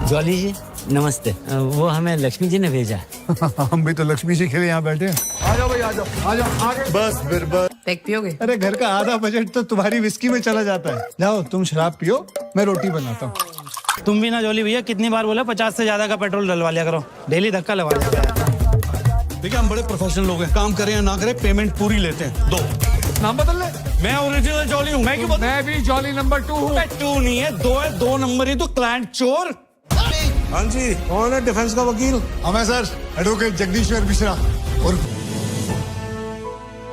Jolly जी नमस्ते। वो हमें लक्ष्मी जी ने भेजा है। हम भी तो लक्ष्मी जी के लिए यहाँ बैठे हैं। आ जाओ भाई, आ जाओ, आ जाओ आगे। बस फिर बस। पैक पियोगे? अरे घर का आधा बजट तो तुम्हारी विस्की में चला जाता है। जाओ तुम शराब पियो, मैं रोटी बनाता हूँ। तुम भी ना जॉली भैया, कितनी बार बोला 50 से ज्यादा का पेट्रोल डलवा लिया करो, डेली धक्का लगा देता है। देखिए हम बड़े प्रोफेशनल लोग हैं, काम करें या ना करें पेमेंट पूरी लेते हैं। दो नाम बदल ले। मैं ओरिजिनल जॉली हूँ। मैं क्यों मैं भी जॉली नंबर 2 हूँ। 2 नहीं है, 2 है। 2 नंबर ही तो क्लाइंट चोर। हाँ जी, कौन है डिफेंस का वकील? हमें सर एडवोकेट जगदीश्वर मिश्रा। और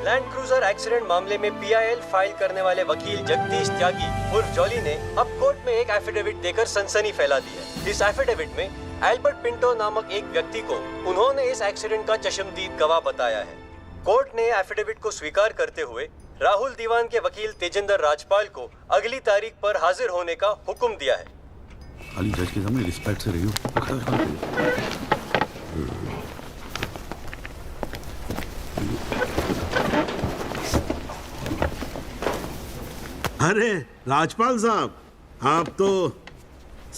लैंड क्रूजर एक्सीडेंट मामले में पीआईएल फाइल करने वाले वकील जगदीश त्यागी उर्फ जॉली ने अब कोर्ट में एक एफिडेविट देकर सनसनी फैला दी है। इस एफिडेविट में एल्बर्ट पिंटो नामक एक व्यक्ति को उन्होंने इस एक्सीडेंट का चश्मदीद गवाह बताया है। कोर्ट ने एफिडेविट को स्वीकार करते हुए राहुल दीवान के वकील तेजिंदर राजपाल को अगली तारीख पर हाजिर होने का हुक्म दिया है। खाली जज के सामने रिस्पेक्ट से रहियो। अरे राजपाल साहब, आप तो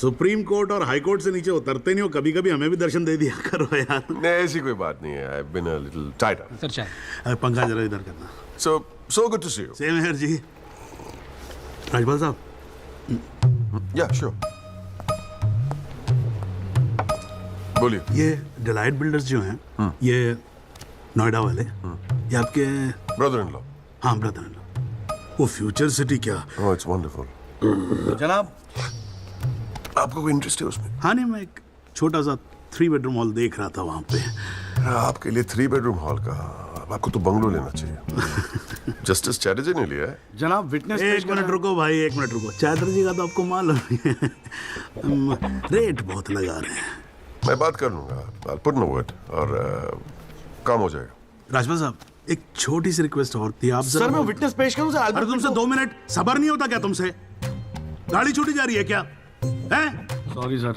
सुप्रीम कोर्ट और हाई कोर्ट से नीचे उतरते नहीं हो, कभी कभी हमें भी दर्शन दे दिया करो यार। नहीं, ऐसी कोई बात नहीं है। I've been a little tied up. Sir चाय। पंखा जरा इधर करना। So good to see you. Same here जी। राजपाल साहब। Yeah, sure. बोलिए। ये डिलाइट बिल्डर्स जो हैं, ये नोएडा वाले, ये आपके Brother-in-law. हाँ ब्रदर इन लॉ। वो फ्यूचर सिटी क्या? Oh, it's wonderful. जनाब, आपको कोई इंटरेस्ट है उसमें? हाँ नहीं, मैं एक छोटा सा 3 बेडरूम हॉल देख रहा था वहाँ पे। आपके लिए 3 बेडरूम हॉल का, आपको तो बंगलो लेना चाहिए। जस्टिस चैटर्जी ने लिया है। जनाब विटनेस एक मिनट रुको भाई, एक मिनट रुको। चैटर्जी का तो आपको मालूम है, रेट बहुत लगा रहे हैं। मैं बात कर लूंगा। I'll put in a word और काम हो जाएगा। राजपाल साहब, एक छोटी सी रिक्वेस्ट और थी। आप सर मैं विटनेस पेश करूं सर? अरे तुमसे 2 मिनट सबर नहीं होता क्या तुमसे? गाड़ी छूटी जा रही है क्या? हैं? Sorry sir.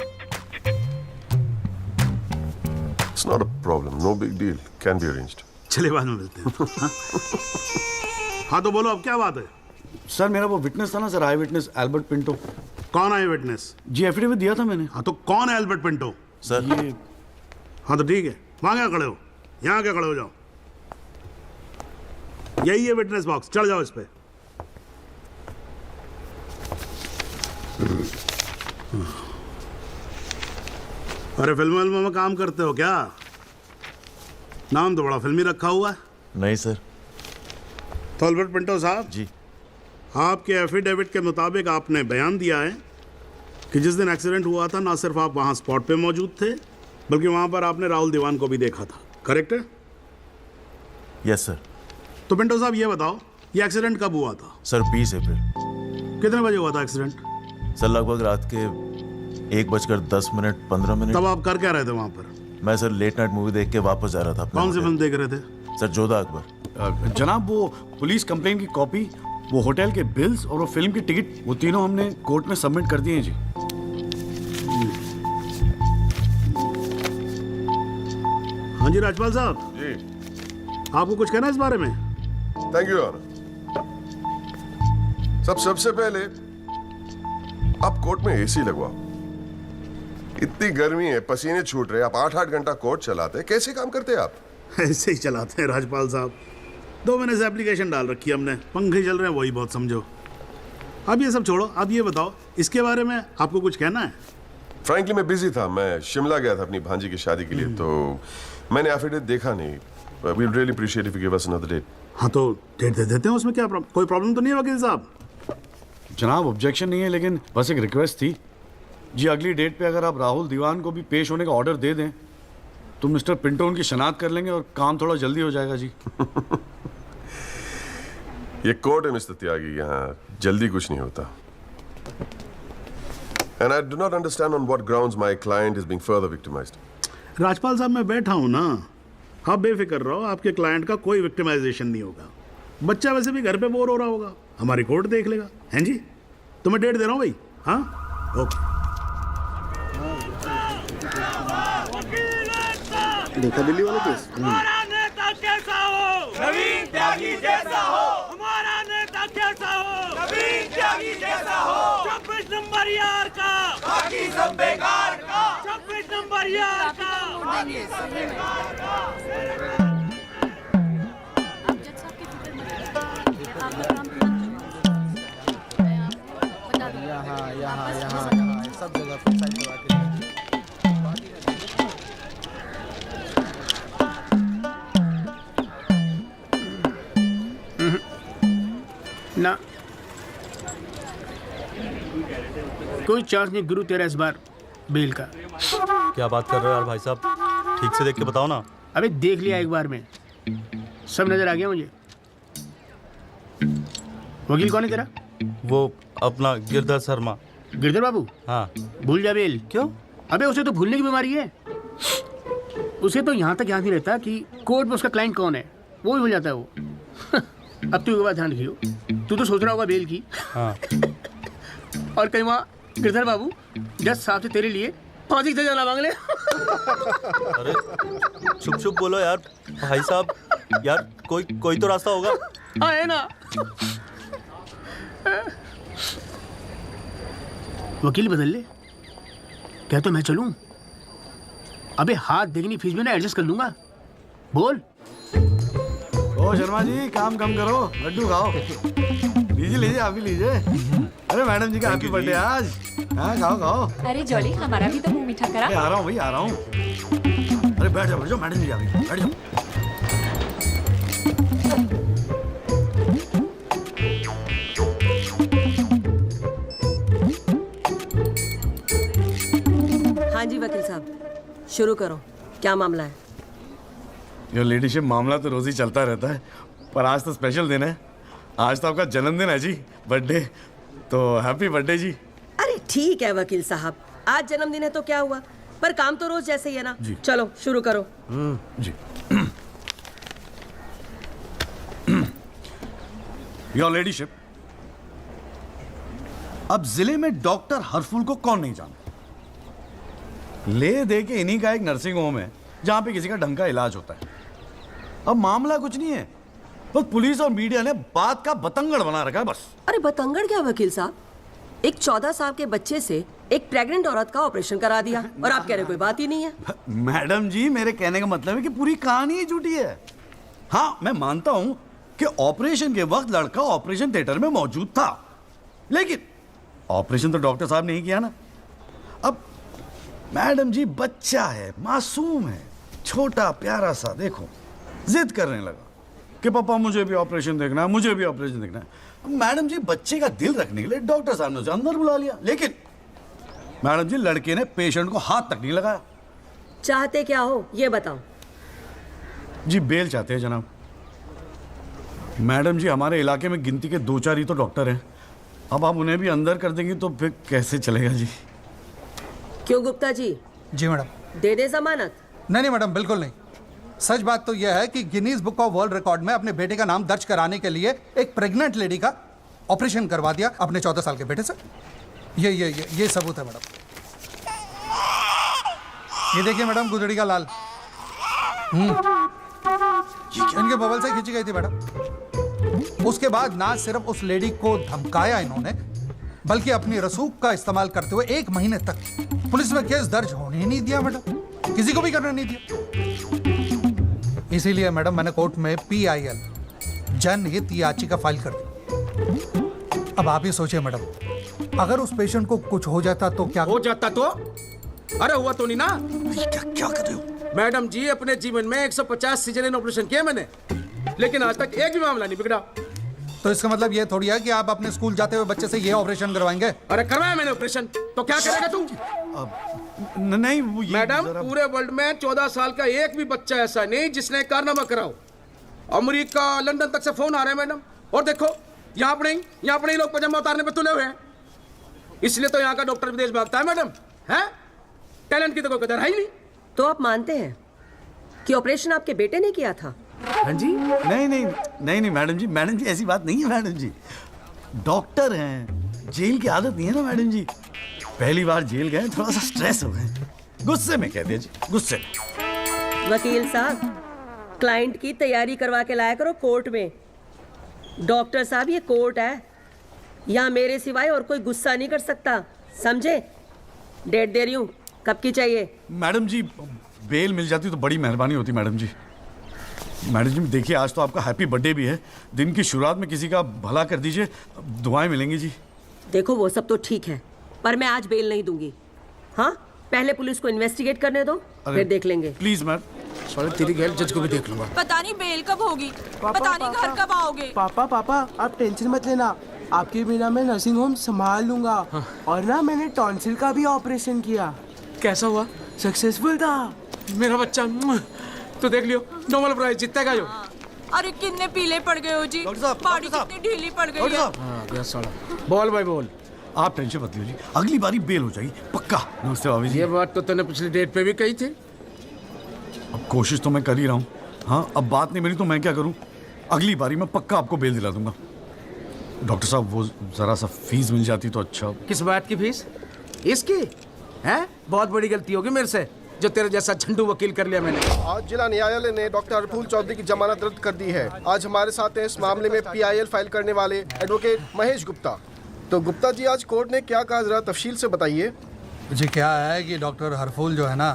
It's not a problem. No big deal. Can be arranged. चलिए बाद में मिलते हैं। हाँ? हाँ तो बोलो, अब क्या बात है? सर मेरा वो विटनेस था ना सर, आई विटनेस एल्बर्ट पिंटो। कौन है विटनेस? जी एफिडेविट दिया था मैंने। हाँ तो कौन है एल्बर्ट पिंटो? सर ये हाँ तो ठीक है, वहां क्या खड़े हो? यहाँ क्या खड़े हो जाओ। यही है विटनेस बॉक्स, चढ़ जाओ इस पे। अरे फिल्म में काम करते हो क्या? नाम तो बड़ा फिल्मी रखा हुआ है। नहीं सर। तो एल्बर्ट पिंटो साहब जी, आपके एफिडेविट के मुताबिक आपने बयान दिया है कि जिस दिन एक्सीडेंट हुआ था ना सिर्फ आप वहां स्पॉट पे मौजूद थे, बल्कि वहां पर आपने राहुल दीवान को भी देखा था, करेक्ट है? Yes sir. तो पिंटो साहब ये बताओ, ये एक्सीडेंट कब हुआ था? सर 20 अप्रैल। कितने बजे हुआ था एक्सीडेंट? सर लगभग रात के 1:10 तब आप कर क्या रहे थे वहां पर? मैं सर लेट नाइट मूवी देख के वापस जा रहा था अपने कौन सी होटल। फिल्म देख रहे थे? सर जोधा अकबर। जनाब वो पुलिस कंप्लेन की कॉपी, वो होटल के बिल्स और वो फिल्म की टिकट, वो तीनों हमने कोर्ट में सबमिट कर दिए हैं जी। हाँ जी राजपाल साहब, जी। आपको कुछ कहना है इस बारे में? Thank you, Your Honor. सबसे पहले आप कोर्ट में एसी लगवाओ। इतनी गर्मी है, पसीने छूट रहे, आप 8-8 घंटा कोर्ट चलाते हैं, कैसे काम करते हैं आप? ऐसे ही चलाते हैं राजपाल साहब। 2 महीने से एप्लीकेशन डाल रखी है हमने, पंखे चल रहे हैं, वही बहुत समझो। अब ये सब छोड़ो, अब ये बताओ इसके बारे में आपको कुछ कहना है? फ्रैंकली मैं बिजी था, मैं शिमला गया था अपनी भांजी की शादी के लिए, तो मैंने एफिडेविट देखा नहीं। We really appreciate if you give us another date. हाँ तो डेट दे देते हैं, उसमें क्या कोई प्रॉब्लम तो नहीं है वकील साहब? जनाब ऑब्जेक्शन नहीं है, लेकिन बस एक रिक्वेस्ट थी जी, अगली डेट पे अगर आप राहुल दीवान को भी पेश होने का ऑर्डर दे दें तो मिस्टर पिंटो उनकी शनाख्त कर लेंगे और काम थोड़ा जल्दी हो जाएगा जी। ये कोर्ट है मिस्टर त्यागी, यहाँ जल्दी कुछ नहीं होता। And I do not understand on what grounds my client is being further victimized. Rajpal साहब मैं बैठा हूँ ना, आप बेफिक्र रहो, आपके क्लाइंट का कोई विक्टिमाइजेशन नहीं होगा। बच्चा वैसे भी घर पे बोर हो रहा होगा, हमारी कोर्ट देख लेगा। हैं जी, तो मैं डेट दे रहा हूँ भाई। हाँ ओके। देखा दिल्ली वाला केस? हमारा नेता कैसा हो? नवीन त्यागी जैसा हो। हमारा नेता कैसा हो? नवीन त्यागी जैसा हो। 24 नंबर यार का, बाकी सब बेकार का। कोई चांस नहीं गुरु तेरा इस बार बेल का। क्या बात कर रहे हो यार भाई साहब, ठीक से देख के बताओ ना। अबे देख लिया एक बार में, सब नजर आ गया मुझे। वकील कौन है तेरा? वो अपना गिरधर शर्मा। गिरधर बाबू? हाँ। भूल जा बेल। क्यों? अबे उसे तो भूलने की बीमारी है। उसे तो यहाँ तक याद नहीं रहता कि कोर्ट में उसका क्लाइंट कौन है, वो भी भूल जाता है वो। अब तू एक बात ध्यान रखियो, तू तो सोच रहा होगा बेल की। हाँ। और कहीं वहाँ गिरधर बाबू जज साहब से तेरे लिए फांसी से जाना मांग ले। अरे चुप चुप बोलो यार भाई साहब, यार कोई तो रास्ता होगा। हाँ है ना। वकील बदल ले, क्या तो मैं चलूं? अबे हाथ देखनी फीस में ना एडजस्ट कर लूंगा। बोल। ओ शर्मा जी, काम कम करो, लड्डू खाओ। लीजिए आप भी लीजिए। अरे मैडम जी का हैप्पी बर्थडे आज। हाँ खाओ खाओ। अरे जॉली, हमारा भी तो मुंह मीठा करा। आ रहा हूँ भाई, आ रहा हूँ। अरे बैठ जाओ मैडम जी, आ गई, बैठ जाओ। हाँ जी वकील साहब, शुरू करो, क्या मामला है? योर लेडीशिप, मामला तो रोज ही चलता रहता है, पर आज तो स्पेशल दिन है। आज तो आपका जन्मदिन है जी, बर्थडे। तो हैप्पी बर्थडे जी। अरे ठीक है वकील साहब, आज जन्मदिन है तो क्या हुआ, पर काम तो रोज जैसे ही है ना। चलो शुरू करो। जी। योर लेडीशिप, अब जिले में डॉक्टर हरफुल को कौन नहीं जानता? ले दे के इन्हीं का एक नर्सिंग होम है जहां पे किसी का ढंग का इलाज होता है। अब मामला कुछ नहीं है, बस पुलिस और मीडिया ने बात का बतंगड़ बना रखा है बस। अरे बतंगड़ क्या वकील साहब, एक 14 साल के बच्चे से एक प्रेग्नेंट औरत का ऑपरेशन करा दिया और आप कह रहे कोई बात ही नहीं है। मैडम जी, मेरे कहने का मतलब है कि पूरी कहानी ही झूठी है। हाँ, मैं मानता हूं कि ऑपरेशन के वक्त लड़का ऑपरेशन थिएटर में मौजूद था, लेकिन ऑपरेशन तो डॉक्टर साहब ने ही किया ना। अब मैडम जी, बच्चा है, मासूम है, छोटा प्यारा सा, देखो जिद करने लगा कि पापा मुझे भी ऑपरेशन देखना है, मुझे भी ऑपरेशन देखना है। मैडम जी, बच्चे का दिल रखने के लिए डॉक्टर साहब ने उसे अंदर बुला लिया, लेकिन मैडम जी, लड़के ने पेशेंट को हाथ तक नहीं लगाया। चाहते क्या हो ये बताओ? जी बेल चाहते हैं जनाब। मैडम जी, हमारे इलाके में गिनती के 2-4 ही तो डॉक्टर हैं। अब आप उन्हें भी अंदर कर देंगी तो फिर कैसे चलेगा जी? क्यों गुप्ता जी? जी मैडम। दे दे जमानत? नहीं मैडम, बिल्कुल नहीं। सच बात तो यह है कि Guinness book of world record में अपने बेटे का नाम दर्ज कराने के लिए एक प्रेग्नेंट लेडी का ऑपरेशन करवा दिया अपने 14 साल के बेटे से। ये सबूत है मैडम। ये देखिए मैडम, गुदड़ी का लाल इनके बबल से खींची गई थी मैडम। उसके बाद ना सिर्फ उस लेडी को धमकाया इन्होंने, बल्कि अपनी रसूख का इस्तेमाल करते हुए 1 महीने तक पुलिस में केस दर्ज होने ही नहीं दिया मैडम, किसी को भी करने नहीं दिया। इसीलिए मैडम मैंने कोर्ट में PIL जनहित याचिका फाइल कर दी। अब आप ही सोचिए मैडम, अगर उस पेशेंट को कुछ हो जाता तो क्या हो जाता तो? अरे हुआ तो नहीं ना। क्या कर रहे हो मैडम जी, अपने जीवन में 150 सीजरियन ऑपरेशन किए मैंने, लेकिन आज तक एक भी मामला नहीं बिगड़ा। तो इसका मतलब ये थोड़ी है कि आप अपने स्कूल जाते हुए बच्चे से ये ऑपरेशन करवाएंगे? अरे करवाया मैंने ऑपरेशन, तो क्या करेगा तू? नहीं मैडम, पूरे वर्ल्ड में 14 साल का एक भी बच्चा ऐसा नहीं जिसने कारनामा कराओ। अमेरिका, लंदन तक से फोन आ रहे हैं मैडम, और देखो यहाँ पर ही लोग पजामा उतारने पे तुले हुए हैं। इसलिए तो यहाँ का डॉक्टर विदेश भागता है मैडम। है टैलेंट की तो कोई कदर है ही नहीं। तो आप मानते हैं कि ऑपरेशन आपके बेटे ने किया था? हाँ जी। नहीं मैडम जी, ऐसी बात नहीं है मैडम जी। डॉक्टर हैं, जेल की आदत नहीं है ना मैडम जी। पहली बार जेल गए, थोड़ा सा स्ट्रेस हो गए, गुस्से में कह दिया जी, गुस्से में। वकील साहब, क्लाइंट की तैयारी करवा के लाया करो कोर्ट में। डॉक्टर साहब, ये कोर्ट है, यहाँ मेरे सिवाय और कोई गुस्सा नहीं कर सकता, समझे? डेट दे रही हूँ, कब की चाहिए? मैडम जी, बेल मिल जाती तो बड़ी मेहरबानी होती मैडम जी। मैडम जी देखिए, आज तो आपका हैप्पी बर्थडे भी है, दिन की शुरुआत में किसी का भला कर दीजिए, दुआएं मिलेंगी जी। देखो वो सब तो ठीक है, पर मैं आज बेल नहीं दूंगी। हाँ, पहले पुलिस को इन्वेस्टिगेट करने दो, फिर देख लेंगे। Please ma'am. साले तेरी गैर जज को भी देख लूंगा। पता नहीं बेल कब होगी, पता नहीं घर कब आओगे। पापा आप टेंशन मत लेना, आपके बिना मैं नर्सिंग होम संभाल लूंगा। और ना मैंने टॉन्सिल का भी ऑपरेशन किया। कैसा हुआ? सक्सेसफुल था। मेरा बच्चा तो देख लियो, नोबेल प्राइज जीतेगा जो। अरे कितने पीले पड़ गए हो जी, बॉडी कितनी ढीली पड़ गई है। हाँ, गया साला। बोल भाई बोल। आप टेंशन मत लीजिए, अगली बारी बेल हो जाएगी पक्का। नमस्ते भाभी जी। ये बात तो तूने पिछली डेट पे भी कही थी। अब कोशिश तो मैं कर ही रहा हूँ। हाँ, अब बात नहीं मिली तो मैं क्या करूँ? अगली बारी मैं पक्का आपको बेल दिला दूंगा। डॉक्टर साहब, वो जरा सा फीस मिल जाती तो अच्छा। किस बात की फीस? इसकी है? बहुत बड़ी गलती होगी मेरे से जो तेरे जैसा झंडू वकील कर लिया मैंने। आज जिला न्यायालय ने डॉक्टर हरफूल चौधरी की जमानत रद्द कर दी है। आज हमारे साथ हैं इस मामले में PIL फाइल करने वाले एडवोकेट महेश गुप्ता। तो गुप्ता जी, आज कोर्ट ने क्या कहा, जरा तफसील से बताइए। जी क्या है कि डॉक्टर हरफूल जो है ना,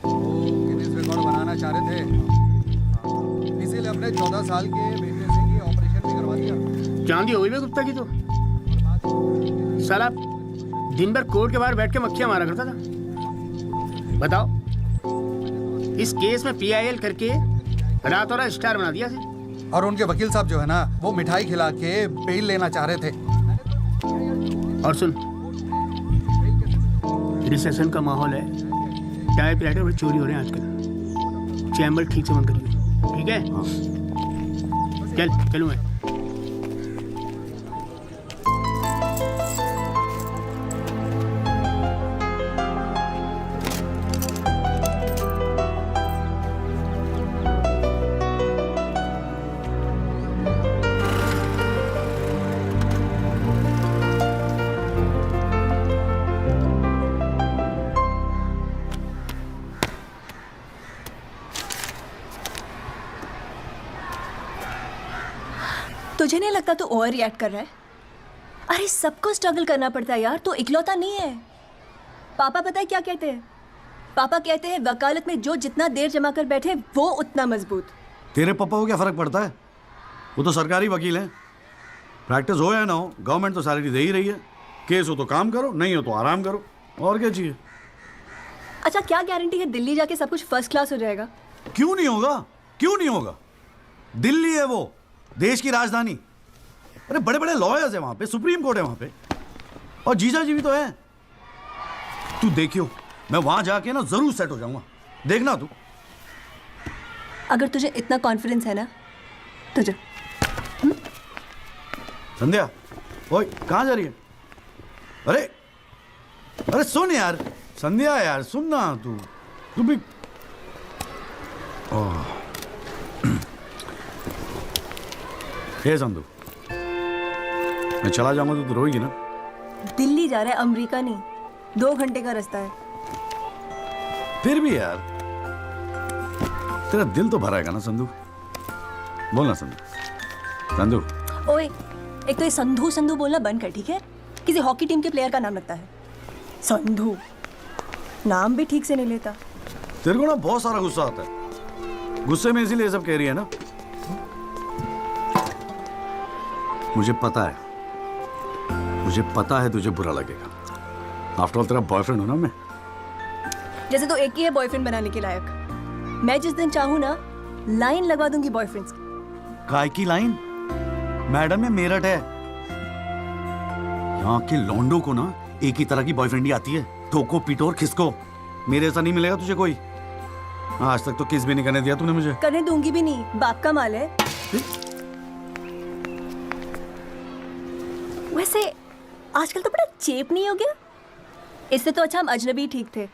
वो गिनीज रिकॉर्ड बनाना चाह रहे थे, इसीलिए अपने 14 साल के बेटे से ये ऑपरेशन भी करवा दिया। चांदी हो गई बे गुप्ता की तो। साला दिन भर कोर्ट के बाहर बैठ के मक्खियां मारा करता था। बताओ, इस केस में PIL करके रातों रात स्टार बना दिया से। और उनके वकील साहब जो है ना, वो मिठाई खिला के बेल लेना चाह रहे थे। और सुन, रिसेशन का माहौल है, टाइपराइटर और चोरी हो रहे हैं आजकल। चैम्बर ठीक से बंद करिए, ठीक है? चलूँ मैं। तुझे नहीं लगता तू ओवर रिएक्ट कर रहा है? अरे सबको स्ट्रगल करना पड़ता है यार, तू इकलौता नहीं है। पापा पता है क्या कहते हैं? पापा कहते हैं वकालत में जो जितना देर जमा कर बैठे वो उतना मजबूत। तेरे पापा को क्या फर्क पड़ता है? वो तो सरकारी वकील हैं। प्रैक्टिस हो या ना हो, गवर्नमेंट तो सैलरी दे ही रही है। केस हो तो काम करो, नहीं हो तो आराम करो, और क्या चाहिए? अच्छा, क्या गारंटी है दिल्ली जाके सब कुछ फर्स्ट क्लास हो जाएगा? क्यों नहीं होगा? क्यों नहीं होगा? दिल्ली है वो, देश की राजधानी। अरे बड़े बड़े लॉयर्स है वहां पे, सुप्रीम कोर्ट है वहां पे, और जीजा जी भी तो है। तू देखियो, मैं वहां जाके ना जरूर सेट हो जाऊंगा, देखना तू। अगर तुझे इतना कॉन्फिडेंस है ना तो जा। संध्या, ओए कहाँ जा रही है? अरे अरे सुन यार, संध्या यार सुन ना, तू भी। हे संधू, मैं चला जाऊंगा तो तू रोएगी ना? दिल्ली जा रहा है, अमेरिका नहीं। 2 घंटे का रास्ता है। फिर भी यार, तेरा दिल तो भरा है ना संधू? बोलना संधू। संधू, ओए, एक तो ये संधू संधू बोलना बंद कर, ठीक है? किसी हॉकी टीम के प्लेयर का नाम लगता है संधू। नाम भी ठीक से नहीं लेता। तेरे को ना बहुत सारा गुस्सा आता है, गुस्से में इसीलिए सब कह रही है ना? मुझे पता है तुझे बुरा लगेगा। आफ्टर ऑल तेरा बॉयफ्रेंड हूं ना मैं। जैसे तो एक ही है बॉयफ्रेंड बनाने के लायक। मैं जिस दिन चाहूँ ना, लाइन लगवा दूंगी बॉयफ्रेंड्स की। काय की लाइन? मैडम में मेरठ है। यहाँ के लौंडों को ना एक ही तरह की बॉयफ्रेंड ही आती है, ठोको पीटो और खिसको। मेरे ऐसा नहीं मिलेगा तुझे कोई। आज तक तो किस भी नहीं करने दिया तूने मुझे। करने दूंगी भी नहीं, बाप का माल है। वैसे आजकल तो बड़ा चेप नहीं हो गया? इससे तो अच्छा हम अजनबी ठीक थे।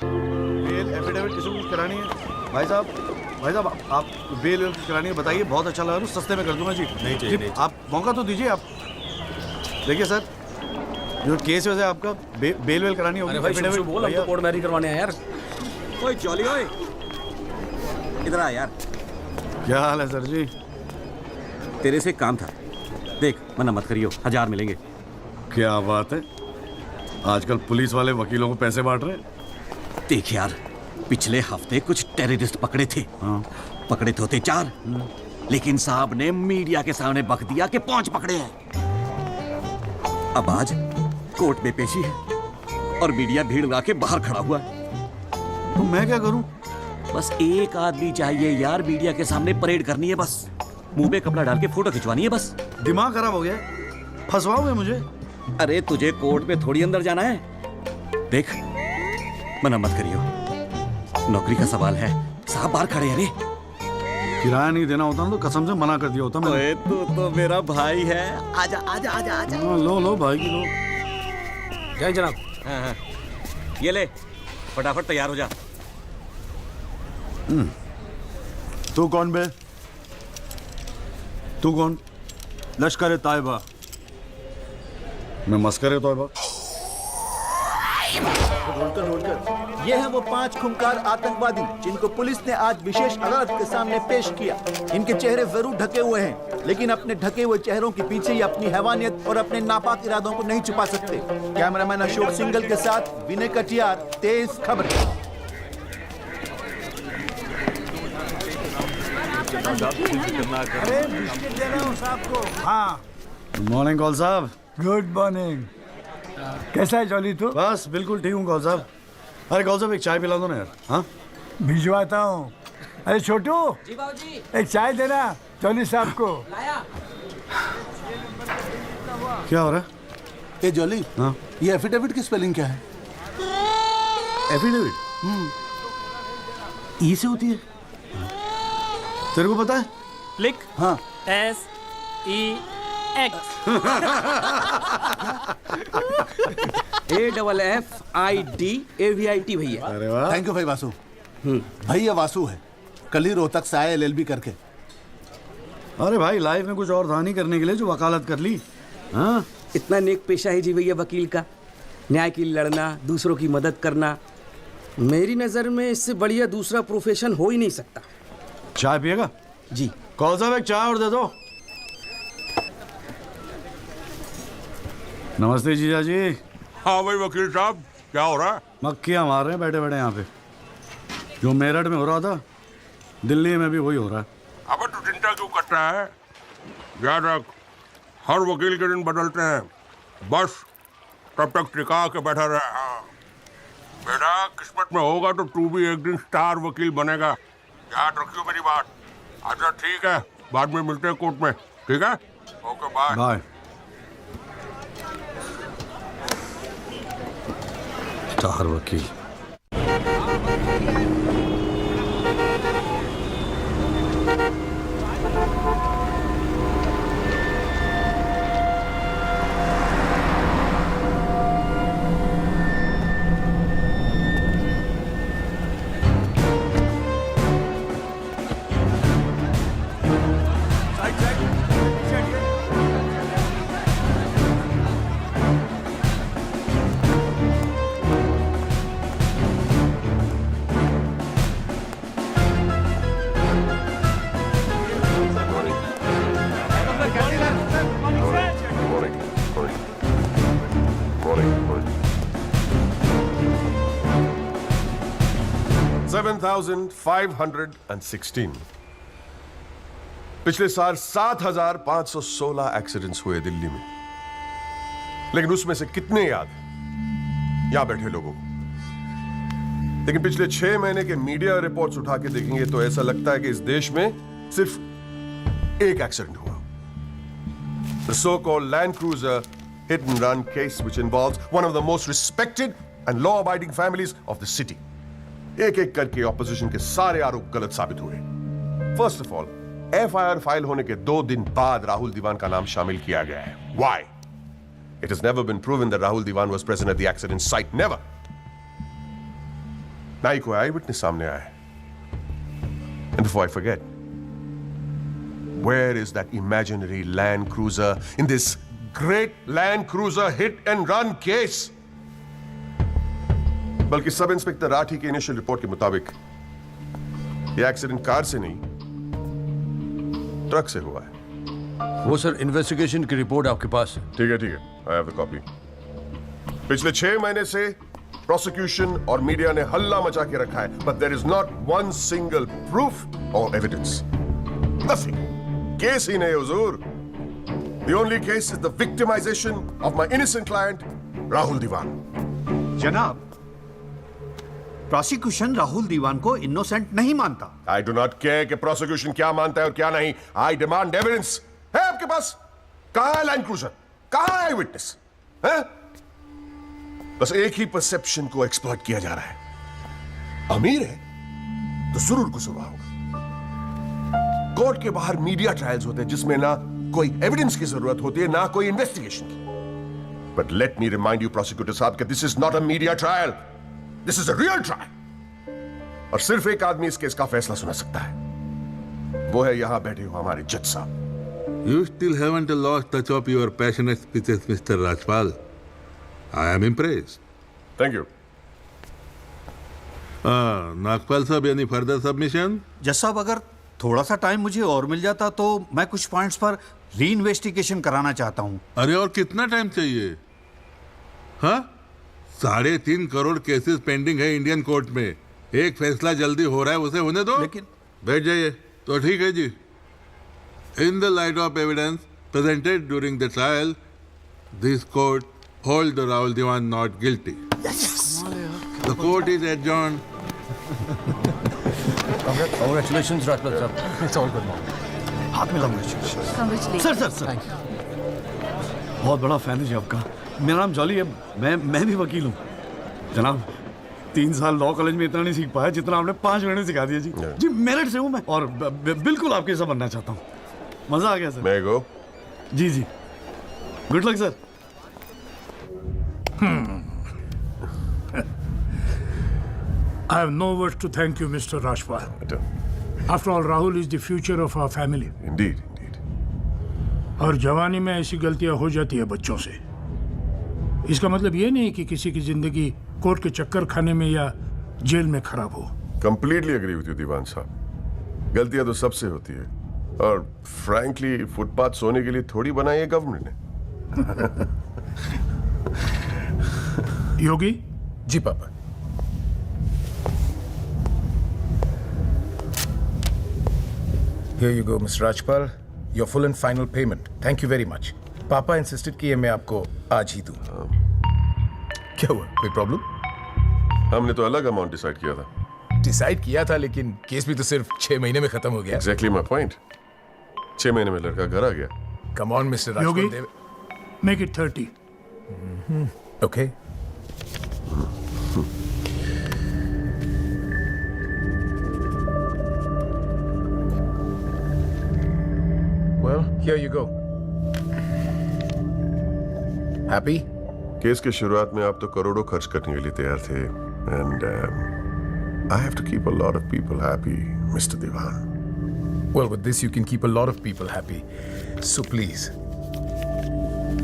बेल एफिडेविट किसको करानी है? भाई साहब आप बेल करानी है, बताइए। बहुत अच्छा लगा, सस्ते में कर दूंगा जी। नहीं चाहिए, नहीं। आप मौका तो दीजिए। आप देखिए सर, जो केस वैसे आपका बेल करानी होगी। अरे भाई शुभ बोल, हम तो कोर्ट मैरिज करवाने हैं यार। ओए जॉली, ओए इधर आ यार। क्या हाल है सर जी? तेरे से काम था, देख मना मत करियो, 1000 मिलेंगे। क्या बात है, आजकल पुलिस वाले वकीलों को पैसे बांट रहे हैं। देख यार, पिछले हफ्ते कुछ टेररिस्ट पकड़े थे। हाँ। पकड़े तो थे 4, लेकिन साहब ने मीडिया के सामने बक दिया कि 5 पकड़े हैं। अब आज कोर्ट में पेशी है और मीडिया भीड़ लगा के बाहर खड़ा हुआ है। तो मैं क्या करूं? बस एक आदमी चाहिए यार, मीडिया के सामने परेड करनी है, बस मुंह पे कपड़ा डाल के फोटो खिंचवानी है बस। दिमाग खराब हो गया, फंसवाओगे मुझे? अरे तुझे कोर्ट में थोड़ी अंदर जाना है। देख, मना मत करियो, नौकरी का सवाल है, साहब बाहर खड़े हैं रे। किराया नहीं देना होता ना तो कसम से मना कर दिया होता मैंने। ओए तू तो मेरा भाई है, आजा आजा आजा आजा। लो भाई की लो। जय जनाब। हाँ हाँ, ये ले, फटाफट तैयार हो जा। तू कौन बे? तू कौन? लश्कर तायबा। मैं मस्कर तोयबा। ये हैं वो 5 खूंखार आतंकवादी जिनको पुलिस ने आज विशेष अदालत के सामने पेश किया। इनके चेहरे जरूर ढके हुए हैं, लेकिन अपने ढके हुए चेहरों के पीछे ही अपनी हैवानियत और अपने नापाक इरादों को नहीं छुपा सकते। कैमरामैन अशोक सिंगल के साथ विनय कटियार, तेज खबर। हाँ, गुड मॉर्निंग कौल साहब। Good morning. कैसा है जॉली तू? बस बिल्कुल ठीक हूँ कौल साहब। अरे कौल साहब एक चाय पिला दो ना यार। हाँ भिजवाता हूँ। अरे छोटू, जी बाबूजी। एक चाय देना जॉली साहब को। लाया। क्या हो रहा है? ए जॉली, हाँ ये एफिडेविट की स्पेलिंग क्या है? एफिडेविट ई से होती है, तेरे को पता है? लिख। हाँ SEX AFFIDAVIT भैया। अरे वाह, थैंक यू भाई वासु। भाई ये वासु है, कल ही रोहतक से आया LLB करके। अरे भाई लाइफ में कुछ और था नहीं करने के लिए जो वकालत कर ली। हाँ, इतना नेक पेशा है जी भैया वकील का, न्याय के लिए लड़ना, दूसरों की मदद करना। मेरी नज़र में इससे बढ़िया दूसरा प्रोफेशन हो ही नहीं सकता। चाय पिएगा? जी। कौन साहब एक चाय और दे दो। नमस्ते जीजा जी। हाँ भाई वकील साहब, क्या हो रहा है? मक्खियाँ मार रहे हैं बैठे बैठे यहाँ पे। जो मेरठ में हो रहा था दिल्ली में भी वही हो रहा है। अबे तू चिंता क्यों करता है? याद रख, हर वकील के दिन बदलते हैं, बस तब तक टिका के बैठा रहे। हाँ बेटा, किस्मत में होगा तो तू भी एक दिन स्टार वकील बनेगा, याद रखियो मेरी बात। अच्छा ठीक है, बाद में मिलते हैं कोर्ट में, ठीक है? Okay bye. बाय। स्टार वकील। $7,516। पिछले साल 7,516 एक्सीडेंट्स हुए दिल्ली में, लेकिन उसमें से कितने याद हैं यहां बैठे लोगों को? लेकिन पिछले 6 महीने के मीडिया रिपोर्ट्स उठा के देखेंगे तो ऐसा लगता है कि इस देश में सिर्फ एक एक्सीडेंट हुआ। The so-called Land Cruiser hit and run case, which involves one of the most respected and law-abiding families of the city. एक एक करके ऑपोजिशन के सारे आरोप गलत साबित हुए। First of all, FIR file होने के 2 दिन बाद राहुल दीवान का नाम शामिल किया गया है। Why? It has never been proven that Rahul Diwan was present at the accident site. Never. ना ही कोई आई विटनेस सामने आया है। And before I forget, where is that imaginary Land Cruiser in this great Land Cruiser hit and run case? बल्कि sub inspector Rathi की initial report के मुताबिक यह एक्सीडेंट कार से नहीं, ट्रक से हुआ है। वो सर इन्वेस्टिगेशन की रिपोर्ट आपके पास है? ठीक है, आई हैव द कॉपी। पिछले 6 महीने से प्रोसिक्यूशन और मीडिया ने हल्ला मचा के रखा है, but there is not one single proof और एविडेंस। नथिंग। केस ही नहीं हुजूर। The only case is the victimization of my innocent client Rahul Diwan. जनाब, प्रोसिक्यूशन राहुल दीवान को इनोसेंट नहीं मानता। आई डू नॉट केयर कि प्रोसिक्यूशन क्या मानता है और क्या नहीं। I demand evidence. है आपके पास? कहां है लैंड क्रूजर, कहां है विटनेस? बस एक ही परसेप्शन को एक्सप्लॉइट किया जा रहा है। अमीर है तो जरूर कुछ हुआ होगा। कोर्ट के बाहर मीडिया ट्रायल्स होते हैं जिसमें ना कोई एविडेंस की जरूरत होती है ना कोई इन्वेस्टिगेशन की। But let me remind you prosecutor साहब कि this is not a media trial, this is a real trial. और सिर्फ एक आदमी इस केस का फैसला सुना सकता है, वो है यहां बैठे हुए हमारे जज साहब। You still haven't lost touch of your passionate speeches, Mr. Rajpal. I am impressed. Thank you. Nagpal साहब, any further submission? जज साहब, अगर थोड़ा सा टाइम मुझे और मिल जाता तो मैं कुछ पॉइंट्स पर री इन्वेस्टिगेशन कराना चाहता हूँ। अरे और कितना टाइम चाहिए? हाँ, 3.5 करोड़ केसेस पेंडिंग है इंडियन कोर्ट में। एक फैसला जल्दी हो रहा है, उसे होने दो। लेकिन बैठ जाइए। तो ठीक है जी। In the light of evidence presented during the trial, this court holds the Rahul Diwan not guilty. Yes. The court is adjourned. Congratulations, Rajpal sir. It's all good, Mom. हाथ मिलाऊंगा। सर सर सर, बहुत बड़ा fan है जी आपका। मेरा नाम jolly है, मैं भी वकील हूँ जनाब। 3 साल लॉ कॉलेज में इतना नहीं सीख पाया जितना आपने 5 मिनट में सिखा दिया जी। जी मेरिट से हूँ मैं, और बिल्कुल आपके जैसा बनना चाहता हूँ। मजा आ गया सर। मैं गो। जी जी, good luck sir. I have no words to thank you, Mr. Rajpal. After all, Rahul is the future of our family. Indeed, indeed. और जवानी में ऐसी गलतियां हो जाती है बच्चों से। इसका मतलब ये नहीं कि किसी की जिंदगी कोर्ट के चक्कर खाने में या जेल में खराब हो। कंप्लीटली एग्री विद यू दीवान साहब। गलतियां तो सबसे होती है, और फ्रैंकली फुटपाथ सोने के लिए थोड़ी बनाई है गवर्नमेंट ने। योगी जी पापा। Here you go, Mr. Rajpal. Your full and final payment. Thank you very much. पापा इंसिस्टेड कि ये मैं आपको आज ही दूं। क्या हुआ, कोई प्रॉब्लम? हमने तो अलग अमाउंट डिसाइड किया था। डिसाइड किया था, लेकिन केस भी तो सिर्फ 6 महीने में खत्म हो गया। Exactly my point. 6 महीने में लड़का घर आ गया। Come on, Mr. Rajpal. Yogi, make it 30. Okay. Well, here you go. Happy? Case के शुरुआत में आप तो करोड़ों खर्च करने के लिए तैयार थे, and I have to keep a lot of people happy, Mr. Diwan. Well, with this you can keep a lot of people happy. So please,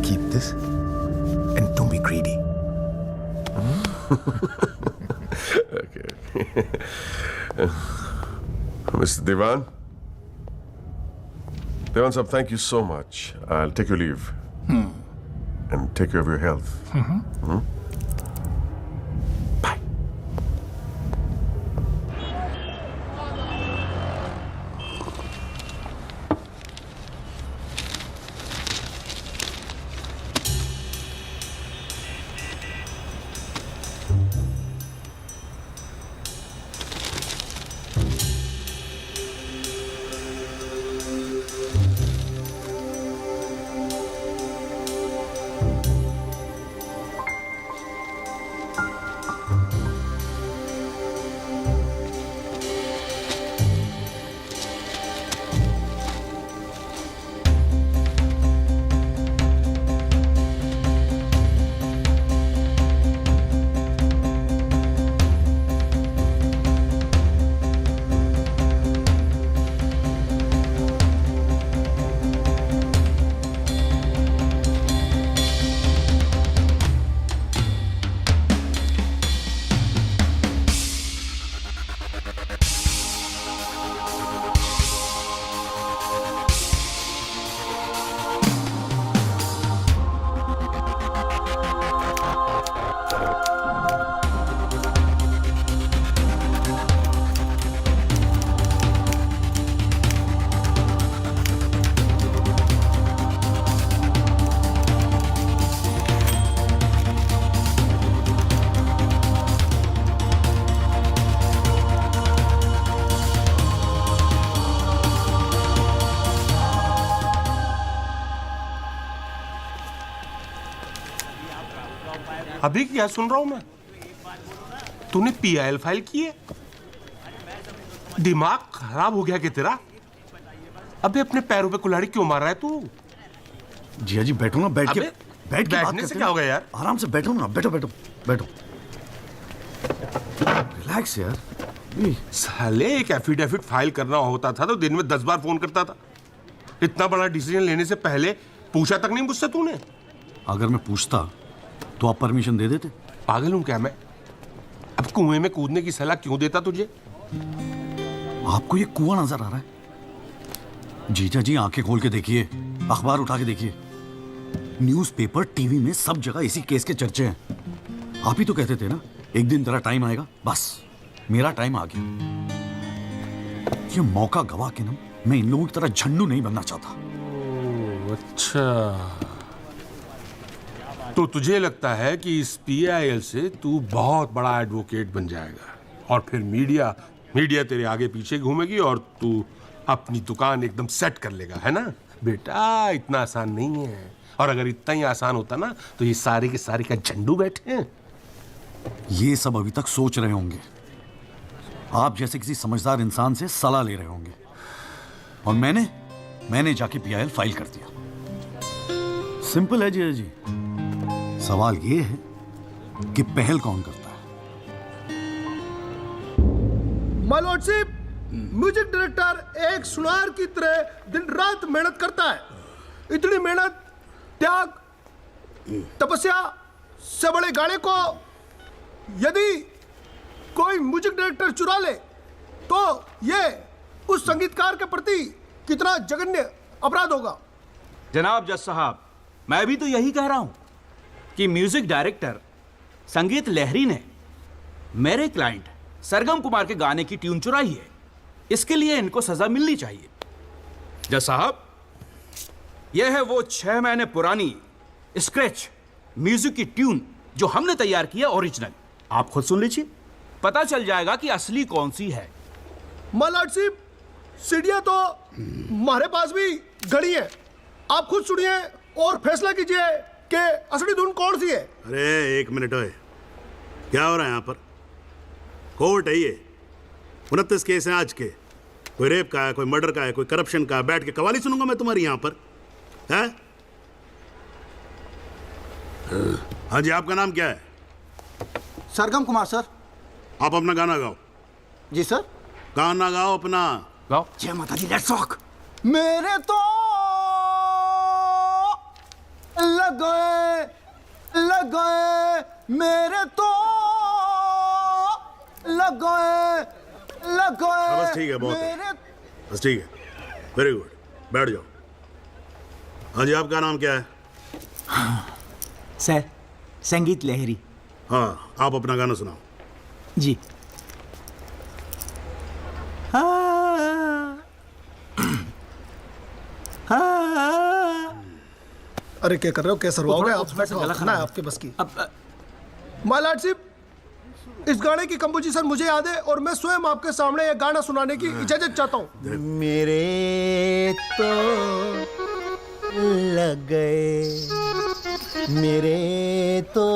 keep this and don't be greedy. Okay. Mr. Diwan? Diwan sahab, thank you so much. I'll take your leave. And take care of your health. Bye. अभी क्या सुन रहा हूं मैं? तूने PIL file की है? दिमाग खराब हो गया क्या तेरा? अबे अपने पैरों पे कुल्हाड़ी क्यों मार रहा है तू? जिया जी बैठो ना, बैठ के बैठने से क्या होगा यार? आराम से बैठो ना, बैठो बैठो बैठो, रिलैक्स यार। साले एक एफिडेविट फाइल करना होता था तो दिन में 10 बार फोन करता था। इतना बड़ा डिसीजन लेने से पहले पूछा तक नहीं मुझसे तूने? अगर मैं पूछता तो आप परमिशन दे देते? पागल हूं क्या मैं? अब कुएं में कूदने की सलाह क्यों देता तुझे? आपको ये कुआं नजर आ रहा है? जीजा जी आंखें खोल के देखिए, अखबार उठा के देखिए, न्यूज़पेपर, टीवी में सब जगह इसी केस के चर्चे हैं। आप ही तो कहते थे ना एक दिन तेरा टाइम आएगा। बस मेरा टाइम आ गया। ये मौका गवा के ना मैं इन लोगों की तरह झंडू नहीं बनना चाहता। अच्छा, तो तुझे लगता है कि इस पीआईएल से तू बहुत बड़ा एडवोकेट बन जाएगा और फिर मीडिया तेरे आगे पीछे घूमेगी और तू अपनी दुकान एकदम सेट कर लेगा, है ना? बेटा इतना आसान नहीं है, और अगर इतना ही आसान होता ना तो ये सारे के सारे का झंडू बैठे हैं। ये सब अभी तक सोच रहे होंगे, आप जैसे किसी समझदार इंसान से सलाह ले रहे होंगे, और मैंने जाके पीआईएल फाइल कर दिया। सिंपल है जी। सवाल ये है कि पहल कौन करता है? माय लॉर्डशिप, म्यूजिक डायरेक्टर एक सुनार की तरह दिन रात मेहनत करता है। इतनी मेहनत, त्याग, तपस्या से बड़े गाने को यदि कोई म्यूजिक डायरेक्टर चुरा ले तो ये उस संगीतकार के प्रति कितना जघन्य अपराध होगा। जनाब जज साहब, मैं भी तो यही कह रहा हूं कि म्यूजिक डायरेक्टर संगीत लहरी ने मेरे क्लाइंट सरगम कुमार के गाने की ट्यून चुराई है। इसके लिए इनको सजा मिलनी चाहिए। जज साहब, यह है वो 6 महीने पुरानी स्क्रैच म्यूजिक की ट्यून जो हमने तैयार की है, ओरिजिनल। आप खुद सुन लीजिए, पता चल जाएगा कि असली कौन सी है। माय लॉर्डशिप, सीढ़ियां तो हमारे पास भी घड़ी है। आप खुद सुनिए और फैसला कीजिए कि असली धुन कौन सी है। अरे एक मिनट है, क्या हो रहा है यहाँ पर? कोर्ट है ये, 29 केस हैं आज के। कोई रेप का है, कोई मर्डर का है, कोई करप्शन का है। बैठ के कवाली सुनूंगा मैं तुम्हारी यहाँ पर, है? हाँ जी, आपका नाम क्या है? सरगम कुमार सर। आप अपना गाना गाओ। जी सर। गाना गाओ अपना, गाओ। जय माता दी, लेट्स रॉक। मेरे तो लग गए मेरे तो लग गए बस ठीक है, बहुत है, बस ठीक है, वेरी गुड, बैठ जाओ। हाँ जी, आपका नाम क्या है? सर, संगीत लहरी। हाँ, आप अपना गाना सुनाओ। जी। अरे क्या कर रहे हो, कैसे रुआओगे आप? खाना है आपके बस की। माय लॉर्डशिप, इस गाने की कंपोजिशन मुझे याद है और मैं स्वयं आपके सामने ये गाना सुनाने की इजाजत चाहता हूँ। मेरे तो लग गए, मेरे तो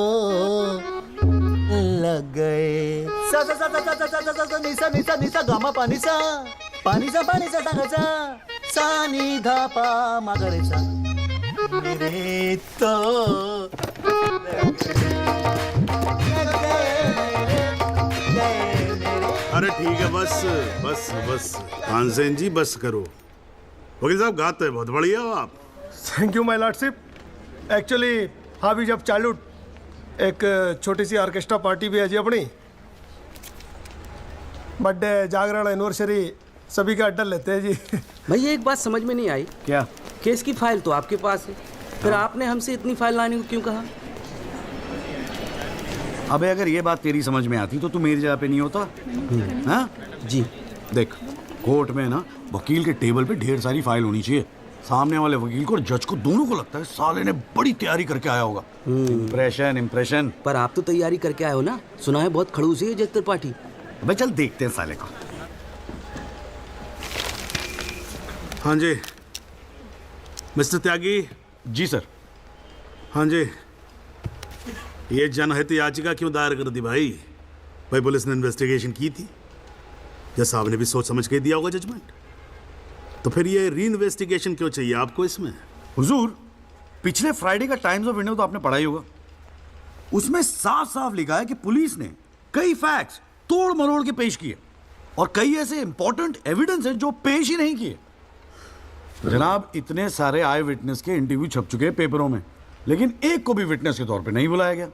लग गए। सा सा सा सा सा सा सा सा निसा निसा निसा गामा पानी सा पानी सा सा सा नी धा पा मगरे सा। मेरे तो अरे ठीक है, बस बस बस तानसेन जी, बस करो। वकील साहब, गाते हैं बहुत बढ़िया हो आप। Thank you my lordship. Actually हाँ भी जब चालू एक छोटी सी ऑर्केस्ट्रा पार्टी भी है जी अपनी। बर्थडे, जागरण, एनिवर्सरी सभी का अड्डा लेते हैं जी। भैया एक बात समझ में नहीं आई। क्या? केस की फाइल तो आपके पास है, फिर आपने हमसे इतनी फाइल लाने को क्यों कहा? अबे अगर ये बात तेरी समझ में आती तो तू मेरी जगह पे नहीं होता। हाँ जी। देख, कोर्ट में ना वकील के टेबल पे ढेर सारी फाइल होनी चाहिए। सामने वाले वकील को और जज को दोनों को लगता है साले ने बड़ी तैयारी करके आया होगा। इम्प्रेशन। पर आप तो तैयारी करके आए हो ना, सुना है बहुत खड़ूस है जज त्रिपाठी। भाई चल देखते हैं साले को। हाँ जी मिस्टर त्यागी। जी सर। हाँ जी, ये जनहित याचिका क्यों दायर कर दी भाई? भाई पुलिस ने इन्वेस्टिगेशन की थी, जज साहब ने भी सोच समझ के दिया होगा जजमेंट, तो फिर ये री इन्वेस्टिगेशन क्यों चाहिए आपको इसमें? हुजूर, पिछले फ्राइडे का टाइम्स ऑफ इंडिया तो आपने पढ़ा ही होगा। उसमें साफ साफ लिखा है कि पुलिस ने कई फैक्ट्स तोड़ मरोड़ के पेश किए और कई ऐसे इंपॉर्टेंट एविडेंस हैं जो पेश ही नहीं किए। जनाब, इतने सारे आई विटनेस के इंटरव्यू छप चुके हैं पेपरों में, लेकिन एक को भी विटनेस के तौर पे नहीं बुलाया गया।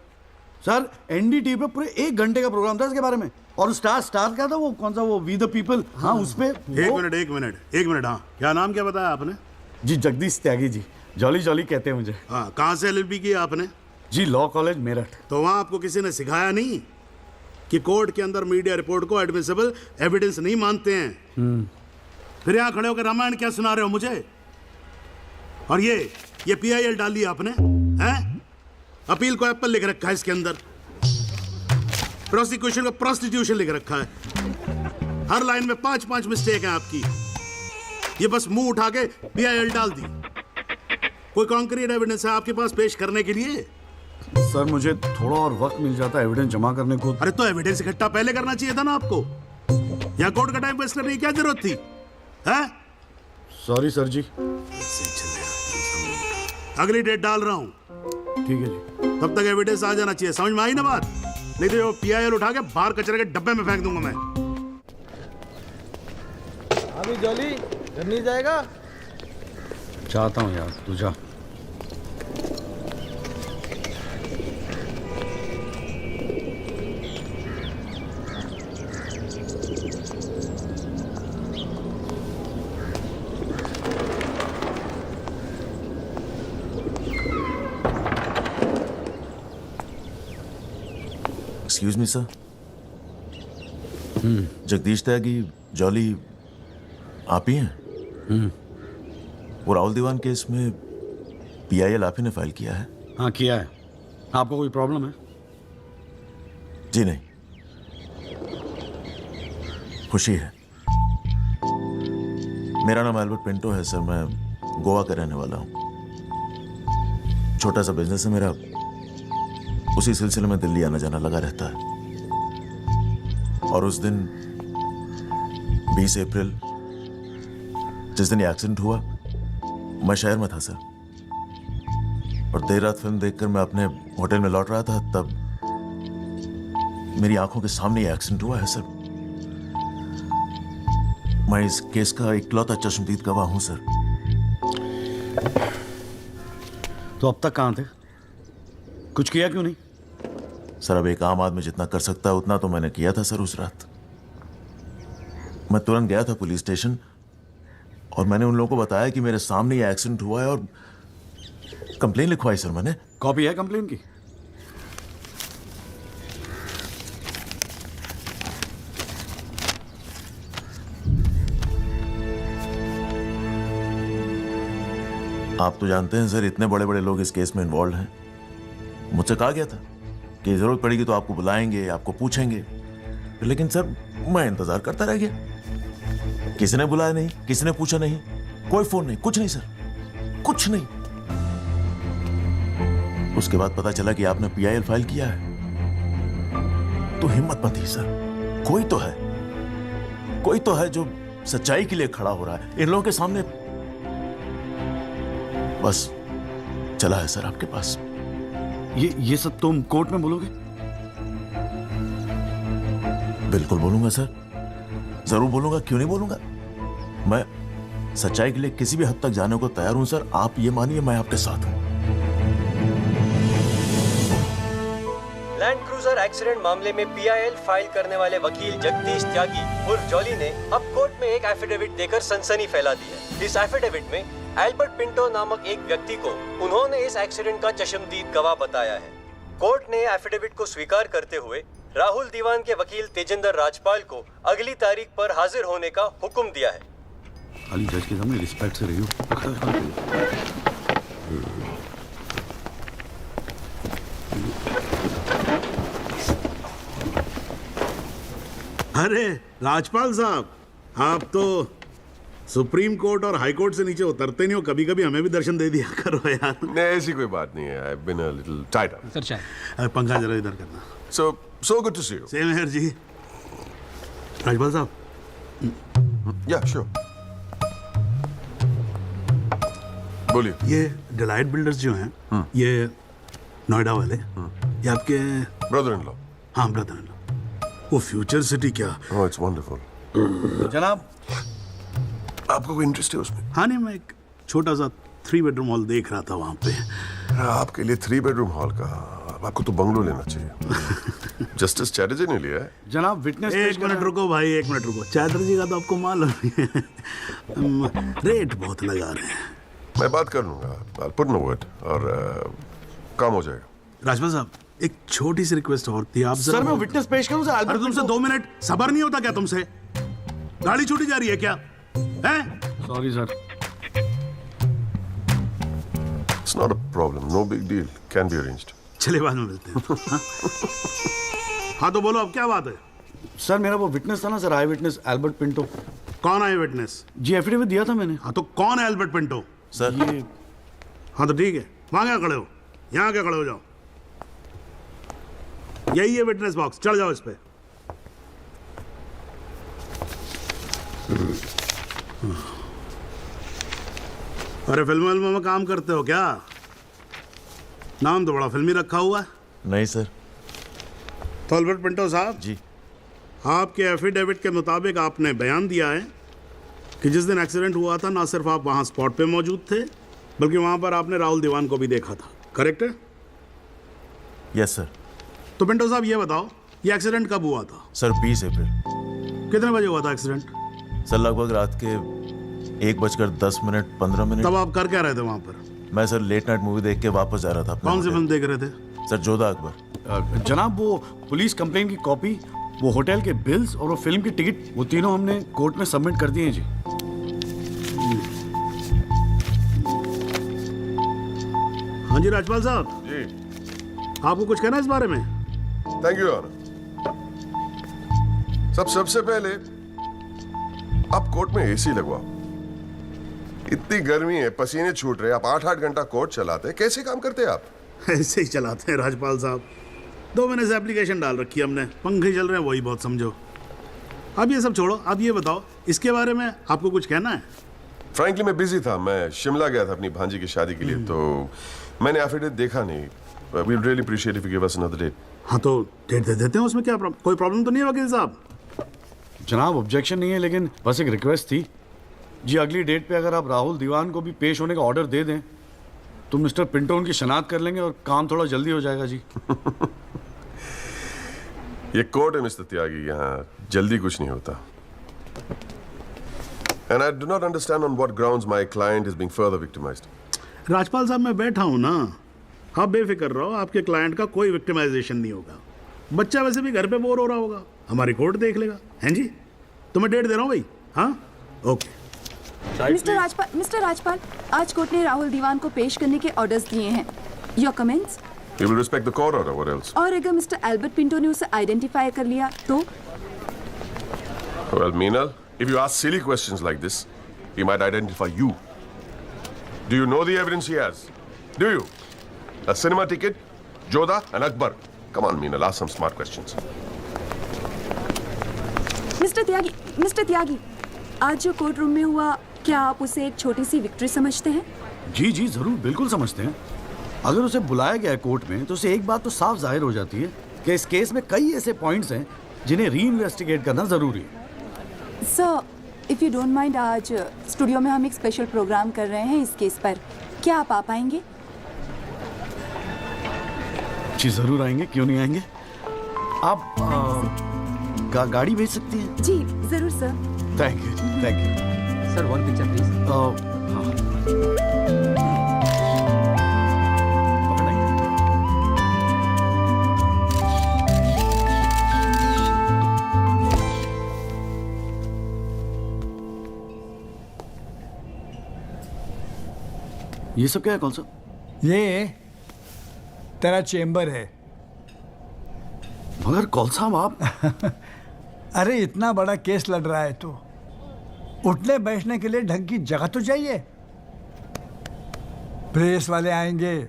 सर, एनडीटीवी पे पूरे 1 घंटे का प्रोग्राम था इसके बारे में, और स्टार क्या था वो, कौन सा वो, वी द पीपल, हाँ उस पे। एक मिनट, हाँ क्या नाम क्या बताया आपने? जी जगदीश त्यागी जी, जॉली जॉली कहते हैं मुझे। हाँ, कहाँ से एलएलबी की आपने? जी लॉ कॉलेज मेरठ। तो वहाँ आपको किसी ने सिखाया नहीं कि कोर्ट के अंदर मीडिया रिपोर्ट को एडमिसिबल एविडेंस नहीं मानते हैं? फिर यहाँ खड़े होकर रामायण क्या सुना रहे हो मुझे? और ये पीआईएल डाल दिया आपने, हैं? अपील को एप्पल लिख रखा है इसके अंदर, प्रोसिक्यूशन को प्रोस्टिट्यूशन लिख रखा है। हर लाइन में 5-5 मिस्टेक है आपकी। ये बस मुंह उठा के पीआईएल डाल दी। कोई कॉन्क्रीट एविडेंस है आपके पास पेश करने के लिए? सर, मुझे थोड़ा और वक्त मिल जाता एविडेंस जमा करने को। अरे तो एविडेंस इकट्ठा पहले करना चाहिए था ना आपको। यहाँ कोर्ट का टाइम वेस्ट करने की क्या जरूरत थी, हैं? सॉरी सर जी। अगली डेट डाल रहा हूँ। ठीक है जी। तब तक एविडेंस आ जाना चाहिए, समझ में आई ना बात? नहीं तो वो पीआईएल उठा के बाहर कचरे के डब्बे में फेंक दूंगा मैं। अभी जॉली घर नहीं जाएगा? चाहता हूँ यार, तू जा। Excuse me sir. Jagdish Tyagi, Jolly आप ही हैं? वो राहुल दीवान केस में पीआईएल आप ही ने फाइल किया है? हाँ किया है। आपको कोई प्रॉब्लम है? जी नहीं, खुशी है। मेरा नाम एल्बर्ट पिंटो है सर, मैं गोवा का रहने वाला हूँ। छोटा सा बिजनेस है मेरा, उसी सिलसिले में दिल्ली आना जाना लगा रहता है। और उस दिन 20 अप्रैल जिस दिन ये एक्सीडेंट हुआ, मैं शहर में था सर, और देर रात फिल्म देखकर मैं अपने होटल में लौट रहा था, तब मेरी आंखों के सामने ये एक्सीडेंट हुआ है सर। मैं इस केस का इकलौता चश्मदीद गवाह हूं सर। तो अब तक कहां थे? कुछ किया क्यों नहीं? सर, अब एक आम आदमी जितना कर सकता है उतना तो मैंने किया था सर। उस रात मैं तुरंत गया था पुलिस स्टेशन और मैंने उन लोगों को बताया कि मेरे सामने ये एक्सीडेंट हुआ है और कंप्लेन लिखवाई सर मैंने। कॉपी है कंप्लेन की? आप तो जानते हैं सर, इतने बड़े बड़े लोग इस केस में इन्वॉल्व हैं। मुझसे कहा गया था कि जरूरत पड़ेगी तो आपको बुलाएंगे, आपको पूछेंगे, लेकिन सर मैं इंतजार करता रह गया। किसी ने बुलाया नहीं, किसी ने पूछा नहीं, कोई फोन नहीं, कुछ नहीं सर, कुछ नहीं। उसके बाद पता चला कि आपने पीआईएल फाइल किया है, तो हिम्मत मत ही सर। कोई तो है जो सच्चाई के लिए खड़ा हो रहा है इन लोगों के सामने। बस चला है सर आपके पास। ये सब तुम कोर्ट में बोलोगे? बिल्कुल बोलूंगा सर, जरूर बोलूंगा, क्यों नहीं बोलूंगा। मैं सच्चाई के लिए किसी भी हद तक जाने को तैयार हूं सर। आप ये मानिए मैं आपके साथ हूं। लैंड क्रूजर एक्सीडेंट मामले में पीआईएल फाइल करने वाले वकील जगदीश त्यागी उर्फ जॉली ने अब कोर्ट में एक एफिडेविट देकर सनसनी फैला दी है। इस एफिडेविट में एल्बर्ट पिंटो नामक एक व्यक्ति को उन्होंने इस एक्सीडेंट का चश्मदीद गवाह बताया है। कोर्ट ने एफिडेविट को स्वीकार करते हुए राहुल दीवान के वकील तेजिंदर राजपाल को अगली तारीख पर हाजिर होने का हुक्म दिया है। खाली जज के सामने रिस्पेक्ट से रहियो। अरे राजपाल साहब, आप तो सुप्रीम कोर्ट और हाई कोर्ट से नीचे उतरते नहीं हो, कभी कभी हमें भी दर्शन दे दिया करो यार। नहीं, ऐसी कोई बात नहीं है। I've been a little tied up. Sir चाहे पंखा जरा इधर करना। So good to see you. Same here जी। राजपाल साहब। Yeah, sure. बोलिए। ये डिलाइट बिल्डर्स जो हैं, ये नोएडा वाले, ये आपके ब्रदर इन लॉ। हाँ, ब्रदर इन लॉ। वो फ्यूचर सिटी क्या? Oh, it's wonderful. जनाब, आपको कोई इंटरेस्ट है उसमें? हाँ नहीं, मैं एक छोटा सा 3 बेडरूम हॉल देख रहा था वहाँ पे। आपके लिए 3 बेडरूम हॉल का, आपको तो बंगलो लेना चाहिए। जस्टिस चैटर्जी ने लिया है। जनाब विटनेस। एक मिनट रुको भाई, एक मिनट रुको। चैटर्जी का तो आपको मालूम है रेट बहुत लगा रहे हैं। मैं बात कर लूंगा, I'll put in a word और काम हो जाएगा। राजपाल साहब, एक छोटी सी रिक्वेस्ट और थी। आप सर मैं विटनेस पेश करूं सर? अरे तुमसे 2 मिनट सबर नहीं होता क्या तुमसे? गाड़ी छूटी जा रही है क्या? हैं? Sorry sir. It's not a problem, no big deal, can be arranged. चलिए बाद में मिलते हैं। हाँ तो बोलो, अब क्या बात है? सर मेरा वो विटनेस था ना सर, आई विटनेस एल्बर्ट पिंटो। कौन आई विटनेस? जी एफिडेविट दिया था मैंने। हाँ तो कौन है एल्बर्ट पिंटो? सर ये। हाँ तो ठीक है, वहां क्या खड़े हो? यहाँ क्या खड़े हो जाओ। यही है विटनेस बॉक्स, चढ़ जाओ इस पे। अरे फिल्म में काम करते हो क्या? नाम तो बड़ा फिल्मी रखा हुआ है। नहीं सर। तो एल्बर्ट पिंटो साहब जी, आपके एफिडेविट के मुताबिक आपने बयान दिया है कि जिस दिन एक्सीडेंट हुआ था ना सिर्फ आप वहां स्पॉट पे मौजूद थे, बल्कि वहां पर आपने राहुल दीवान को भी देखा था, करेक्ट है? Yes sir. तो पिंटो साहब ये बताओ, ये एक्सीडेंट कब हुआ था? सर 20 अप्रैल। कितने बजे हुआ था एक्सीडेंट? सर लगभग रात के 1:10 तब आप कर क्या रहे थे वहां पर? मैं सर लेट नाइट मूवी देख के वापस जा रहा था। कौन सी फिल्म देख रहे थे? सर जोधा अकबर। जनाब वो पुलिस कंप्लेन की कॉपी, वो होटल के बिल्स और वो फिल्म की टिकट, वो तीनों हमने कोर्ट में सबमिट कर दिए हैं जी। हाँ जी राजपाल साहब जी, आपको कुछ कहना है इस बारे में? Thank you honour. सबसे पहले आप कोर्ट में एसी लगवाओ। इतनी गर्मी है, पसीने छूट रहे, आप 8-8 घंटा कोर्ट चलाते हैं, कैसे काम करते हैं आप? ऐसे ही चलाते हैं राजपाल साहब। 2 महीने से एप्लीकेशन डाल रखी है हमने, पंखे चल रहे हैं, वही बहुत समझो। अब ये सब छोड़ो, अब ये बताओ इसके बारे में आपको कुछ कहना है? फ्रैंकली मैं बिजी था, मैं शिमला गया था अपनी भांजी की शादी के लिए, तो मैंने एफिडेविट देखा नहीं। We'd really appreciate if you give us another date. हाँ तो डेट दे देते हैं, उसमें क्या कोई प्रॉब्लम तो नहीं है वकील साहब? जनाब ऑब्जेक्शन नहीं है, लेकिन बस एक रिक्वेस्ट थी जी, अगली डेट पे अगर आप राहुल दीवान को भी पेश होने का ऑर्डर दे दें तो मिस्टर पिंटो उनकी शनाख्त कर लेंगे और काम थोड़ा जल्दी हो जाएगा जी। ये कोर्ट है मिस्टर त्यागी, यहाँ जल्दी कुछ नहीं होता। And I do not understand on what grounds my client is being further victimized. Rajpal साहब मैं बैठा हूँ ना, आप बेफिक्र रहो, आपके क्लाइंट का कोई विक्टिमाइजेशन नहीं होगा। बच्चा वैसे भी घर पे बोर हो रहा होगा, हमारी कोर्ट देख लेगा। हैं जी, तो मैं डेट दे रहा हूँ भाई। हाँ ओके। मिस्टर राजपाल, आज कोर्ट ने राहुल दीवान को पेश करने के ऑर्डर्स दिए हैं। Your comments? We will respect the court order. What else? और अगर मिस्टर एल्बर्ट पिंटो ने उसे आइडेंटिफाई कर लिया तो? Well, Meenal, if you ask silly questions like this, he might identify you. Do you know the evidence he has? Do you? A cinema ticket, Jodha and Akbar. Come on, Meenal, ask some smart questions. Mister Tyagi, आज जो court room में हुआ, क्या आप उसे एक छोटी सी victory समझते हैं? जी जी जरूर, बिल्कुल समझते हैं। अगर उसे बुलाया गया है कोर्ट में तो उसे एक बात तो साफ जाहिर हो जाती है कि इस केस में कई ऐसे पॉइंट्स हैं जिन्हें री इन्वेस्टिगेट करना जरूरी है। Sir, if you don't mind, आज स्टूडियो में हम एक स्पेशल प्रोग्राम कर रहे हैं इस केस पर, क्या आप आ पाएंगे? जी जरूर आएंगे, क्यों नहीं आएंगे। आप गाड़ी भेज सकती हैं? जी जरूर sir. Thank you sir, one picture please. ये सब क्या है कौन सा? ये तेरा चेम्बर है। मगर कौन सा आप? अरे इतना बड़ा केस लड़ रहा है तो उठने बैठने के लिए ढंग की जगह तो चाहिए। प्रेस वाले आएंगे,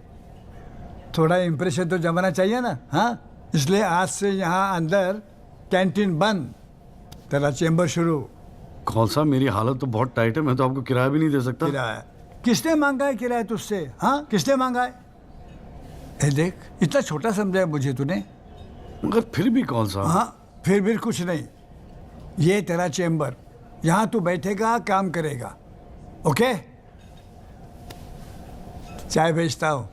थोड़ा इंप्रेशन तो जमाना चाहिए ना। हाँ, इसलिए आज से यहाँ अंदर कैंटीन बंद, तेरा चेंबर शुरू। कौन सा, मेरी हालत तो बहुत टाइट है, मैं तो आपको किराया भी नहीं दे सकता। किराया किसने मांगा है? किराया तुझसे? हाँ, किसने मांगा है? ए देख, इतना छोटा समझा है मुझे तूने। मगर फिर भी कौन सा? हाँ, फिर भी कुछ नहीं। ये तेरा चेंबर, यहाँ तू बैठेगा, काम करेगा। ओके, चाय भेजता हूँ।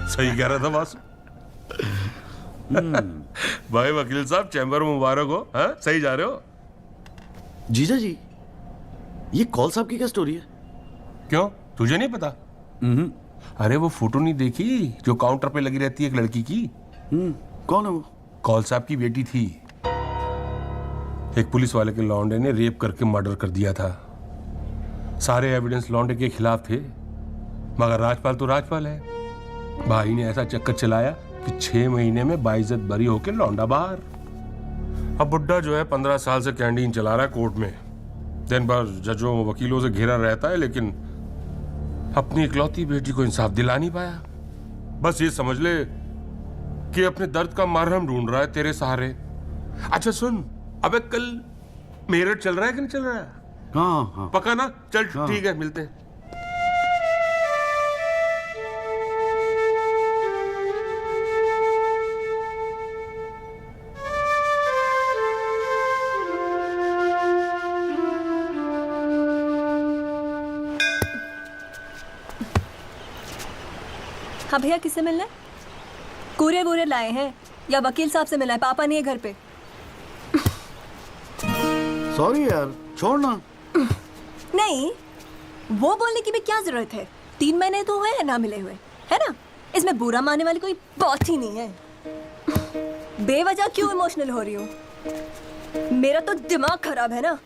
सही कह रहा था बॉस। भाई वकील साहब, चैम्बर मुबारक हो। हाँ, सही जा रहे हो। जीजा जी, ये कौल साहब की क्या स्टोरी है? क्यों, तुझे नहीं पता? अरे वो फोटो नहीं देखी जो काउंटर पे लगी रहती है एक लड़की की? कौन है वो? कौल साहब की बेटी थी। एक पुलिस वाले के लौंडे ने रेप करके मर्डर कर दिया था। सारे एविडेंस लौंडे के खिलाफ थे, मगर राजपाल तो राजपाल है। भाई ने ऐसा चक्कर चलाया कि 6 महीने में बाइज्जत बरी होके लौंडा बाहर। अब बुड्ढा जो है 15 साल से कैंटीन चला रहा है कोर्ट में। दिन भर जजों वकीलों से घिरा रहता है, लेकिन अपनी इकलौती बेटी को इंसाफ दिला नहीं पाया। बस ये समझ ले कि अपने दर्द का मरहम ढूंढ रहा है तेरे सहारे। अच्छा सुन, अबे कल मेरठ चल रहा है कि नहीं चल रहा है? हाँ। पक्का ना? चल ठीक है, मिलते हैं। हाँ भैया, किससे मिलना है? कूरियर वूरियर लाए हैं या वकील साहब से मिलना है? पापा नहीं है घर पे। सॉरी यार, छोड़ना। नहीं, वो बोलने की भी क्या जरूरत है? 3 महीने तो हुए हैं ना मिले हुए, है ना? इसमें बुरा मानने वाली कोई बात ही नहीं है। बेवजह क्यों इमोशनल हो रही हो? मेरा तो दिमाग खराब है ना,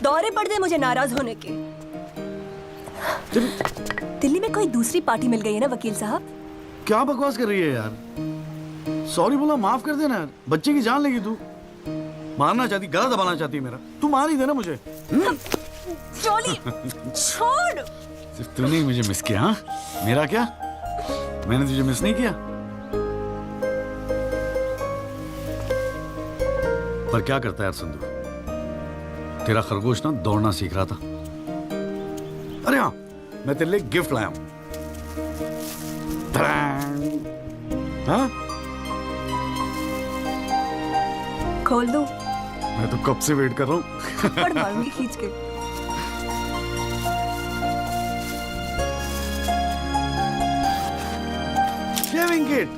दौरे पड़ गए मुझे नाराज होने के। दिल्ली में कोई दूसरी पार्टी मिल गई है ना वकील साहब? क्या बकवास कर रही है यार? सॉरी बोला, माफ कर देना यार। बच्चे की जान लेगी तू। मारना चाहती, गला दबाना चाहती है मेरा। तू मार ही देना मुझे। जॉली, छोड़। सिर्फ तूने ही मुझे मिस किया? हाँ, मेरा क्या? मैंने तुझे मिस नहीं किया। पर क्या करता है यार संदू, तेरा खरगोश ना दौड़ना सीख रहा था। अरे हाँ, मैं तेरे लिए गिफ्ट लाया हूं। हाँ? खोल दो। मैं तो कब से वेट कर रहा हूँ। थप्पड़ मारूंगी खींच के। Shaving kit.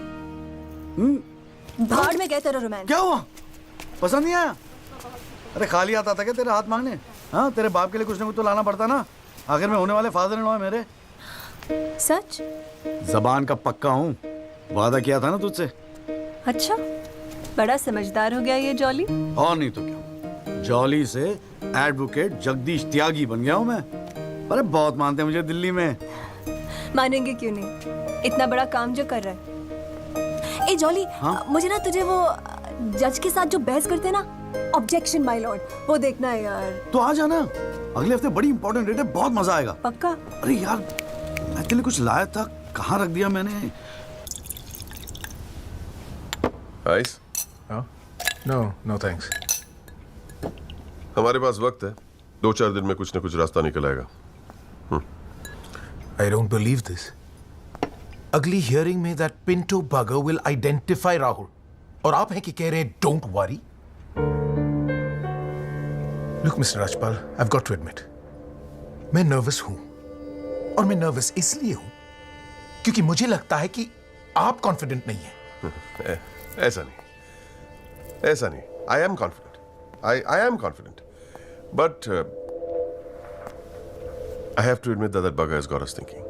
भाड़ में गए तेरा रोमांस। क्या हुआ? पसंद नहीं आया? अरे खाली आता था क्या तेरे हाथ मांगने? हाँ, तेरे बाप के लिए कुछ ना कुछ तो लाना पड़ता ना। आखिर में होने वाले फादर इन लॉ है मेरे। सच? जबान का पक्का हूँ, वादा किया था ना तुझसे। अच्छा, बड़ा समझदार हो गया ये जॉली। और नहीं तो क्या, जॉली से एडवोकेट जगदीश त्यागी बन गया हूँ मैं। अरे बहुत मानते हैं मुझे दिल्ली में। मानेंगे क्यों नहीं, इतना बड़ा काम जो कर रहा है। ए जॉली, हाँ? मुझे ना तुझे वो जज के साथ जो बहस करते ना, ऑब्जेक्शन माय लॉर्ड, वो देखना है यार। तो आ जाना, अगले हफ्ते बड़ी इंपॉर्टेंट डेट है, बहुत मजा आएगा। पक्का? अरे यार, मैं तेरे लिए कुछ लाया था, कहाँ रख दिया मैंने? आइस? No thanks. हमारे पास वक्त है, 2-4 दिन में कुछ न कुछ रास्ता निकल आएगा। I don't believe this. अगली हियरिंग में that Pinto bugger will identify Rahul, और आप हैं कि कह रहे हैं don't worry? Look, Mr. Rajpal, I've got to admit, मैं नर्वस हूं, और मैं नर्वस इसलिए हूं क्योंकि मुझे लगता है कि आप कॉन्फिडेंट नहीं हैं। ऐसा नहीं। I am confident. I am confident. But I have to admit that bugger has got us thinking.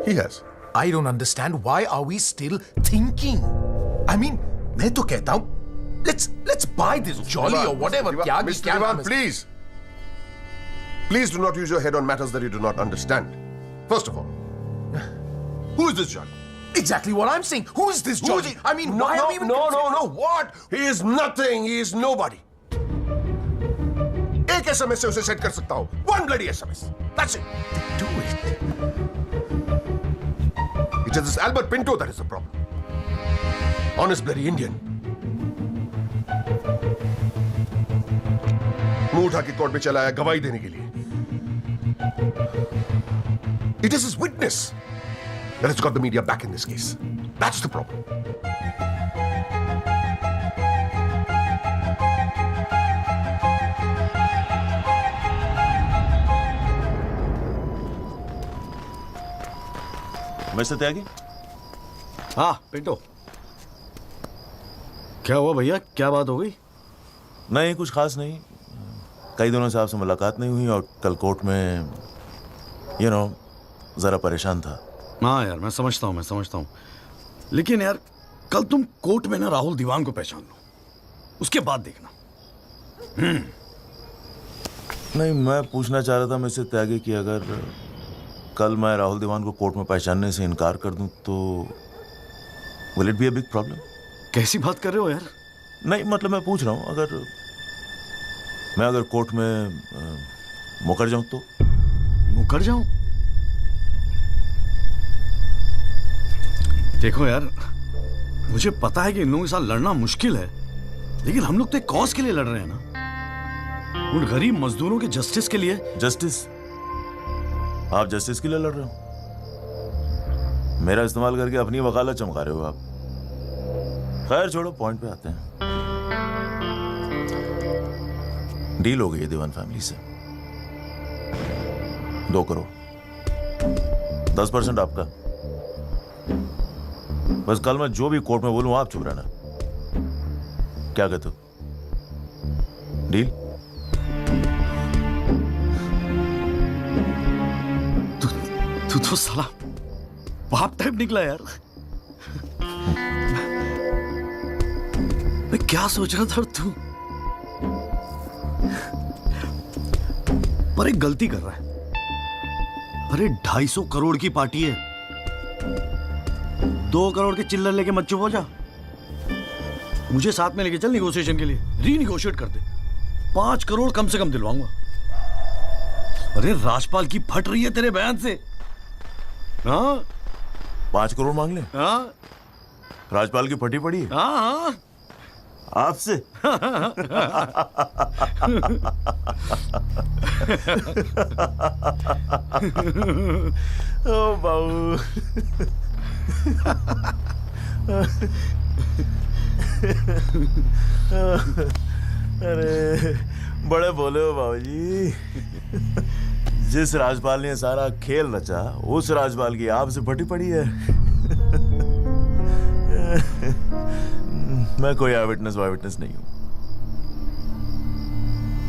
He has. I don't understand why are we still thinking? I mean, मैं तो कहता हूं Let's buy this Jolly or whatever. Tyagi, Mr. क्या नाम Diwan, है? please. Please do not use your head on matters that you do not understand. First of all, who is this Jolly? Exactly what I'm saying. Who is this Jolly? I mean, no, why no, are we even no. What? He is nothing. He is nobody. एक SMS से उसे set कर सकता हूँ. One bloody SMS. That's it. Do it. It is this Albert Pinto that is the problem. Honest bloody Indian. मुंह उठा के court में चला आया गवाही देने के लिए. It is his witness that has got the media back in this case. That's the problem. Mister Tyagi? हाँ पिंटो, क्या हुआ भैया? क्या बात हो गई? नहीं, कुछ खास नहीं. कई दिनों से आपसे मुलाकात नहीं हुई और कल कोर्ट में जरा परेशान था. हाँ यार, मैं समझता हूँ. लेकिन यार, कल तुम कोर्ट में ना राहुल दीवान को पहचान लो, उसके बाद देखना. नहीं, मैं पूछना चाह रहा था मिस्टर त्यागी कि अगर कल मैं राहुल दीवान को कोर्ट में पहचानने से इनकार कर दूं तो will it be a big problem? कैसी बात कर रहे हो यार? नहीं, मतलब मैं पूछ रहा हूं, अगर कोर्ट में मुकर जाऊं तो? मुकर जाऊं? देखो यार, मुझे पता है कि इन लोगों के साथ लड़ना मुश्किल है, लेकिन हम लोग तो एक कॉज के लिए लड़ रहे हैं ना, उन गरीब मजदूरों के जस्टिस के लिए. जस्टिस? आप जस्टिस के लिए लड़ रहे हो? मेरा इस्तेमाल करके अपनी वकालत चमका रहे हो आप. खैर छोड़ो, पॉइंट पे आते हैं. डील हो गई है दीवान फैमिली से. 2 करोड़, 10% आपका. बस कल मैं जो भी कोर्ट में बोलूं आप चुप रहना. क्या कहते हो? डील? तू तो साला बाप टाइप निकला यार. मैं क्या सोच रहा था तू? पर एक गलती कर रहा है. अरे 250 करोड़ की पार्टी है. 2 करोड़ के चिल्लर लेके मत चुप हो जा. मुझे साथ में लेके चल निगोशिएशन के लिए. रीनिगोशिएट कर दे. 5 करोड़ कम से कम दिलवाऊंगा. अरे राजपाल की फट रही है तेरे बयान से. हाँ, 5 करोड़ मांग ले? हाँ, राजपाल की फटी पड़ी है? हाँ. आपसे? ओ बाबू. अरे बड़े बोले हो बाबूजी. जिस राजपाल ने सारा खेल रचा, उस राजपाल की आपसे फटी पड़ी है. मैं कोई आई विटनेस नहीं हूं.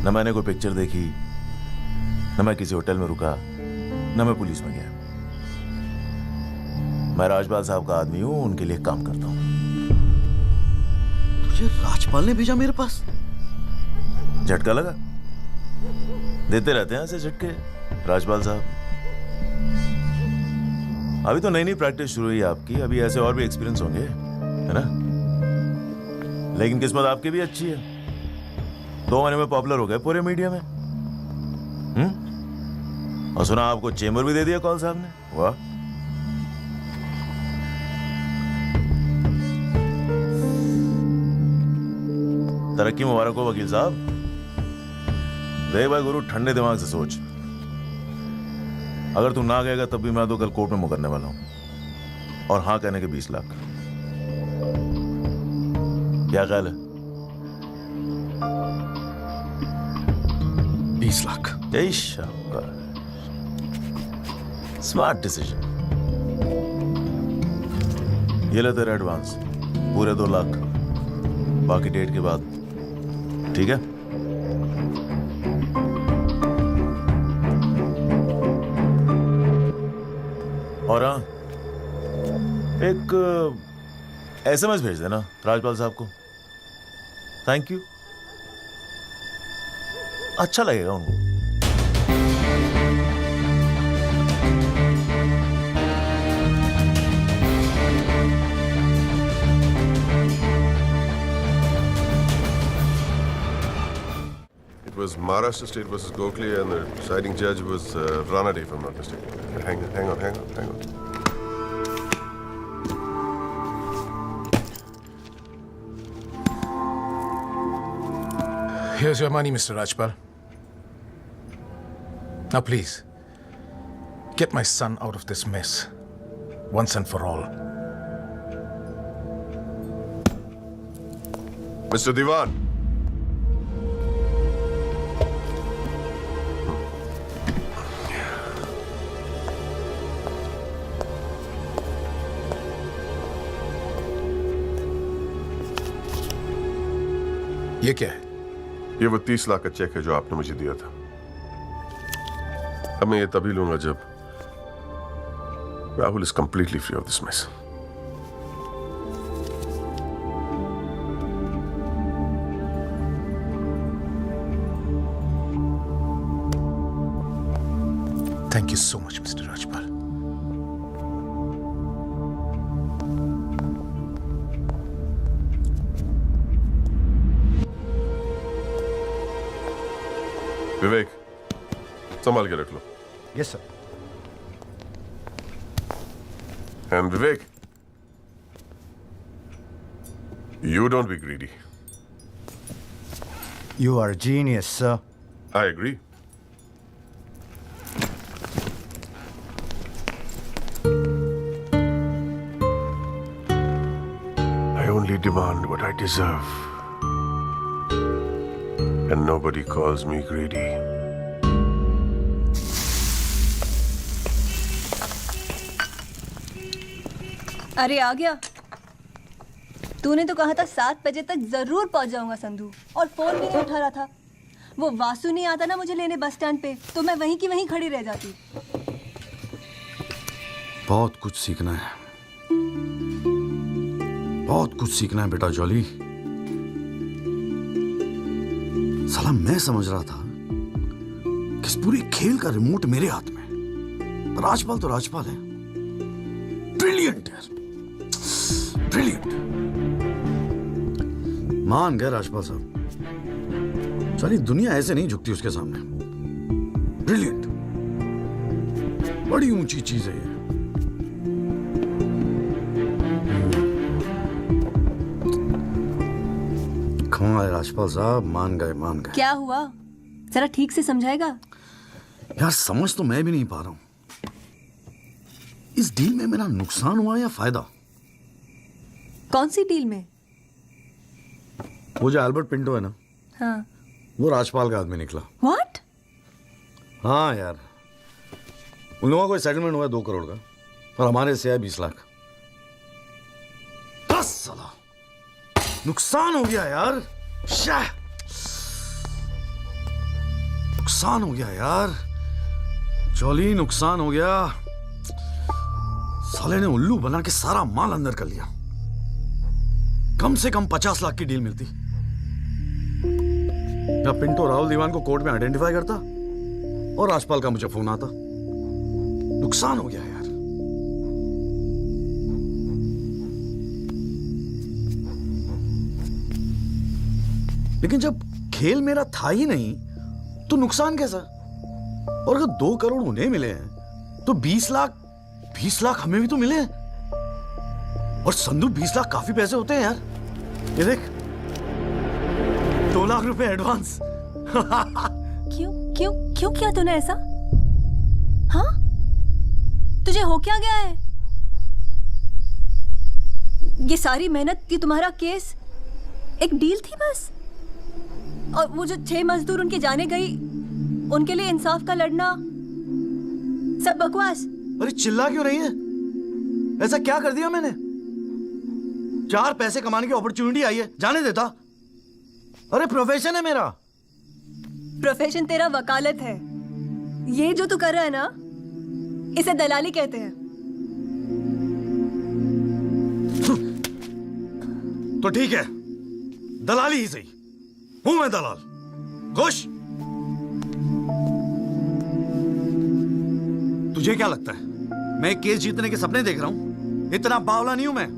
न मैंने कोई पिक्चर देखी, न मैं किसी होटल में रुका, न मैं पुलिस में गया. मैं राजपाल साहब का आदमी हूं, उनके लिए काम करता हूं. तुझे राजपाल ने भेजा मेरे पास? झटका लगा? देते रहते हैं ऐसे झटके राजपाल साहब. अभी तो नई प्रैक्टिस शुरू हुई है आपकी. अभी ऐसे और भी एक्सपीरियंस होंगे, है ना? लेकिन किस्मत आपकी भी अच्छी है. 2 महीने में पॉपुलर हो गए पूरे मीडिया में. और सुना आपको चेंबर भी दे दिया कॉल साहब ने. वाह. तरक्की मुबारक हो वकील साहब. देख भाई गुरु, ठंडे दिमाग से सोच. अगर तू ना गएगा तब भी मैं तो कल कोर्ट में मुकरने वाला हूं. और हाँ कहने के 20 लाख. क्या ख्याल है? 20 लाख. जय शाबाश. Smart decision. ये ले तेरा एडवांस, पूरे 2 लाख. बाकी डेट के बाद. ठीक है? और हाँ, एक SMS भेज देना राजपाल साहब को. Thank you. अच्छा लगेगा उनको। It was Maharashtra State versus Gokhale, and the deciding judge was Ranade, if I'm not mistaken. Hang on. Here's your money, Mr. Rajpal. Now, please, get my son out of this mess once and for all. Mr. Diwan. ये क्या है? ये वो 30 लाख का check है जो आपने मुझे दिया था। अब मैं ये तभी लूंगा जब Rahul is completely free of this mess. Thank you so much, Mr. Rajpal. Vivek, संभाल के रख लो। Yes sir. And Vivek, you don't be greedy. You are a genius, sir. I agree. I only demand what I deserve. And nobody calls me greedy. अरे आ गया। तूने तो कहा था 7 बजे तक जरूर पहुंच जाऊंगा संधू, और फोन भी नहीं उठा रहा था। वो वासु नहीं आता ना मुझे लेने बस स्टैंड पे, तो मैं वहीं की वहीं खड़ी रह जाती। बहुत कुछ सीखना है, बहुत कुछ सीखना है बेटा जॉली। साला मैं समझ रहा था कि इस पूरे खेल का रिमोट मेरे हाथ में। राजपाल तो राजपाल है, ब्रिलियंट है, ब्रिलियंट। मान गए राजपाल साहब, सारी दुनिया ऐसे नहीं झुकती उसके सामने। ब्रिलियंट, बड़ी ऊंची चीज है ये। कमाल है राजपाल साहब, मान गए मान गए। क्या हुआ, जरा ठीक से समझाएगा? यार समझ तो मैं भी नहीं पा रहा हूं, इस डील में मेरा नुकसान हुआ या फायदा? कौन सी डील में? वो जो एल्बर्ट पिंटो है ना, हाँ। वो राजपाल का आदमी निकला। व्हाट? हाँ यार, उन लोगों को सेटलमेंट हुआ 2 करोड़ का, और हमारे से है 20 लाख। 10 साला नुकसान हो गया यार, नुकसान हो गया यार, जॉली नुकसान हो गया। साले ने उल्लू बना के सारा माल अंदर कर लिया। कम से कम 50 लाख की डील मिलती। या पिंटो राहुल दीवान को कोर्ट में आइडेंटिफाई करता और राजपाल का मुझे फोन आता। नुकसान हो गया यार। लेकिन जब खेल मेरा था ही नहीं तो नुकसान कैसा? और अगर 2 करोड़ उन्हें मिले हैं तो 20 लाख हमें भी तो मिले हैं। और संधू 20 लाख काफी पैसे होते हैं यार। ये देख, 2 लाख रुपए एडवांस। क्यों किया तूने ऐसा? हाँ, तुझे हो क्या गया है? ये सारी मेहनत, ये तुम्हारा केस एक डील थी बस। और वो जो 6 मजदूर उनके जाने गई, उनके लिए इंसाफ का लड़ना सब बकवास। अरे चिल्ला क्यों रही है? ऐसा क्या कर दिया मैंने? 4 पैसे कमाने की अपॉर्चुनिटी आई है, जाने देता? अरे प्रोफेशन है मेरा। प्रोफेशन तेरा वकालत है। ये जो तू कर रहा है ना, इसे दलाली कहते हैं। तो ठीक है, दलाली ही सही, हूं मैं दलाल। खुश? तुझे क्या लगता है मैं केस जीतने के सपने देख रहा हूं? इतना बावला नहीं हूं मैं।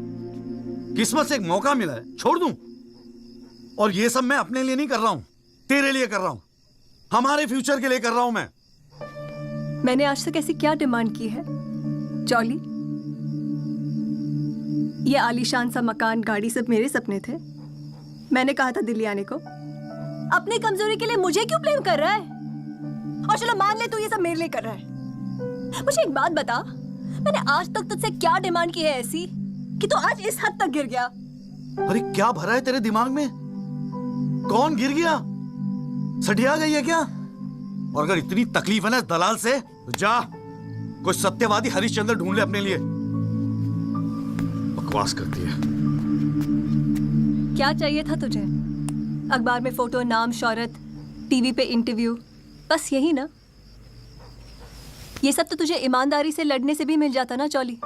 किस्मत से एक मौका मिला है, छोड़ दूं? और ये सब मैं अपने लिए नहीं कर रहा हूं, तेरे लिए कर रहा हूं, हमारे फ्यूचर के लिए कर रहा हूं मैं। मैंने आज तक ऐसी क्या डिमांड की है जॉली? ये आलीशान सा मकान, गाड़ी सब मेरे सपने थे। मैंने कहा था दिल्ली आने को। अपनी कमजोरी के लिए मुझे क्यों ब्लेम कर रहा है? और चलो मान ले तू ये सब मेरे लिए कर रहा है। मुझे एक बात बता, मैंने आज तक तुझसे क्या डिमांड की है ऐसी कि तू आज इस हद तक गिर गया? अरे क्या भरा है तेरे दिमाग में? कौन गिर गया? सटिया गई है क्या? और अगर इतनी तकलीफ है ना दलाल से, तो जा कोई सत्यवादी हरिश्चंद्र ढूंढ ले अपने लिए। बकवास करती है। क्या चाहिए था तुझे? अखबार में फोटो, नाम, शोहरत, टीवी पे इंटरव्यू, बस यही ना? ये सब तो तुझे ईमानदारी से लड़ने से भी मिल जाता ना जॉली।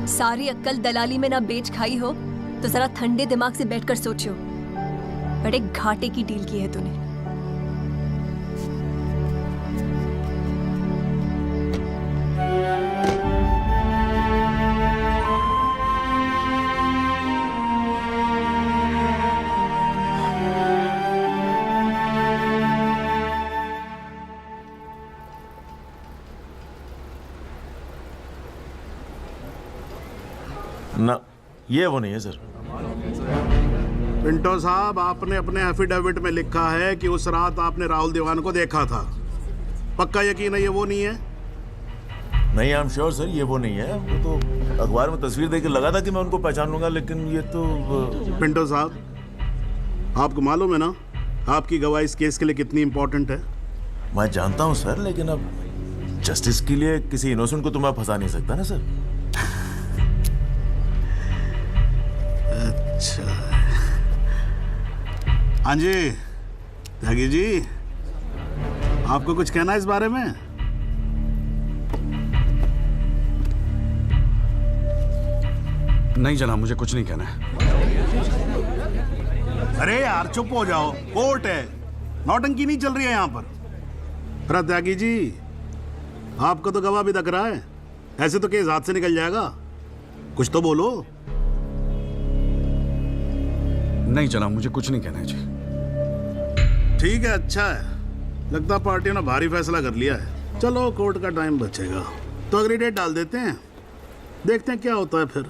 सारी अक्ल दलाली में ना बेच खाई हो तो जरा ठंडे दिमाग से बैठकर सोचो, बड़े घाटे की डील की है तूने। ना, ये वो नहीं है सर। पिंटो साहब, आपने अपने एफिडेविट में लिखा है कि उस रात आपने राहुल दीवान को देखा था। पक्का यकीन है ये वो नहीं है? नहीं, आई एम श्योर सर, ये वो नहीं है। वो तो अखबार में तस्वीर देख के लगा था कि मैं उनको पहचान लूंगा, लेकिन ये तो पिंटो साहब, आपको मालूम है ना आपकी गवाही इस केस के लिए कितनी इंपॉर्टेंट है? मैं जानता हूँ सर, लेकिन अब जस्टिस के लिए किसी इनोसेंट को तो मैं फंसा नहीं सकता ना सर। अच्छा, हाँ जी त्यागी जी, आपको कुछ कहना है इस बारे में? नहीं जनाब, मुझे कुछ नहीं कहना है। अरे यार चुप हो जाओ, कोर्ट है, नौटंकी नहीं चल रही है यहाँ पर। अरे त्यागी जी, आपको तो गवाह भी दिख रहा है, ऐसे तो केस हाथ से निकल जाएगा, कुछ तो बोलो। नहीं जनाब, मुझे कुछ नहीं कहना है जी। ठीक है, अच्छा है, लगता पार्टियों ने भारी फैसला कर लिया है। चलो कोर्ट का टाइम बचेगा तो अगली डेट डाल देते हैं, देखते हैं क्या होता है फिर।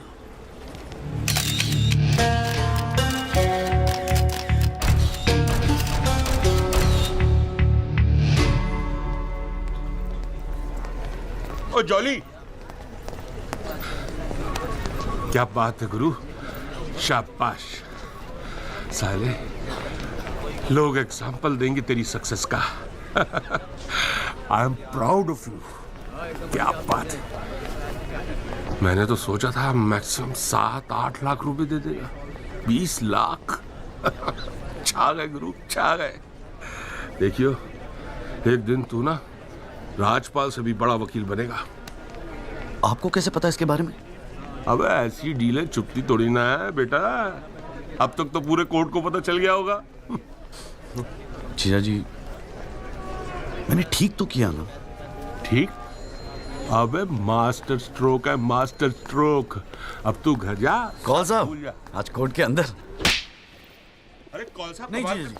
ओ जॉली, क्या बात है गुरु, शाबाश। साले लोग एग्जाम्पल देंगे तेरी सक्सेस का। I am proud of you. क्या बात है। मैंने तो सोचा था मैक्सिमम 7-8 लाख रुपए दे देगा, 20 लाख। छा गए गुरु, छा गए। देखियो, एक दिन तू ना राजपाल से भी बड़ा वकील बनेगा। आपको कैसे पता इसके बारे में? अबे ऐसी डीलें चुपती थोड़ी ना है बेटा, अब तक तो पूरे कोर्ट को पता चल गया होगा। जीजा जी, मैंने ठीक तो किया ना? ठीक? अबे मास्टर स्ट्रोक है, मास्टर स्ट्रोक। अब तू घर जा। कौल साहब, आज कोर्ट के अंदर। अरे कौल साहब, नहीं जीजा जी।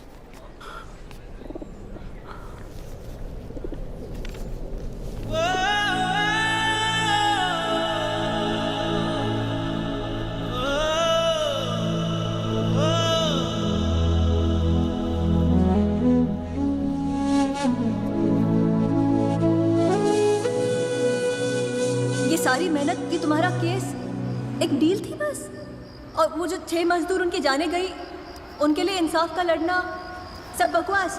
सारी मेहनत, ये तुम्हारा केस एक डील थी बस? और वो जो 6 मजदूर उनके जाने गई, उनके लिए इंसाफ का लड़ना सब बकवास?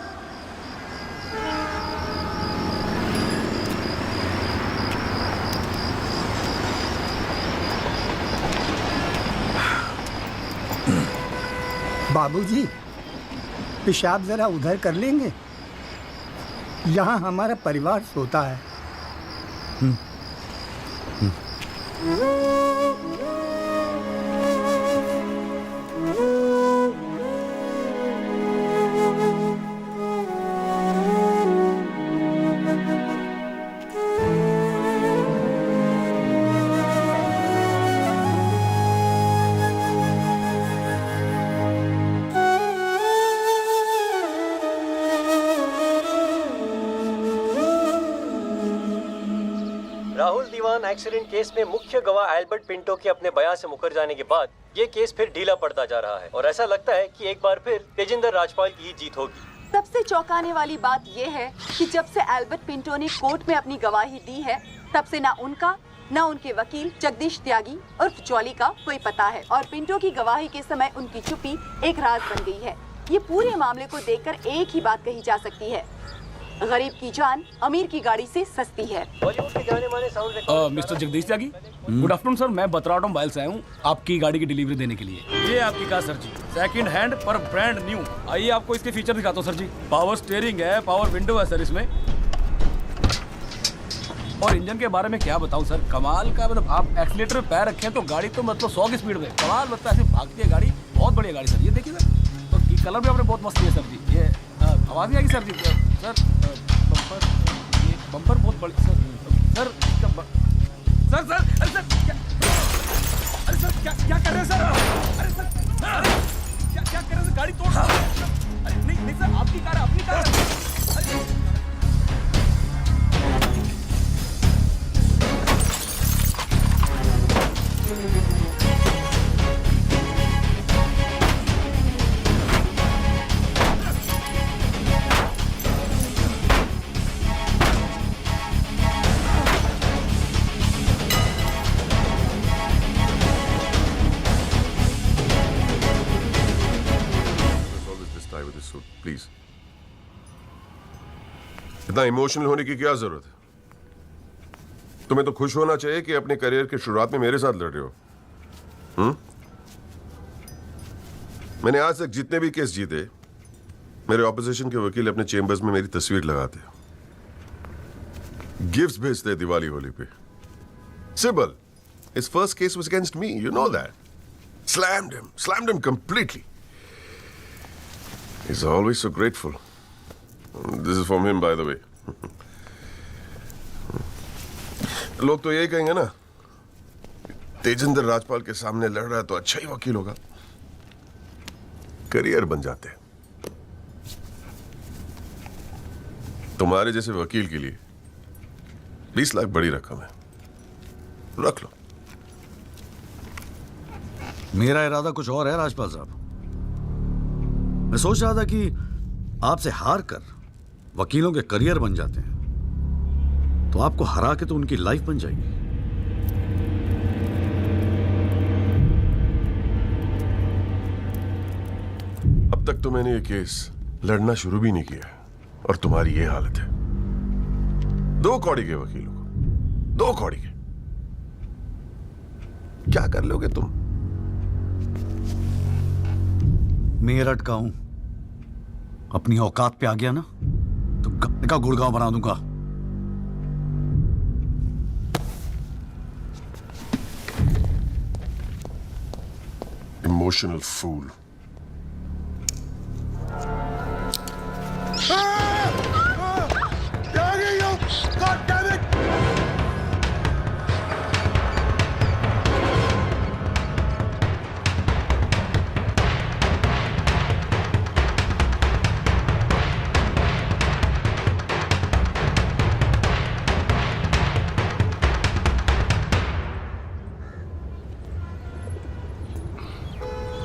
बाबूजी, पेशाब जरा उधर कर लेंगे, यहाँ हमारा परिवार सोता है। दीवान एक्सीडेंट केस में मुख्य गवाह एल्बर्ट पिंटो के अपने बयान से मुकर जाने के बाद ये केस फिर ढीला पड़ता जा रहा है और ऐसा लगता है कि एक बार फिर तेजिंदर राजपाल की ही जीत होगी। सबसे चौंकाने वाली बात यह है कि जब से एल्बर्ट पिंटो ने कोर्ट में अपनी गवाही दी है तब से ना उनका न उनके वकील जगदीश त्यागी उर्फ जॉली का कोई पता है और पिंटो की गवाही के समय उनकी चुप्पी एक राज बन गई है। ये पूरे मामले को देखकर एक ही बात कही जा सकती है, गरीब की जान अमीर की गाड़ी से सस्ती है। बॉलीवुड के जाने माने साउंड मिस्टर जगदीश त्यागी, गुड आफ्टरनून सर। मैं बत्रा ऑटोमोबाइल से आया हूँ आपकी गाड़ी की डिलीवरी देने के लिए। ये आपकी कार सर जी, सेकंड हैंड पर ब्रांड न्यू। आइए आपको इसके फीचर दिखाता हूँ सर जी। पावर स्टीयरिंग है, पावर विंडो है सर इसमें, और इंजन के बारे में क्या बताऊं सर, कमाल का। मतलब आप एक्सीलेटर पे पैर रखें तो गाड़ी तो मतलब 100 की स्पीड में कमाल लगता है, ऐसे भागती है गाड़ी। बहुत बढ़िया गाड़ी सर, ये देखिए सर। तो ये कलर भी आपने बहुत मस्त लिया सर जी। ये आवाज़ नहीं आएगी सर जी। सर बम्पर, ये बम्पर बहुत बड़ी सर सर सर अरे सर क्या, अरे सर क्या कर रहे हैं सर? अरे सर क्या कर रहे हैं सर? गाड़ी तोड़, अरे नहीं सर, आपकी कार है, अपनी कार है। प्लीज, इतना इमोशनल होने की क्या जरूरत है? तुम्हें तो खुश होना चाहिए कि अपने करियर की शुरुआत में मेरे साथ लड़ रहे हो। मैंने आज तक जितने भी केस जीते, मेरे ऑपोजिशन के वकील अपने चेंबर्स में मेरी तस्वीर लगाते, गिफ्ट्स भेजते दिवाली होली पे। Sibal, his first case was against me, you know that. Slammed him completely. He's always so grateful. This is from him, by the way. लोग तो यही कहेंगे ना, तेजिंदर राजपाल के सामने लड़ रहा है तो अच्छा ही वकील होगा, करियर बन जाते हैं। तुम्हारे जैसे वकील के लिए 20 लाख बड़ी रकम है, रख लो। मेरा इरादा कुछ और है राजपाल साहब। मैं सोच रहा था कि आपसे हार कर वकीलों के करियर बन जाते हैं तो आपको हरा के तो उनकी लाइफ बन जाएगी। अब तक तो मैंने ये केस लड़ना शुरू भी नहीं किया और तुम्हारी ये हालत है। 2 कौड़ी के वकीलों को, 2 कौड़ी के, क्या कर लोगे तुम? मेरठ का हूं, अपनी औकात पे आ गया ना तो गप्पे का गुड़गांव बना दूंगा। Emotional fool.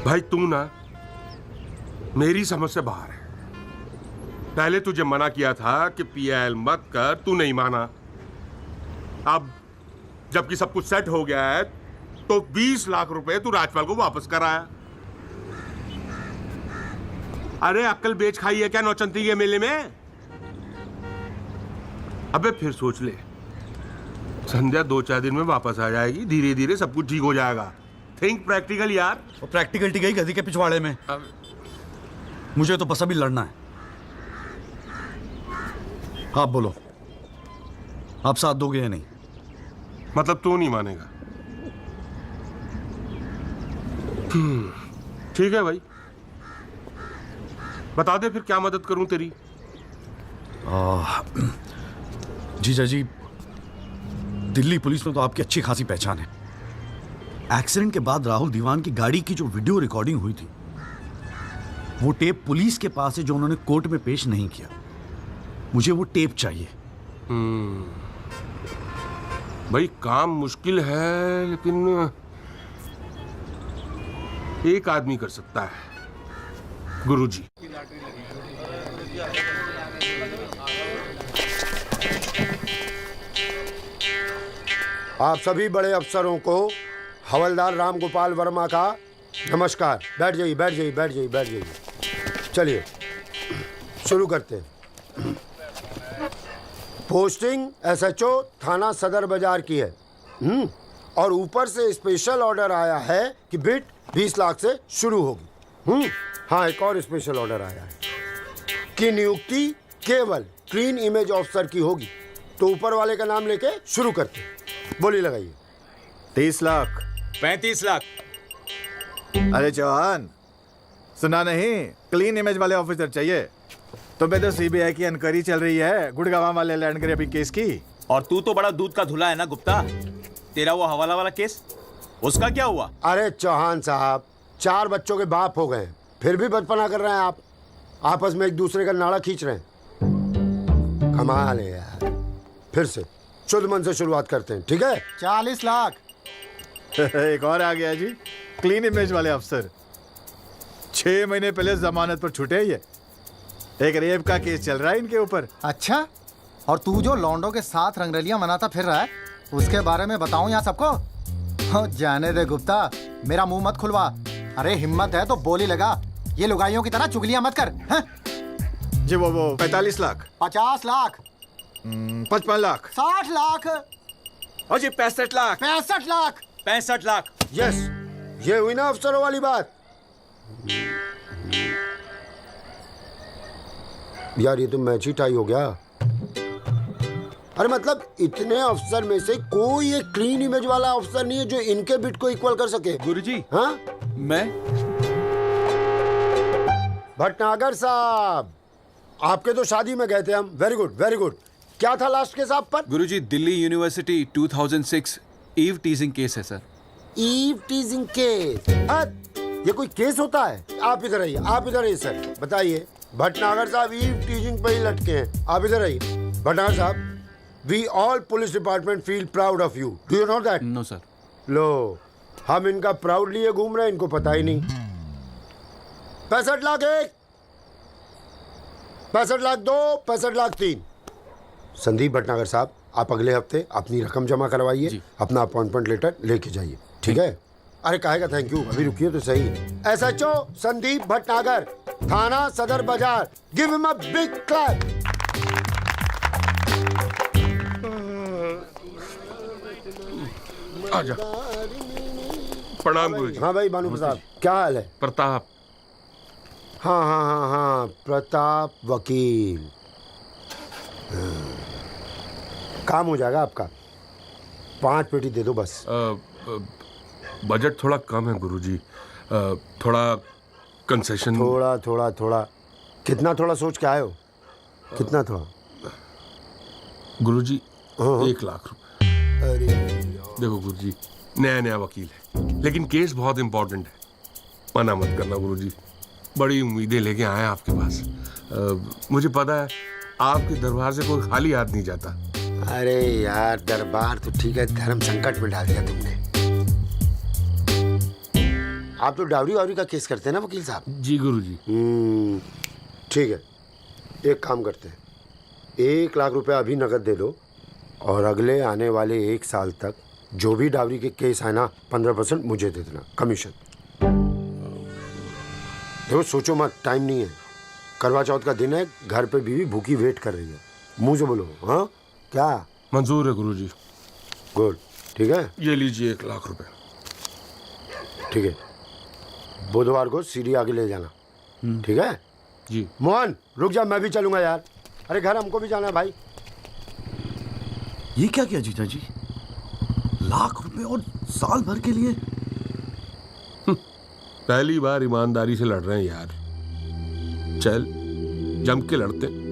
भाई तू ना मेरी समझ से बाहर है। पहले तुझे मना किया था कि पीएल मत कर, तू नहीं माना। अब जबकि सब कुछ सेट हो गया है तो 20 लाख रुपए तू राजपाल को वापस कराया। अरे अक्ल बेच खाई है क्या नौचंती के मेले में? अबे फिर सोच ले, संध्या 2-4 दिन में वापस आ जाएगी, धीरे धीरे सब कुछ ठीक हो जाएगा। थिंक प्रैक्टिकल यार। और प्रैक्टिकलिटी गई गधी के पिछवाड़े में। मुझे तो बस अभी लड़ना है। आप बोलो, आप साथ दोगे या नहीं? मतलब तू नहीं मानेगा? ठीक है भाई, बता दे फिर क्या मदद करूं तेरी। जीजा जी, दिल्ली पुलिस में तो आपकी अच्छी खासी पहचान है। एक्सीडेंट के बाद राहुल दीवान की गाड़ी की जो वीडियो रिकॉर्डिंग हुई थी, वो टेप पुलिस के पास है जो उन्होंने कोर्ट में पेश नहीं किया। मुझे वो टेप चाहिए। भाई काम मुश्किल है, लेकिन एक आदमी कर सकता है, गुरुजी। आप सभी बड़े अफसरों को हवलदार राम गोपाल वर्मा का नमस्कार। बैठ जाइए, बैठ जाइए, बैठ जाइए, बैठ जाइए। चलिए शुरू करते हैं। पोस्टिंग एसएचओ थाना सदर बाजार की है। और ऊपर से स्पेशल ऑर्डर आया है कि बिट 20 लाख से शुरू होगी। हाँ, एक और स्पेशल ऑर्डर आया है कि नियुक्ति केवल क्लीन इमेज ऑफिसर की होगी। तो ऊपर वाले का नाम लेके शुरू करते हैं। बोली लगाइए। 30 लाख। 35 लाख। अरे चौहान, सुना नहीं? क्लीन इमेज वाले ऑफिसर चाहिए। तुम्हें तो सीबीआई की इंक्वायरी चल रही है गुड़गांव वाले लैंड ग्रैबिंग केस की। और तू तो बड़ा दूध का धुला है ना गुप्ता। तेरा वो हवाला वाला केस, उसका क्या हुआ? अरे चौहान साहब, 4 बच्चों के बाप हो गए, फिर भी बचपना कर रहे हैं आप। आपस में एक दूसरे का नाड़ा खींच रहे हैं। कमाल है यार। फिर से शुद्ध मन से शुरुआत करते हैं, ठीक है? 40 लाख। एक और आ गया जी, क्लीन इमेज वाले अफसर। 6 महीने पहले जमानत पर छूटे ये। एक रेप का केस चल रहा है इनके ऊपर। अच्छा, और तू जो लौंडों के साथ रंगरलियां मनाता फिर रहा है, उसके बारे में बताऊं यहाँ सबको? हो जाने दे गुप्ता, मेरा मुंह मत खुलवा। अरे हिम्मत है तो बोली लगा, ये लुगाइयों की तरह चुगलियां मत कर। हैं? जी वो 45 लाख। 50 लाख। 55 लाख। 60 लाख। और जी 65 लाख। 65 लाख। 65 लाख। यस, ये हुई ना अफसरों वाली बात। यार ये तो मैच ही टाई हो गया। अरे मतलब इतने अफसर में से कोई एक क्लीन इमेज वाला अफसर नहीं है जो इनके बिट को इक्वल कर सके। गुरुजी। हाँ, मैं भटनागर साहब, आपके तो शादी में गए थे हम। Very good, very good. क्या था लास्ट केस आप पर? गुरुजी, Delhi university 2006 eve teasing case है सर। Eve teasing case? ये कोई केस होता है? आप इधर आइए, आप इधर आइए सर, बताइए। भटनागर साहब ईव टीजिंग पे ही लटके हैं। आप इधर आइए। भटनागर साहब, we all police department feel proud of you. Do you know that? No sir. लो, हम इनका प्राउड लिए घूम रहे हैं, इनको पता ही नहीं। 65 लाख 1, 65 लाख 2, 65 लाख 3। संदीप भटनागर साहब, आप अगले हफ्ते अपनी रकम जमा करवाइए, अपना अपॉइंटमेंट लेटर लेके जाइए, ठीक है? अरे काहेगा थैंक यू, अभी रुकिए तो सही। एसएचओ संदीप भटनागर, थाना सदर बाजार, give him a big clap. आजा। प्रणाम गुरुजी। हाँ भाई भानु प्रताप, क्या हाल है? प्रताप। हाँ हाँ हाँ हाँ, प्रताप वकील। काम हो जाएगा आपका। 5 पेटी दे दो बस। बजट थोड़ा कम है गुरुजी, थोड़ा कंसेशन। थोड़ा थोड़ा थोड़ा कितना थोड़ा सोच के आए हो? कितना थोड़ा? गुरुजी 1 लाख रुपए। अरे देखो गुरुजी, नया नया वकील है, लेकिन केस बहुत इंपॉर्टेंट है। मना मत करना गुरुजी, बड़ी उम्मीदें लेके आए आपके पास। मुझे पता है आपके दरबार से कोई खाली हाथ नहीं जाता। अरे यार, दरबार तो ठीक है, धर्म संकट में डाल दिया तुमने। आप तो डावरी वावरी का केस करते हैं ना वकील साहब? जी गुरुजी। ठीक है, एक काम करते हैं, 1 लाख रुपए अभी नकद दे दो, और अगले आने वाले 1 साल तक जो भी डावरी के केस है ना, 15% मुझे दे देना कमीशन। देखो सोचो मत, टाइम नहीं है। करवा चौथ का दिन है, घर पे बीवी भूखी वेट कर रही है। मुंह से बोलो। हाँ क्या? मंजूर है गुरुजी। गुड, ठीक है। ये लीजिए 1 लाख रुपए। ठीक है, बुधवार को सीढ़ी आगे ले जाना, ठीक है? जी। मोहन रुक जा, मैं भी चलूंगा यार। अरे घर हमको भी जाना है भाई। ये क्या किया जीजा जी? लाख रुपए और साल भर के लिए? पहली बार ईमानदारी से लड़ रहे हैं यार। चल जम के लड़ते।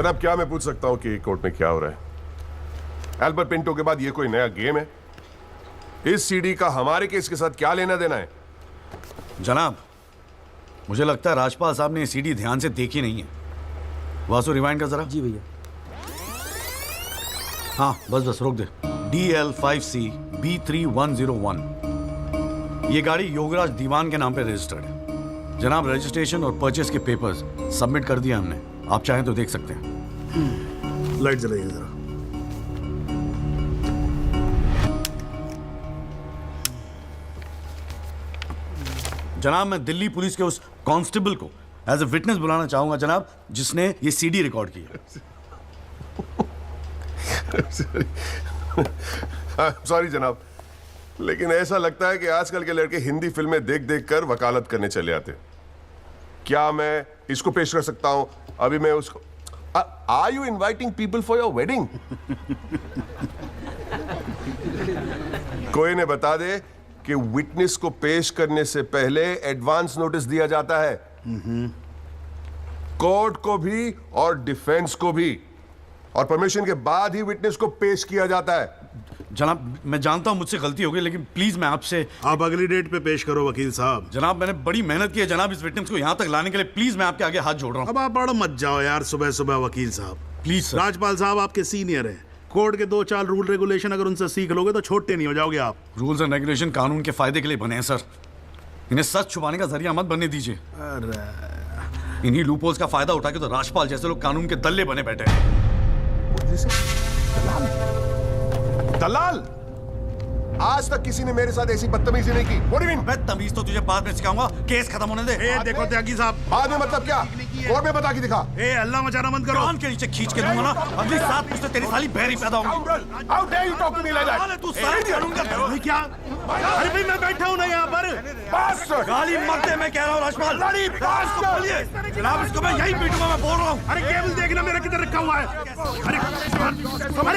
जनाब, क्या मैं पूछ सकता हूं कि कोर्ट में क्या हो रहा है? एल्बर्ट पिंटो के बाद ये कोई नया गेम है? इस सीडी का हमारे केस के साथ क्या लेना देना है? जनाब, मुझे लगता है राजपाल साहब ने ये सीडी ध्यान से देखी नहीं है। वासु रिवाइंड कर जरा। जी भैया। हाँ बस रोक दे। DL5C B3101, ये गाड़ी योगराज दीवान के नाम पे रजिस्टर्ड है। जनाब, रजिस्ट्रेशन और परचेस के पेपर्स सबमिट कर दिया हमने, आप चाहें तो देख सकते हैं। लाइट जलाइए जरा। जनाब, मैं दिल्ली पुलिस के उस कांस्टेबल को एज ए विटनेस बुलाना चाहूंगा जनाब, जिसने ये सीडी रिकॉर्ड की है। सॉरी जनाब, लेकिन ऐसा लगता है कि आजकल के लड़के हिंदी फिल्में देख देख कर वकालत करने चले आते हैं। क्या मैं इसको पेश कर सकता हूं? अभी मैं उसको are you inviting people for your wedding? कोई ने बता दे कि विटनेस को पेश करने से पहले एडवांस नोटिस दिया जाता है, कोर्ट को भी और डिफेंस को भी, और परमिशन के बाद ही विटनेस को पेश किया जाता है। जनाब, मैं जानता हूं मुझसे गलती हो गई, लेकिन प्लीज मैं आपसे। आप अगली डेट पे पेश करो वकील साहब। जनाब, मैंने बड़ी मेहनत की है जनाब इस विटनेस को यहां तक लाने के लिए, प्लीज मैं आपके आगे हाथ जोड़ रहा हूं। अब आप बड़ा मत जाओ यार सुबह सुबह वकील साहब। Please sir. राजपाल साहब आपके सीनियर हैं, कोर्ट के 2-4 रूल रेगुलेशन अगर उनसे सीख लोगे तो छोटे नहीं हो जाओगे आप। रूल्स एंड रेगुलेशन कानून के फायदे के लिए बने हैं सर, इन्हें सच छुपाने का जरिया मत बनने दीजिए। इन्हीं लूपहोल्स का फायदा उठा के तो राजपाल जैसे लोग कानून के दल्ले बने बैठे हैं। दलाल? आज तक किसी ने मेरे साथ ऐसी बदतमीजी नहीं की। What do you mean? मैं तमीज तो तुझे बाद में सिखाऊंगा, केस खत्म होने दे। देखो त्यागी साहब, बाद में मतलब क्या? कोर्ट में बता के दिखा। अल्लाह मचाना बंद करो। कान के नीचे खींच के दूंगा ना, अगली सात मुझसे तेरी साली बहरी पैदा होगी। How dare you talk to me like that? तू सारे कानून का क्या? अरे भाई मैं बैठा हूं ना यहाँ पर। गाली मरते मैं कह रहा हूँ राजपाल। जनाब, इसको मैं यही पीटूंगा, मैं बोल रहा हूँ। अरे केबल देखना मेरा किधर रखा हुआ है। अरे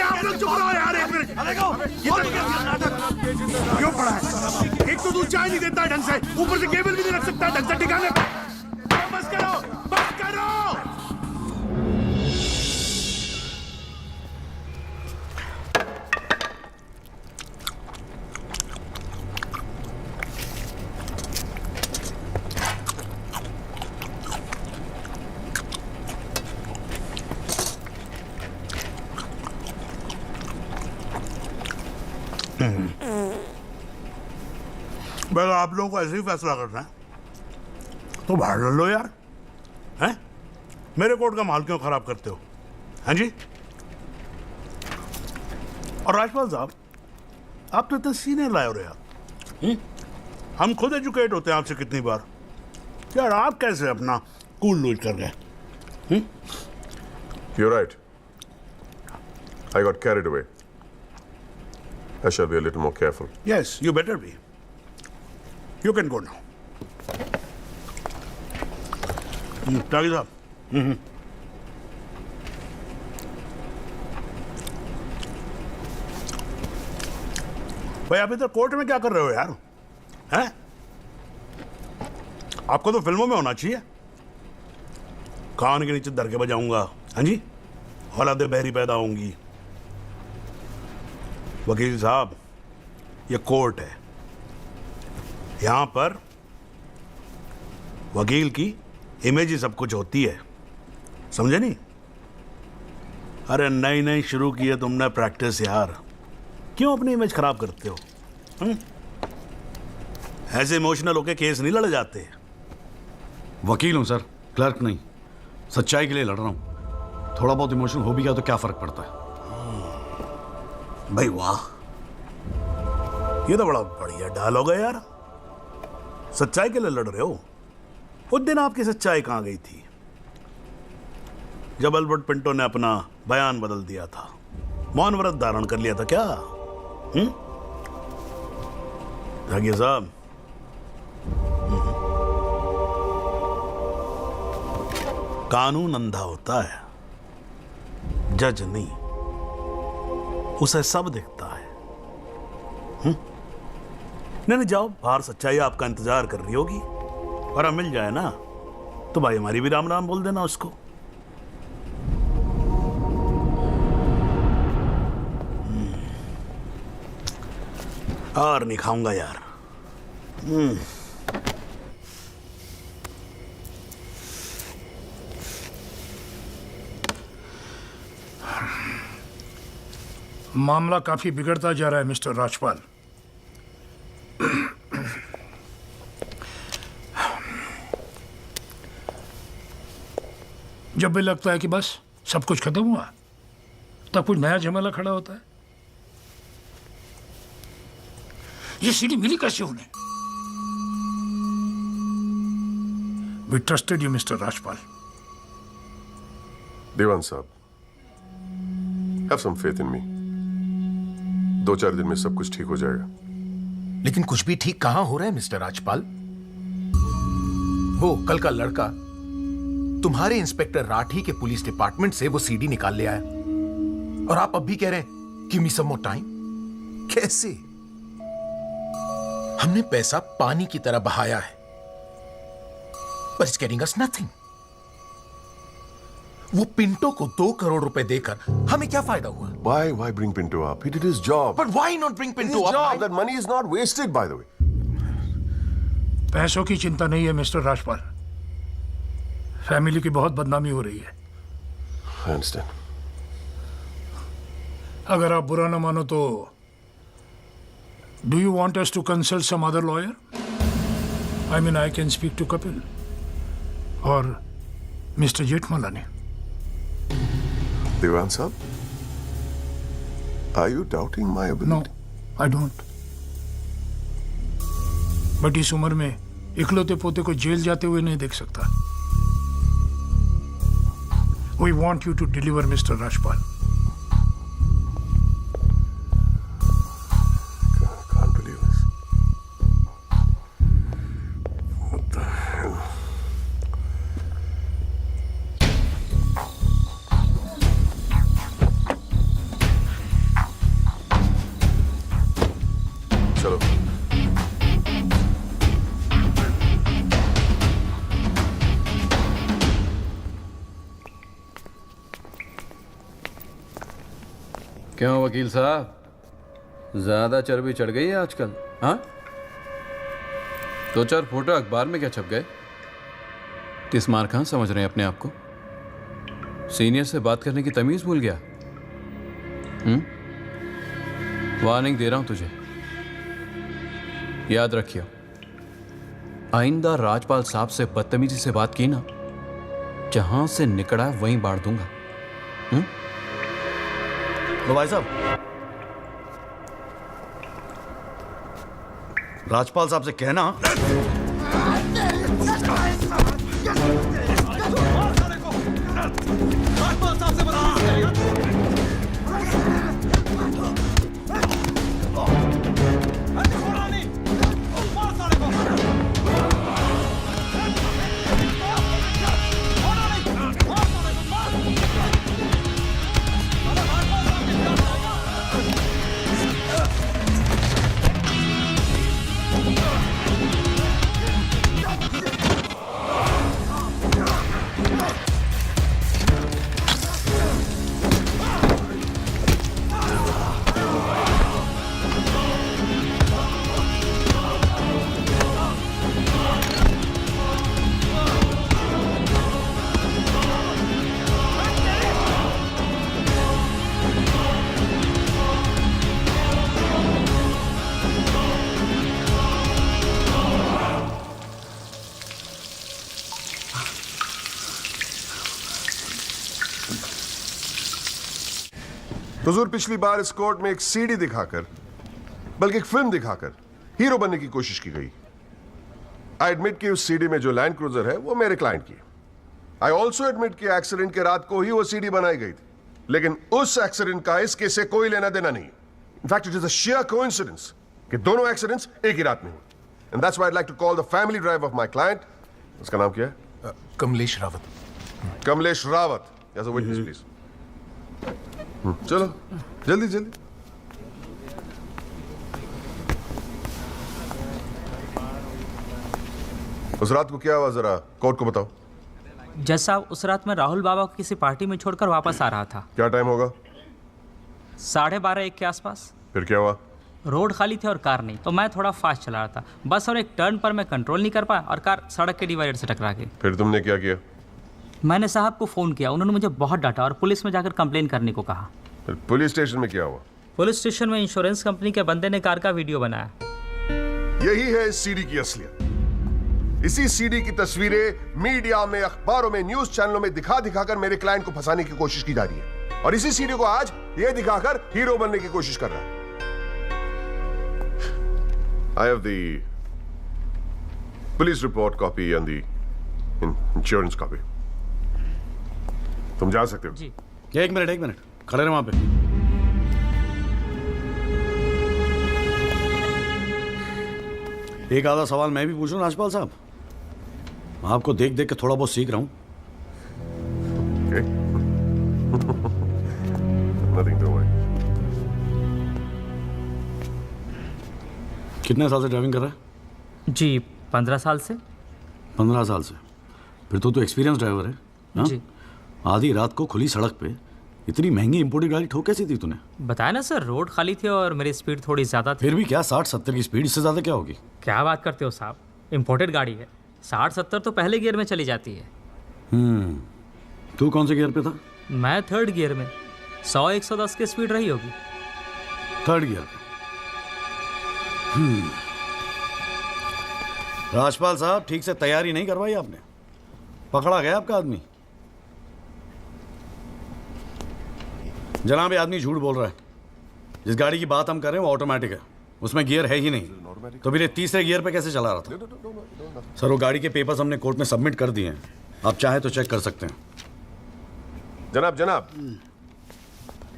आप लोग चुप रहो यार एक मिनट। क्यों पड़ा है? एक तो तू चाय नहीं देता ढंग से, ऊपर से केबल भी नहीं रख सकता ढंग से ठिकाने पे। बस करो, बस करो। बस आप लोगों को ऐसे ही फैसला करना है तो बाहर लड़ लो यार, हैं? मेरे कोर्ट का माहौल क्यों खराब करते हो? हाँ जी। और राजपाल साहब, आप तो इतने सीनियर लाए हो रहे यार। हम खुद एजुकेट होते हैं आपसे कितनी बार यार, आप कैसे अपना कूल लूज कर गए? You're right. I got carried away. I shall be a little more careful. Yes, you better be. You can go now. ताकि साहब, भाई आप इधर कोर्ट में क्या कर रहे हो यार? हैं? आपको तो फिल्मों में होना चाहिए। कान के नीचे धर के बजाऊंगा, हाँ जी, औलादे बहरी पैदा होंगी। वकील साहब, ये कोर्ट है, यहां पर वकील की इमेज ही सब कुछ होती है, समझे नहीं? अरे नई नई शुरू की है तुमने प्रैक्टिस यार, क्यों अपनी इमेज खराब करते हो? ऐसे इमोशनल होके केस नहीं लड़े जाते। वकील हूं सर, क्लर्क नहीं। सच्चाई के लिए लड़ रहा हूं, थोड़ा बहुत इमोशनल हो भी गया तो क्या फर्क पड़ता है? भाई वाह, ये तो बड़ा बढ़िया डायलॉग है यार। सच्चाई के लिए लड़ रहे हो? उस दिन आपकी सच्चाई कहां गई थी जब एल्बर्ट पिंटो ने अपना बयान बदल दिया था, मौन व्रत धारण कर लिया था क्या? जागिर साहब, कानून अंधा होता है, जज नहीं, उसे सब दिखता है। नहीं जाओ बाहर, सच्चाई आपका इंतजार कर रही होगी, और अब मिल जाए ना तो भाई हमारी भी राम राम बोल देना उसको। और नहीं खाऊंगा यार। मामला काफी बिगड़ता जा रहा है मिस्टर राजपाल। जब भी लगता है कि बस सब कुछ खत्म हुआ, तब कुछ नया झमेला खड़ा होता है। ये सीढ़ी मिली कैसे उन्हें? We trusted you, mister Rajpal. देवान साहब, have some faith in me. 2-4 दिन में सब कुछ ठीक हो जाएगा। लेकिन कुछ भी ठीक कहां हो रहा है मिस्टर राजपाल? वो कल का लड़का तुम्हारे इंस्पेक्टर राठी के पुलिस डिपार्टमेंट से वो सीडी निकाल ले आया, और आप अब भी कह रहे हैं गिव मी सम मोर टाइम। कैसे? हमने पैसा पानी की तरह बहाया है, but it's getting us nothing. वो पिंटो को 2 करोड़ रुपए देकर हमें क्या फायदा हुआ? Why bring Pinto up? He did his job. But why not bring Pinto His up? job. That money is not wasted, by the way. पैसों की चिंता नहीं है मिस्टर राजपाल। फैमिली की बहुत बदनामी हो रही है। I understand. अगर आप बुरा ना मानो तो do you want us to consult some other lawyer? I mean I can speak to Kapil और mister Jethmalani. Devan sahab, are you doubting my ability? No, I don't. But इस उम्र में इकलौते पोते को जेल जाते हुए नहीं देख सकता। We want you to deliver, Mr. Rajpal. Can't believe this. What the hell? चलो। क्यों वकील साहब, ज्यादा चर्बी चढ़ गई है आजकल? हाँ, 2-4 फोटो अखबार में क्या छप गए? किस मार कहाँ समझ रहे हैं अपने आप को? सीनियर से बात करने की तमीज भूल गया? वार्निंग दे रहा हूं तुझे, याद रखियो, आइंदा राजपाल साहब से बदतमीजी से बात की ना, जहां से निकला वहीं बांट दूंगा। तो भाई साहब, राजपाल साहब से कहना हुजूर, पिछली बार इस कोर्ट में एक सीडी दिखाकर, बल्कि एक फिल्म दिखाकर हीरो बनने की कोशिश की गई। आई एडमिट कि उस सीडी में जो लैंड क्रूजर है वो मेरे क्लाइंट की। आई ऑल्सो एडमिट कि एक्सीडेंट के रात को ही वो सीडी बनाई गई थी, लेकिन उस एक्सीडेंट का इस केस से कोई लेना देना नहीं। In fact it is a sheer coincidence कि दोनों एक्सीडेंट्स एक ही रात में हुए। And that's why I like to call the family drive of my client. उसका नाम क्या है? Kamlesh Rawat. Kamlesh Rawat, as a witness please. चलो जल्दी जल्दी। उस रात को क्या हुआ, जरा कोर्ट को बताओ। जज साहब, उस रात मैं राहुल बाबा को किसी पार्टी में छोड़कर वापस आ रहा था। क्या टाइम होगा? 12:30-1 के आसपास। फिर क्या हुआ? रोड खाली थे और कार नहीं, तो मैं थोड़ा फास्ट चला रहा था बस, और एक टर्न पर मैं कंट्रोल नहीं कर पाया और कार सड़क के डिवाइडर से टकरा गई। फिर तुमने क्या किया? मैंने साहब को फ़ोन किया, उन्होंने मुझे बहुत डांटा और पुलिस में जाकर कंप्लेन करने को कहा। फिर पुलिस स्टेशन में क्या हुआ? पुलिस स्टेशन में इंश्योरेंस कंपनी के बंदे ने कार का वीडियो बनाया। यही है इस सीडी की असलियत। इसी सीडी की तस्वीरें मीडिया में, अखबारों में, न्यूज चैनलों में दिखा दिखाकर मेरे क्लाइंट को फंसाने की कोशिश की जा रही है, और इसी सीडी को आज ये दिखाकर हीरो बनने की कोशिश कर रहा है। I have the police report copy and the insurance copy. तुम जा सकते हो। जी। एक मिनट खड़े रहे वहां पे। एक आधा सवाल मैं भी पूछूं राजपाल साहब? आपको देख देख के थोड़ा बहुत सीख रहा हूं। Nothing to worry. कितने साल से ड्राइविंग कर रहा है? जी 15 साल से। 15 साल से? फिर तो एक्सपीरियंस ड्राइवर है ना? जी। आधी रात को खुली सड़क पे इतनी महंगी इंपोर्टेड गाड़ी ठोक कैसी थी तूने? बताया ना सर, रोड खाली थी और मेरी स्पीड थोड़ी ज़्यादा थी। फिर भी क्या 60-70 की स्पीड, इससे ज़्यादा क्या होगी? क्या बात करते हो साहब, इंपोर्टेड गाड़ी है, 60-70 तो पहले गियर में चली जाती है। तू कौन से गियर पे था? मैं 3rd गियर में। 100-110 की स्पीड रही होगी। 3rd गियर पे। राजपाल साहब, ठीक से तैयारी नहीं करवाई आपने, पकड़ा गया आपका आदमी। जनाब, ये आदमी झूठ बोल रहा है। जिस गाड़ी की बात हम कर रहे हैं वो ऑटोमेटिक है, उसमें गियर है ही नहीं, तो फिर ये 3रे गियर पे कैसे चला रहा था? सर, वो गाड़ी के पेपर्स हमने कोर्ट में सबमिट कर दिए हैं, आप चाहें तो चेक कर सकते हैं। जनाब,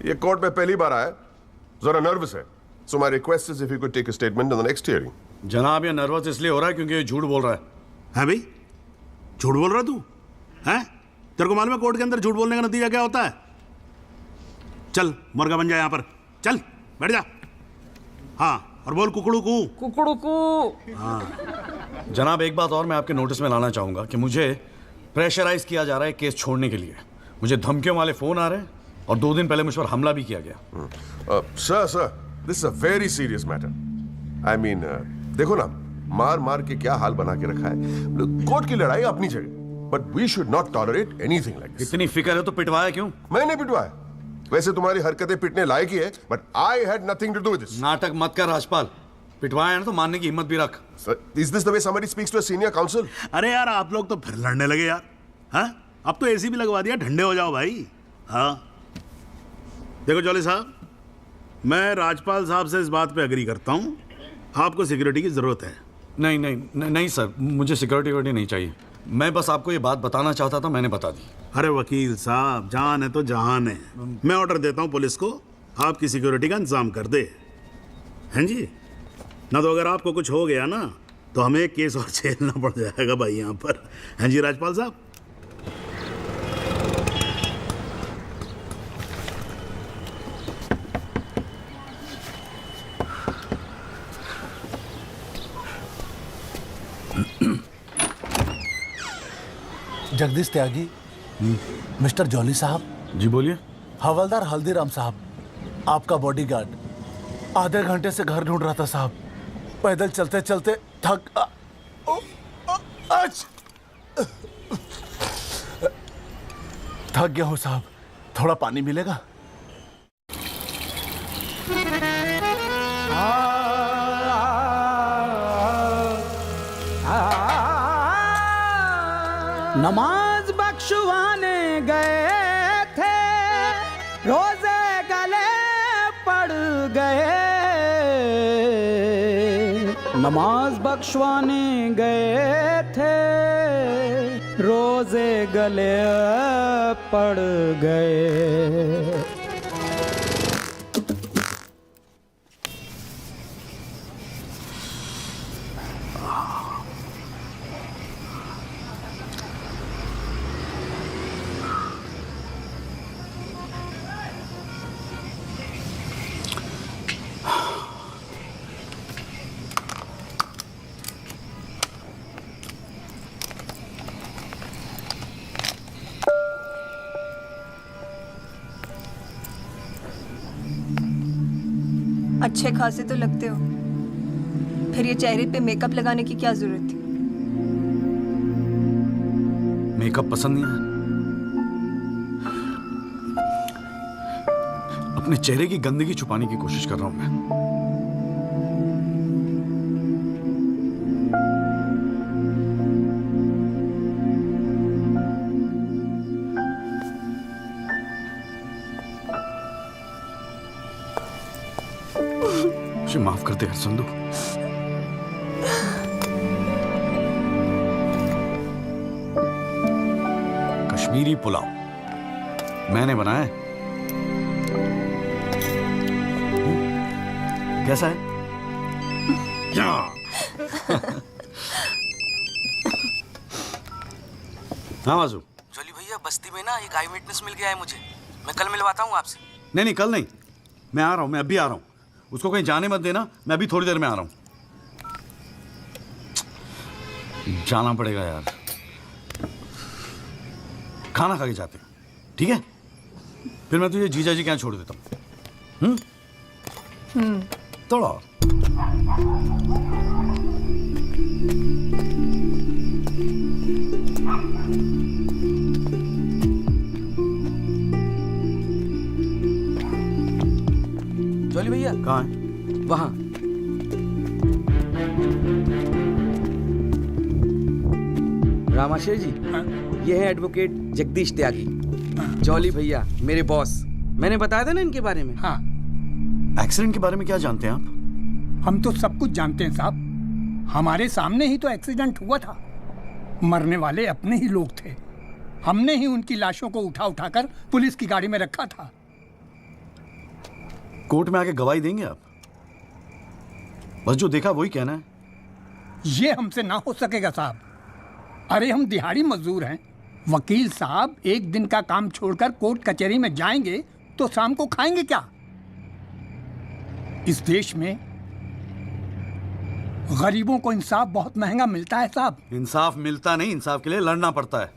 ये कोर्ट में पहली बार आया, जरा नर्वस है, so my request is if you could take a statement in the next hearing. जनाब, ये नर्वस इसलिए हो रहा है क्योंकि ये झूठ बोल रहा है। है भाई, झूठ बोल रहा तू? हैं? तेरे को मालूम है कोर्ट के अंदर झूठ बोलने का नतीजा क्या होता है? चल मुर्गा बन जा यहाँ पर, चल बैठ जा। हाँ, और बोल कुकड़ू कू। कुकड़ू कू। हाँ। जनाब, एक बात और मैं आपके नोटिस में लाना चाहूँगा कि मुझे प्रेशराइज किया जा रहा है केस छोड़ने के लिए। मुझे धमकियों वाले फ़ोन आ रहे हैं और 2 दिन पहले मुझ पर हमला भी किया गया। Sir, this is a very serious matter. I mean, देखो ना, मार के क्या हाल बना के रखा है। कोर्ट की लड़ाई अपनी जगह, but we should not tolerate anything like this. इतनी फिक्र है तो पिटवाया क्यों? मैंने पिटवाया? वैसे तुम्हारी हरकतें पिटने लायक ही है, but I had nothing to do with this. नाटक मत कर राजपाल, पिटवाया ना तो मानने की हिम्मत भी रख। Is this the way somebody speaks to a senior counsel? अरे यार, आप लोग तो फिर लड़ने लगे यार। हाँ, अब तो एसी भी लगवा दिया, ठंडे हो जाओ भाई। हाँ देखो जॉली साहब, मैं राजपाल साहब से इस बात पे एग्री करता हूँ, आपको सिक्योरिटी की जरूरत है। नहीं सर, मुझे सिक्योरिटी नहीं चाहिए। मैं बस आपको ये बात बताना चाहता था, मैंने बता दी। अरे वकील साहब, जान है तो जहान है। मैं ऑर्डर देता हूँ पुलिस को, आपकी सिक्योरिटी का इंतजाम कर दे। हैं जी? ना तो अगर आपको कुछ हो गया ना तो हमें एक केस और झेलना पड़ जाएगा भाई यहाँ पर। हैं जी राजपाल साहब? जगदीश त्यागी, मिस्टर जॉली साहब। जी बोलिए। हवलदार हल्दीराम साहब, आपका बॉडीगार्ड आधे घंटे से घर ढूंढ रहा था साहब। पैदल चलते चलते थक गया हूँ साहब, थोड़ा पानी मिलेगा? नमाज बख्शवाने गए थे, रोजे गले पड़ गए। नमाज बख्शवाने गए थे, रोजे गले पड़ गए। अच्छे खासे तो लगते हो, फिर ये चेहरे पे मेकअप लगाने की क्या जरूरत थी? मेकअप पसंद नहीं है? अपने चेहरे की गंदगी छुपाने की कोशिश कर रहा हूं मैं। मुझे माफ कर दे यार संधू। कश्मीरी पुलाव मैंने बनाया है। कैसा है? हाँ वाजू। जोली भैया, बस्ती में ना एक आई विटनेस मिल गया है मुझे। मैं कल मिलवाता हूँ आपसे। नहीं कल नहीं, मैं आ रहा हूं, मैं अभी आ रहा हूं। उसको कहीं जाने मत देना, मैं अभी थोड़ी देर में आ रहा हूं। जाना पड़ेगा यार, खाना खा के जाते हैं, ठीक है? फिर मैं तुझे जीजा जी के यहाँ छोड़ देता हूँ। थोड़ा और। जोली भैया कहाँ है? वहां। रामाशय जी, ये है एडवोकेट जगदीश त्यागी। जॉली भैया मेरे बॉस। मैंने बताया था ना इनके बारे में। हाँ। एक्सीडेंट के बारे में क्या जानते हैं आप? हम तो सब कुछ जानते हैं साहब, हमारे सामने ही तो एक्सीडेंट हुआ था। मरने वाले अपने ही लोग थे, हमने ही उनकी लाशों को उठा उठाकर पुलिस की गाड़ी में रखा था। कोर्ट में आके गवाही देंगे आप? बस जो देखा वही कहना है। ये हमसे ना हो सकेगा साहब। अरे हम दिहाड़ी मजदूर हैं। वकील साहब एक दिन का काम छोड़कर कोर्ट कचहरी में जाएंगे तो शाम को खाएंगे क्या? इस देश में गरीबों को इंसाफ बहुत महंगा मिलता है साहब। इंसाफ मिलता नहीं, इंसाफ के लिए लड़ना पड़ता है।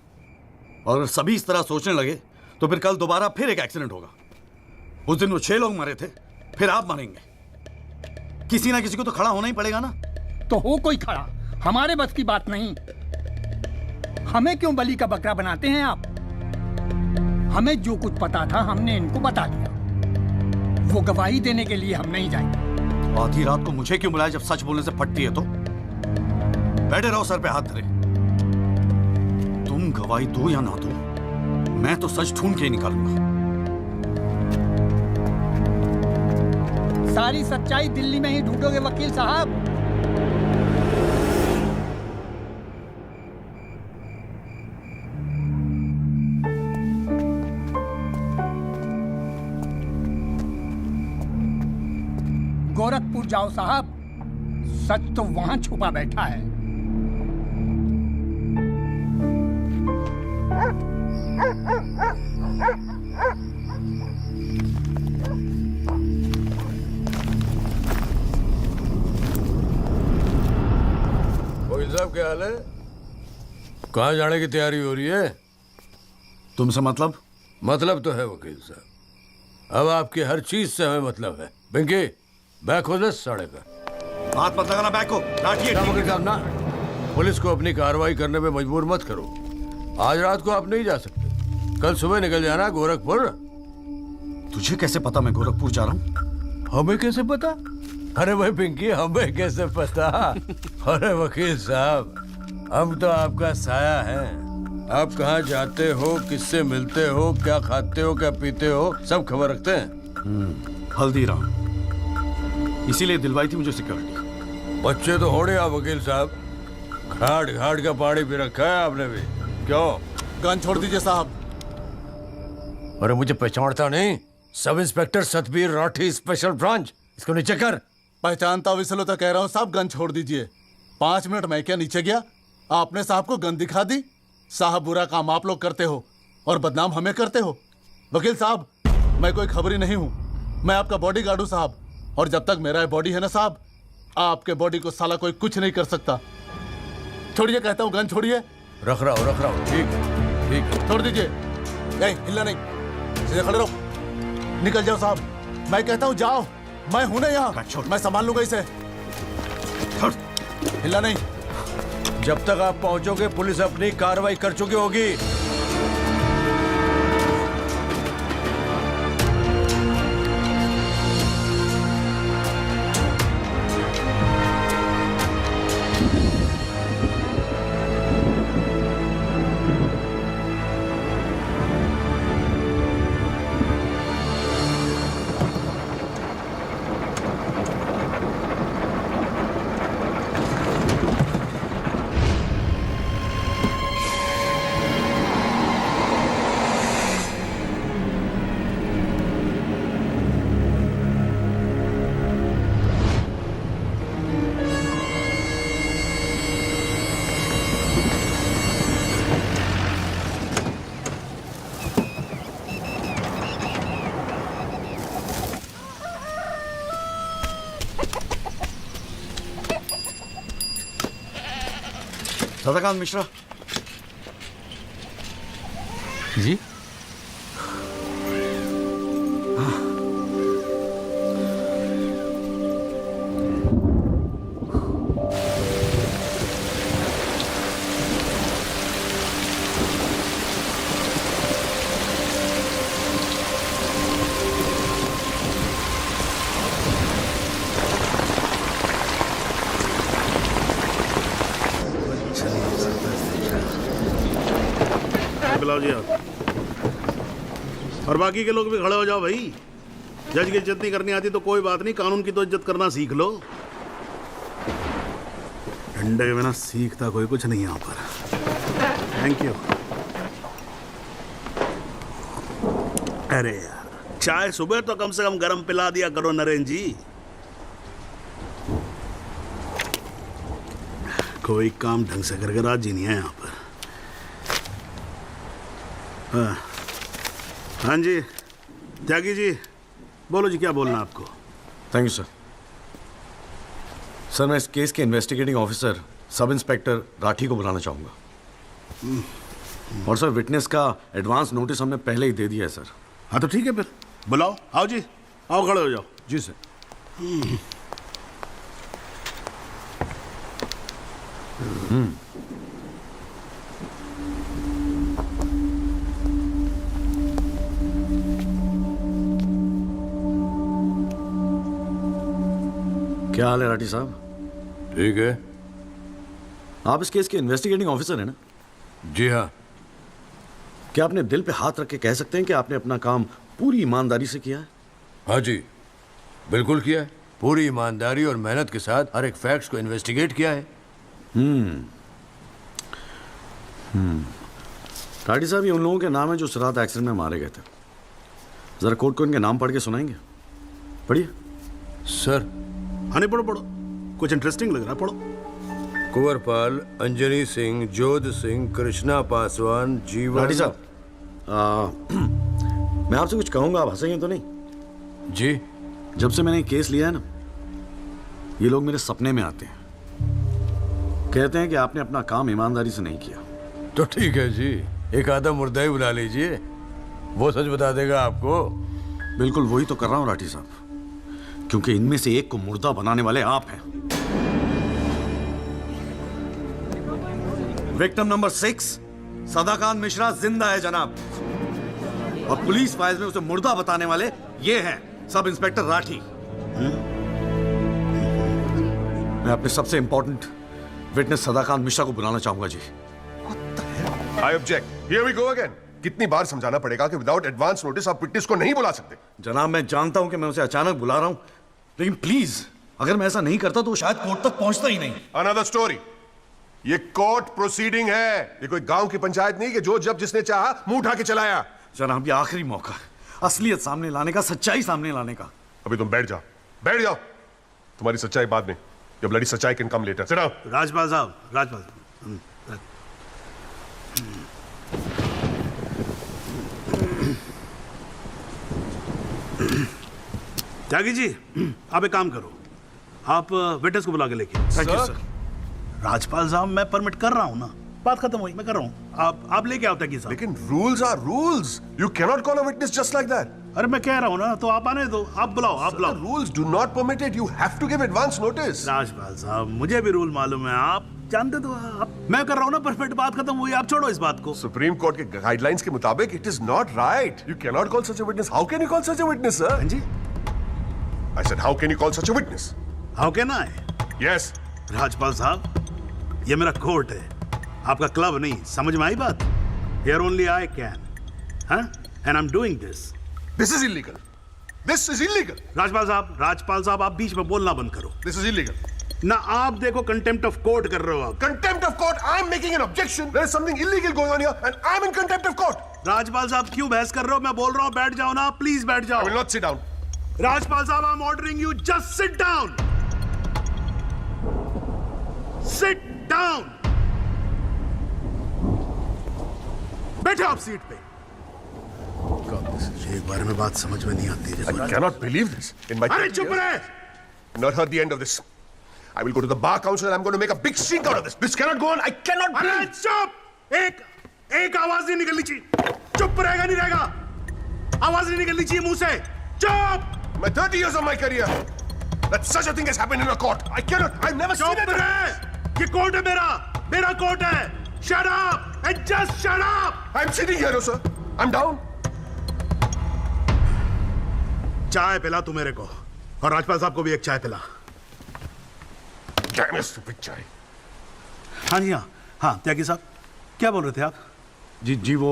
और अगर सभी इस तरह सोचने लगे तो फिर कल दोबारा फिर एक एक्सीडेंट होगा। उस दिन वो 6 लोग मरे थे, फिर आप मरेंगे। किसी ना किसी को तो खड़ा होना ही पड़ेगा ना। तो हो कोई खड़ा, हमारे बस की बात नहीं। हमें क्यों बलि का बकरा बनाते हैं आप? हमें जो कुछ पता था हमने इनको बता दिया। वो गवाही देने के लिए हम नहीं जाएंगे। आधी रात को मुझे क्यों बुलाया जब सच बोलने से फटती है तो? बैठे रहो सर पे हाथ धरे। तुम गवाही दो या ना दो, मैं तो सच ढूंढ के ही निकालूंगा। सारी सच्चाई दिल्ली में ही ढूंढोगे वकील साहब। गोरखपुर जाओ साहब, सच तो वहां छुपा बैठा है। वकील साहब क्या हाल है? कहाँ जाने की तैयारी हो रही है? तुमसे मतलब? मतलब तो है वकील साहब, अब आपकी हर चीज से हमें मतलब है। पिंकी बैग खोल साढ़े का। हाथ मत लगाना बैग को, लाठी है। वकील साहब ना, पुलिस को अपनी कार्रवाई करने में मजबूर मत करो। आज रात को आप नहीं जा सकते, कल सुबह निकल जाना गोरखपुर। तुझे कैसे पता मैं गोरखपुर जा रहा हूँ? हमें कैसे पता? अरे भाई पिंकी, हमें कैसे पता? अरे वकील साहब, हम तो आपका साया हैं। आप कहाँ जाते हो, किससे मिलते हो, क्या खाते हो, क्या पीते हो, सब खबर रखते हैं। हल्दीराम, इसीलिए दिलवाई थी मुझे सिक्योरिटी। बच्चे तो होड़े आप वकील साहब, घाट घाट का पानी पी रखा है आपने भी। क्यों? गन छोड़ दीजिए साहब। अरे मुझे पहचानता नहीं? Sub inspector Satbir Rathi, special branch. इसको नीचे कर। पहचानता हूँ इसलिए तो कह रहा हूँ साहब, गन छोड़ दीजिए। 5 मिनट मैं क्या नीचे गया, आपने साहब को गन दिखा दी। साहब बुरा काम आप लोग करते हो और बदनाम हमें करते हो। वकील साहब, मैं कोई खबरी नहीं हूँ, मैं आपका बॉडीगार्ड हूँ साहब। और जब तक मेरा बॉडी है ना साहब, आपके बॉडी को साला कोई कुछ नहीं कर सकता। छोड़िए कहता हूँ, गन छोड़िए। रख रहा हूँ। ठीक ठीक, छोड़ दीजिए। नहीं हिलना नहीं, सीधे खड़े रहो। निकल जाओ साहब, मैं कहता हूँ जाओ। मैं हूं ना यहाँ, मैं संभाल लूंगा इसे। हिला नहीं। जब तक आप पहुंचोगे पुलिस अपनी कार्रवाई कर चुकी होगी। सदाकांत मिश्रा जी। बुलाओ जी आप, और बाकी के लोग भी खड़े हो जाओ भाई। जज की इज्जत नहीं करनी आती तो कोई बात नहीं, कानून की तो इज्जत करना सीख लो। डंडे के बिना सीखता कोई कुछ नहीं यहाँ पर। Thank you. अरे यार, चाय सुबह तो कम से कम गर्म पिला दिया करो नरेंद्र जी। कोई काम ढंग से करके राजी नहीं है यहाँ पर। हाँ जी त्यागी जी, बोलो जी, क्या बोलना आपको? Thank you sir. सर मैं इस केस के investigating officer sub inspector Rathi को बुलाना चाहूँगा। और सर विटनेस का एडवांस नोटिस हमने पहले ही दे दिया है सर। हाँ तो ठीक है फिर बुलाओ। आओ जी, आओ खड़े हो जाओ। जी सर। क्या हाल है राठी साहब? ठीक है। आप इस केस के इन्वेस्टिगेटिंग ऑफिसर हैं ना? जी हाँ। क्या आपने दिल पे हाथ रख के कह सकते हैं कि आपने अपना काम पूरी ईमानदारी से किया है? हाँ जी, बिल्कुल किया है। पूरी ईमानदारी और मेहनत के साथ हर एक फैक्ट्स को इन्वेस्टिगेट किया है। राठी साहब, ये उन लोगों के नाम है जो उस रात एक्सीडेंट में मारे गए थे। जरा कोर्ट को इनके नाम पढ़ के सुनाएंगे? पढ़िए सर। हाँ नहीं, पढ़ो पढ़ो, कुछ इंटरेस्टिंग लग रहा है, पढ़ो। कुंवरपाल, अंजनी सिंह, जोध सिंह, कृष्णा पासवान, जीवन। राठी साहब, मैं आपसे कुछ कहूंगा, आप हंसेंगे तो नहीं? जी। जब से मैंने केस लिया है ना, ये लोग मेरे सपने में आते हैं, कहते हैं कि आपने अपना काम ईमानदारी से नहीं किया। तो ठीक है जी, एक आधा मुर्दा ही बुला लीजिए, वो सच बता देगा आपको। बिल्कुल वही तो कर रहा हूँ राठी साहब, क्योंकि इनमें से एक को मुर्दा बनाने वाले आप हैं। विक्टिम नंबर 6 सदाकांत मिश्रा जिंदा है जनाब, और पुलिस फाइल्स में उसे मुर्दा बताने वाले ये हैं सब इंस्पेक्टर राठी। मैं अपने सबसे इंपॉर्टेंट विटनेस सदाकांत मिश्रा को बुलाना चाहूंगा जी। I object. Here we go again. कितनी बार समझाना पड़ेगा कि विदाउट एडवांस नोटिस आप विटनेस को नहीं बुला सकते? जनाब मैं जानता हूं कि मैं उसे अचानक बुला रहा हूं, लेकिन प्लीज अगर मैं ऐसा नहीं करता तो शायद कोर्ट तक पहुंचता ही नहीं। Another story. ये कोर्ट प्रोसीडिंग है, ये कोई गांव की पंचायत नहीं कि जो जब जिसने चाहा मुंह उठा के चलाया। जनाब ये आखिरी मौका है असलियत सामने लाने का, सच्चाई सामने लाने का। अभी तुम बैठ जाओ, बैठ जाओ। तुम्हारी सच्चाई बाद में, जब लड़ी सच्चाई can come later. Sit down. Rajpal साहब, राजपाल साहब। त्यागी जी, आप एक काम करो, आप विटनेस को बुला के लेके। Thank you sir. राजपाल साहब मैं परमिट कर रहा हूं ना, बात खत्म हुई, मैं कर रहा हूं। आप लेके आओ त्यागी साहब। लेकिन rules are rules. You can not call a witness just like that. अरे मैं कह रहा हूँ ना, तो आप आने दो, आप बुलाओ, आप बुलाओ। Rules do not permit it, you have to give advance notice. Rajpal साहब, मुझे भी रूल मालूम है, आप जानते तो आप। मैं कर रहा हूँ ना, परफेक्ट, बात खत्म हुई, आप छोड़ो इस बात को। सुप्रीम कोर्ट के गाइडलाइंस के मुताबिक it is not right. You can not call such a witness. How can you call such a witness, sir? हाँ जी, I said how can you call such a witness? How can I? Yes Rajpal साहब, ये मेरा court है, आपका club नहीं, समझ में आई बात? Here only I can, huh? And I'm doing this. This is illegal. This is illegal. Rajpal साहब, आप बीच में बोलना बंद करो। This is illegal. ना आप देखो, कंटेम्प्ट ऑफ कोर्ट कर रहे हो आप। Contempt of court. I'm making an objection. There is something illegal going on here, and I'm in contempt of court. Rajpal साहब, क्यों बहस कर रहे हो? मैं बोल रहा हूँ, बैठ जाओ ना, प्लीज बैठ जाओ। I will not sit down. Rajpal साहब, I'm ordering you, just sit down. Sit down. बैठो आप सीट पे। एक बार में बात समझ में नहीं आती। I cannot believe this. In my अरे चुप रहे! Not heard the end of this. I will go to the bar council and I'm going to make a big stink out of this. This cannot go on. I cannot. अरे चुप! एक आवाज नहीं निकलनी चाहिए। चुप रहेगा नहीं रहेगा? आवाज नहीं निकलनी चाहिए मुंह से। चुप! My 30 years of my career, that such a thing has happened in a court. I cannot. I've never seen it. चुप रहे! ये कोर्ट है मेरा कोर्ट है। Shut up and just shut up. I'm sitting here, sir. I'm down. चाय पिला तू मेरे को, और राजपाल साहब को भी एक चाय पिला। Damn it, stupid चाय। हाँ जी, हाँ त्यागी साहब, क्या बोल रहे थे आप? जी वो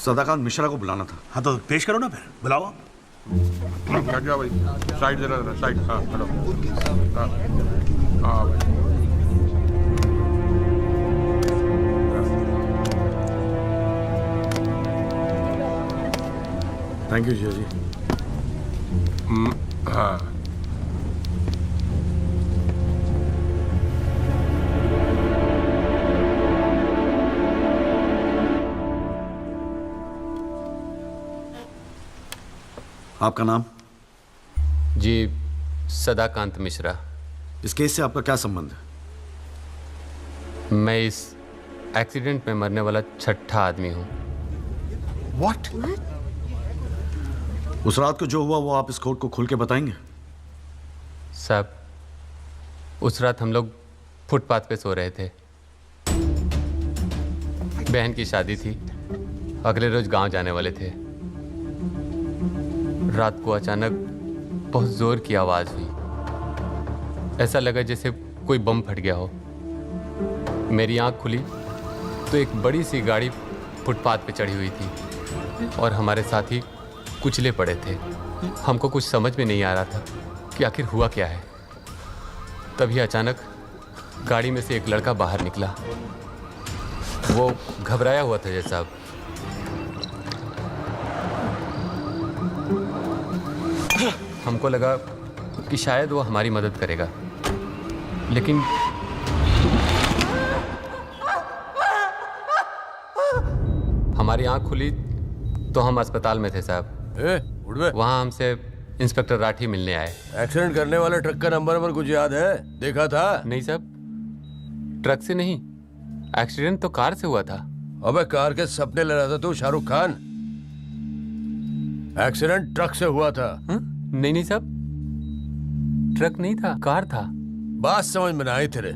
सदाकांत मिश्रा को बुलाना था। हाँ तो पेश करो ना, फिर बुलाओ आप। क्या भाई, साइड देना, साइड। हाँ हेलो, हाँ भाई। थैंक यू जी। हाँ आपका नाम? जी सदाकांत मिश्रा। इस केस से आपका क्या संबंध है? मैं इस एक्सीडेंट में मरने वाला छठा आदमी हूँ। What? उस रात को जो हुआ वो आप इस कोर्ट को खुल के बताएंगे? साहब, उस रात हम लोग फुटपाथ पे सो रहे थे। बहन की शादी थी, अगले रोज गांव जाने वाले थे। रात को अचानक बहुत जोर की आवाज हुई। ऐसा लगा जैसे कोई बम फट गया हो। मेरी आंख खुली तो एक बड़ी सी गाड़ी फुटपाथ पे चढ़ी हुई थी और हमारे साथी कुचले पड़े थे। हमको कुछ समझ में नहीं आ रहा था कि आखिर हुआ क्या है। तभी अचानक गाड़ी में से एक लड़का बाहर निकला। वो घबराया हुआ था जैसा। हमको लगा कि शायद वो हमारी मदद करेगा, लेकिन हमारी आंख खुली तो हम अस्पताल में थे साहब। वहाँ हमसे इंस्पेक्टर राठी मिलने आए। एक्सीडेंट करने वाले ट्रक का नंबर कुछ याद है? देखा था? नहीं साहब, ट्रक से नहीं, एक्सीडेंट तो कार से हुआ था। अबे कार के सपने ले रहा था तू, शाहरुख खान। एक्सीडेंट ट्रक से हुआ था। नहीं नहीं साहब, ट्रक नहीं था, कार था। बात समझ में ना आई तेरे।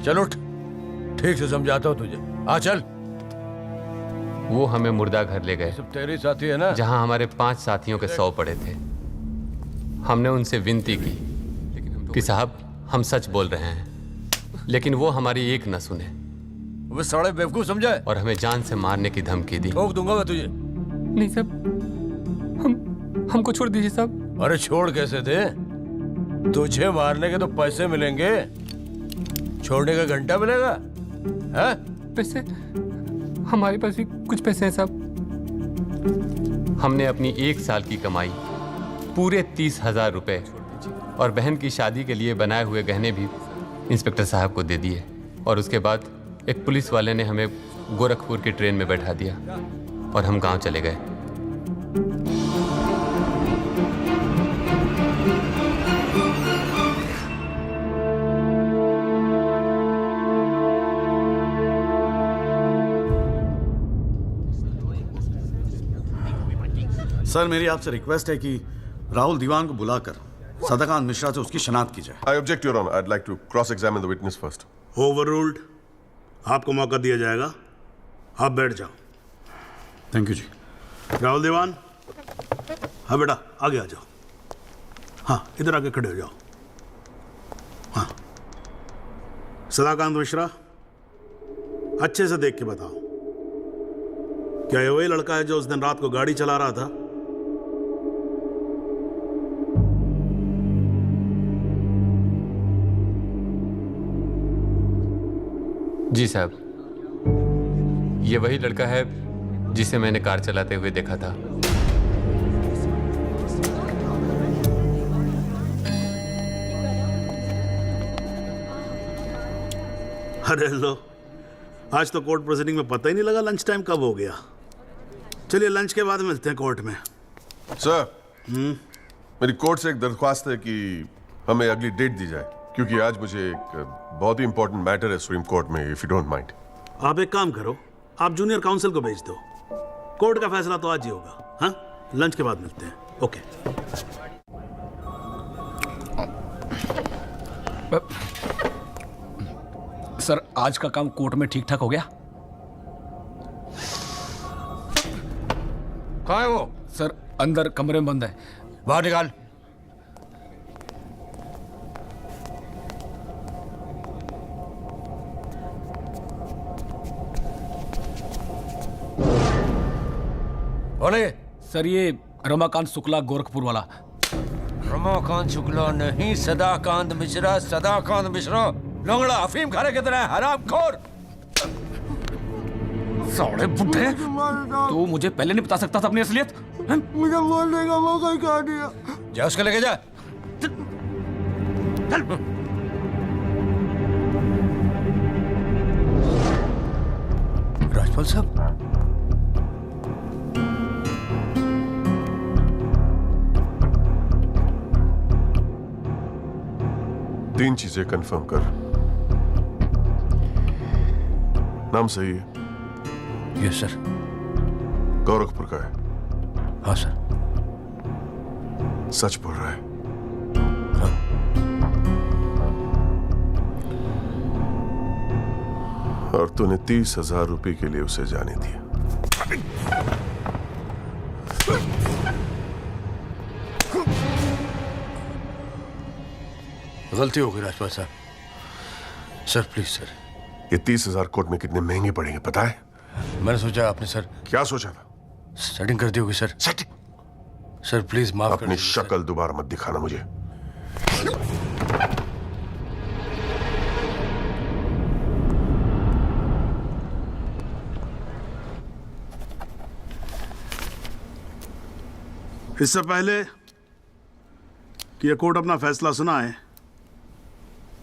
चल उठ, ठीक से समझाता हूँ तुझे। आ चल। वो हमें मुर्दा घर ले गए। सब तेरे साथी है ना? जहाँ हमारे 5 साथियों के 100 पड़े थे। हमने उनसे विनती की कि साहब हम सच बोल रहे हैं, लेकिन वो हमारी एक न सुने। वो साले बेवकूफ समझा है और हमें जान से मारने की धमकी दी। ठोक दूंगा मैं तुझे। नहीं साहब, हमको छोड़ दीजिए साहब। अरे छोड़ कैसे थे? तुझे मारने के तो पैसे मिलेंगे, छोड़ने का घंटा मिलेगा? है? पैसे? हमारे पास भी कुछ पैसे हैं साहब। हमने अपनी 1 साल की कमाई पूरे 30,000 रुपए और बहन की शादी के लिए बनाए हुए गहने भी इंस्पेक्टर साहब को दे दिए। और उसके बाद एक पुलिस वाले ने हमें गोरखपुर की ट्रेन में बैठा दिया और हम गांव चले गए। सर मेरी आपसे रिक्वेस्ट है कि राहुल दीवान को बुलाकर सदाकांत मिश्रा से उसकी शनाख्त की जाए। I object, Your Honor. I'd like to cross-examine the witness first. Overruled. आपको मौका दिया जाएगा, आप बैठ जाओ। थैंक यू जी। राहुल दीवान, हाँ बेटा आगे आ जाओ। हाँ इधर आके खड़े हो जाओ। हाँ सदाकांत मिश्रा, अच्छे से देख के बताओ, क्या ये वही लड़का है जो उस दिन रात को गाड़ी चला रहा था? जी साहब, ये वही लड़का है जिसे मैंने कार चलाते हुए देखा था। अरे लो, आज तो कोर्ट प्रोसीडिंग में पता ही नहीं लगा लंच टाइम कब हो गया। चलिए लंच के बाद मिलते हैं कोर्ट में। सर, मेरी कोर्ट से एक दरख्वास्त है कि हमें अगली डेट दी जाए, क्योंकि आज मुझे एक बहुत ही इंपॉर्टेंट मैटर है सुप्रीम कोर्ट में, इफ यू डोंट माइंड। आप एक काम करो, आप जूनियर काउंसिल को भेज दो, कोर्ट का फैसला तो आज ही होगा। हाँ लंच के बाद मिलते हैं। ओके। सर आज का काम कोर्ट में ठीक ठाक हो गया? कहाँ है वो? सर अंदर कमरे में बंद है। बाहर निकाल। बोले। सर ये रमाकांत शुक्ला गोरखपुर वाला। रमाकांत शुक्ला नहीं, सदाकांत मिश्रा। सदाकांत मिश्रा लंगड़ा अफीम खाने की तरह हरामखोर। साले बुड्ढे, तू मुझे पहले नहीं बता सकता था अपनी असलियत? मुझे बोलने का मौका क्या दिया? जा उसको लेके जा। राजपाल साहब, तीन चीजें कंफर्म कर। नाम सही है? Yes sir. गोरखपुर का है? हाँ सर। सच बोल रहा है? हाँ। और तूने 30,000 रुपए के लिए उसे जाने दिया। गलती हो गई राजपाल साहब। Sir please sir. ये 30,000 कोर्ट में कितने महंगे पड़ेंगे पता है? मैंने सोचा आपने सर। क्या सोचा था? सेटिंग कर दी होगी सर। सेटिंग? सर प्लीज माफ कर अपनी शक्ल दोबारा मत दिखाना मुझे। इससे पहले कि यह कोर्ट अपना फैसला सुनाए,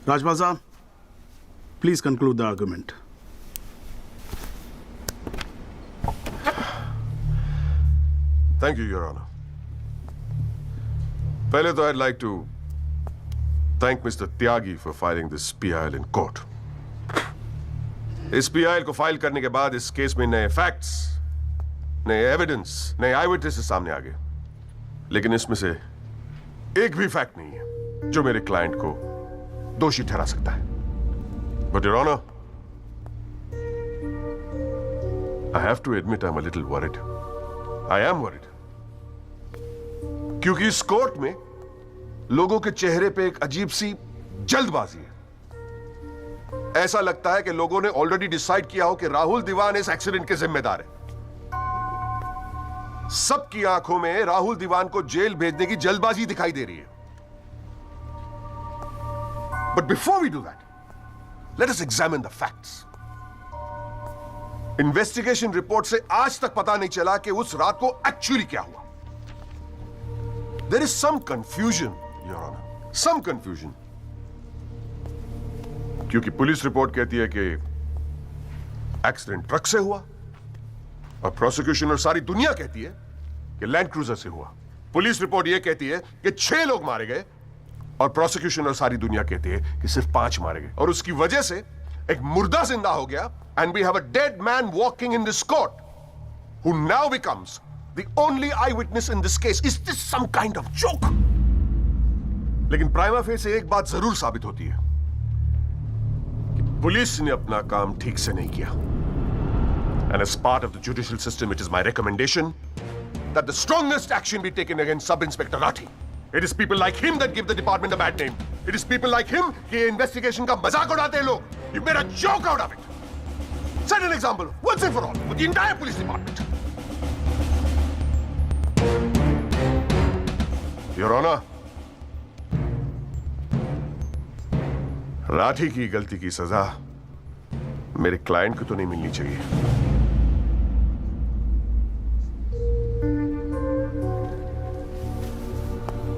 राजपाल साहब please conclude the argument. Thank you your honour. पहले तो I'd like to thank Mr. Tyagi for filing this PIL in court. इस PIL को फाइल करने के बाद इस केस में नए फैक्ट्स, नए एविडेंस, नए आई विटनेसेस सामने आ गए, लेकिन इसमें से एक भी फैक्ट नहीं है जो मेरे क्लाइंट को दोषी ठहरा सकता है। But your honour, I have to admit I'm a little worried. I am worried. क्योंकि इस कोर्ट में लोगों के चेहरे पे एक अजीब सी जल्दबाजी है। ऐसा लगता है कि लोगों ने ऑलरेडी डिसाइड किया हो कि राहुल दीवान इस एक्सीडेंट के जिम्मेदार है। सबकी आंखों में राहुल दीवान को जेल भेजने की जल्दबाजी दिखाई दे रही है। But before we do that, let us examine the facts. Investigation report से आज तक पता नहीं चला कि उस रात को एक्चुअली क्या हुआ। There is some confusion, Your Honor. Some confusion. क्योंकि पुलिस रिपोर्ट कहती है कि एक्सीडेंट ट्रक से हुआ, और प्रोसिक्यूशन और सारी दुनिया कहती है कि लैंड क्रूजर से हुआ। पुलिस रिपोर्ट यह कहती है कि 6 लोग मारे गए, और प्रोसिक्यूशन और सारी दुनिया कहती है कि सिर्फ 5 मारे गए, और उसकी वजह से एक मुर्दा जिंदा हो गया, and we have a dead man walking in this court, who now becomes the only eyewitness in this case. Is this some kind of joke? लेकिन प्राइमा फेस एक बात जरूर साबित होती है कि पुलिस ने अपना काम ठीक से नहीं किया. And as part of the judicial system, it is my recommendation that the strongest action be taken against Sub-Inspector Rathi. It is people like him that give the department a bad name. It is people like him कि investigation का मजाक उड़ाते हैं लोग. You made a joke out of it. Set an example, once and for all, for the entire police department. Your Honor, Rathi की गलती की सजा मेरे क्लाइंट को तो नहीं मिलनी चाहिए.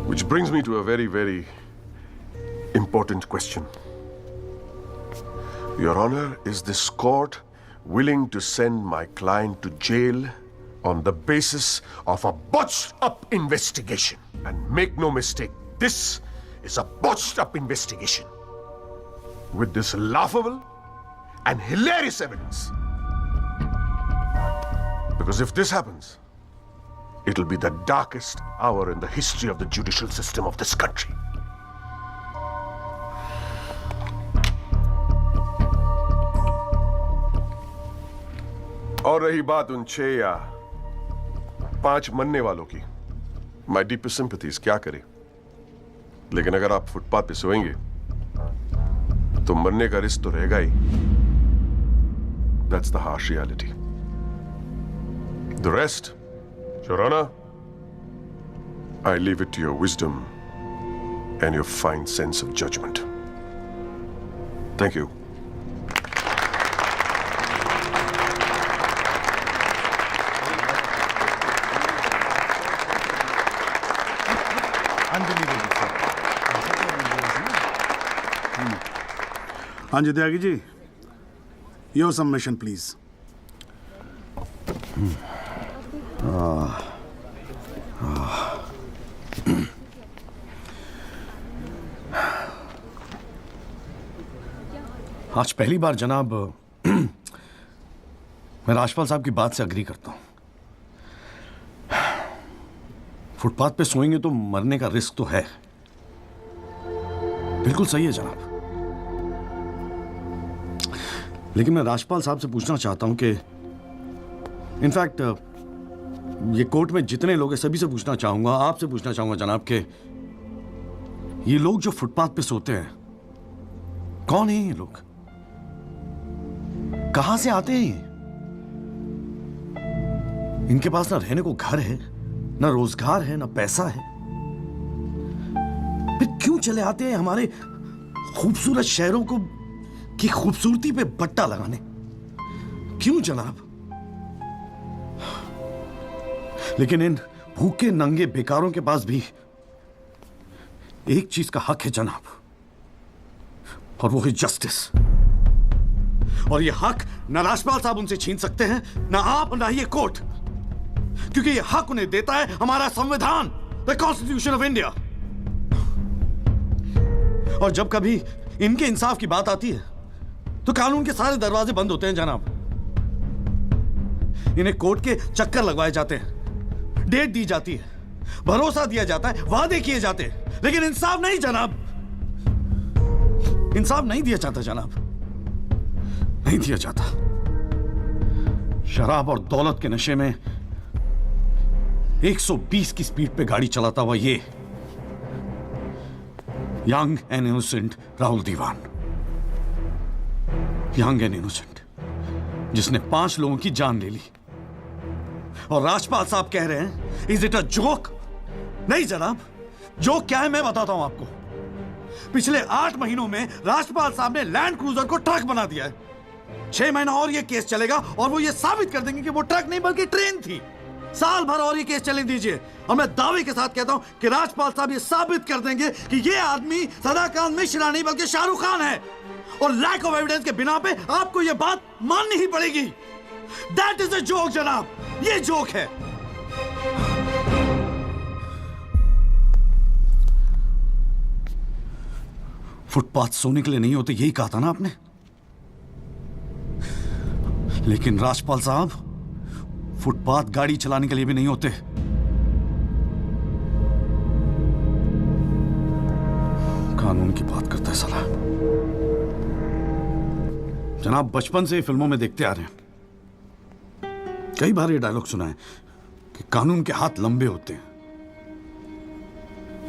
Which brings me to a very, very important question. Your Honor, is this court willing to send my client to jail on the basis of a botched-up investigation? And make no mistake, this is a botched-up investigation with this laughable and hilarious evidence. Because if this happens, it'll be the darkest hour in the history of the judicial system of this country. और रही बात उन 6 या 5 मरने वालों की, my deepest sympathies, क्या करें? लेकिन अगर आप फुटपाथ पे सोएंगे तो मरने का रिस्क तो रहेगा ही. That's the harsh reality. The rest, Your Honor, I leave it to your wisdom and your fine sense of judgment. Thank you. हाँ जी Tyagi ji, your submission please. आज पहली बार जनाब मैं राजपाल साहब की बात से अग्री करता हूं. फुटपाथ पे सोएंगे तो मरने का रिस्क तो है. बिल्कुल सही है जनाब. लेकिन मैं राजपाल साहब से पूछना चाहता हूं कि इनफैक्ट ये कोर्ट में जितने लोग हैं सभी से पूछना चाहूंगा, आपसे पूछना चाहूंगा जनाब कि ये लोग जो फुटपाथ पे सोते हैं कौन है? ये लोग कहां से आते हैं? इनके पास ना रहने को घर है, ना रोजगार है, ना पैसा है. फिर क्यों चले आते हैं हमारे खूबसूरत शहरों को की खूबसूरती पे बट्टा लगाने? क्यों जनाब? लेकिन इन भूखे नंगे बेकारों के पास भी एक चीज का हक है जनाब, और वो है जस्टिस. और ये हक ना राजपाल साहब उनसे छीन सकते हैं, ना आप, ना ये कोर्ट, क्योंकि ये हक उन्हें देता है हमारा संविधान, द कॉन्स्टिट्यूशन ऑफ इंडिया. और जब कभी इनके इंसाफ की बात आती है तो कानून के सारे दरवाजे बंद होते हैं जनाब. इन्हें कोर्ट के चक्कर लगवाए जाते हैं, डेट दी जाती है, भरोसा दिया जाता है, वादे किए जाते हैं, लेकिन इंसाफ नहीं जनाब. इंसाफ नहीं दिया जाता जनाब, नहीं दिया जाता. शराब और दौलत के नशे में 120 की स्पीड पे गाड़ी चलाता हुआ ये young and innocent Rahul Diwan, young and innocent, जिसने 5 लोगों की जान ले ली. और राजपाल साहब कह रहे हैं इज इट अ जोक? नहीं जनाब, जोक क्या है मैं बताता हूं आपको. पिछले 8 महीनों में राजपाल साहब ने लैंड क्रूजर को ट्रक बना दिया है. 6 महीना और ये केस चलेगा और वो ये साबित कर देंगे कि वो ट्रक नहीं बल्कि ट्रेन थी. साल भर और ये केस चलने दीजिए और मैं दावे के साथ कहता हूं कि राजपाल साहब ये साबित कर देंगे कि ये आदमी सदाकांत मिश्रा नहीं बल्कि शाहरुख खान है. और लैक ऑफ एविडेंस के बिना पे आपको ये बात माननी ही पड़ेगी. दैट इज अ जोक जनाब, ये जोक है. फुटपाथ सोने के लिए नहीं होते, यही कहा था ना आपने. लेकिन राजपाल साहब फुटपाथ गाड़ी चलाने के लिए भी नहीं होते। कानून की बात करता है साला। जनाब, बचपन से ही फिल्मों में देखते आ रहे हैं, कई बार ये डायलॉग सुना है कि कानून के हाथ लंबे होते हैं।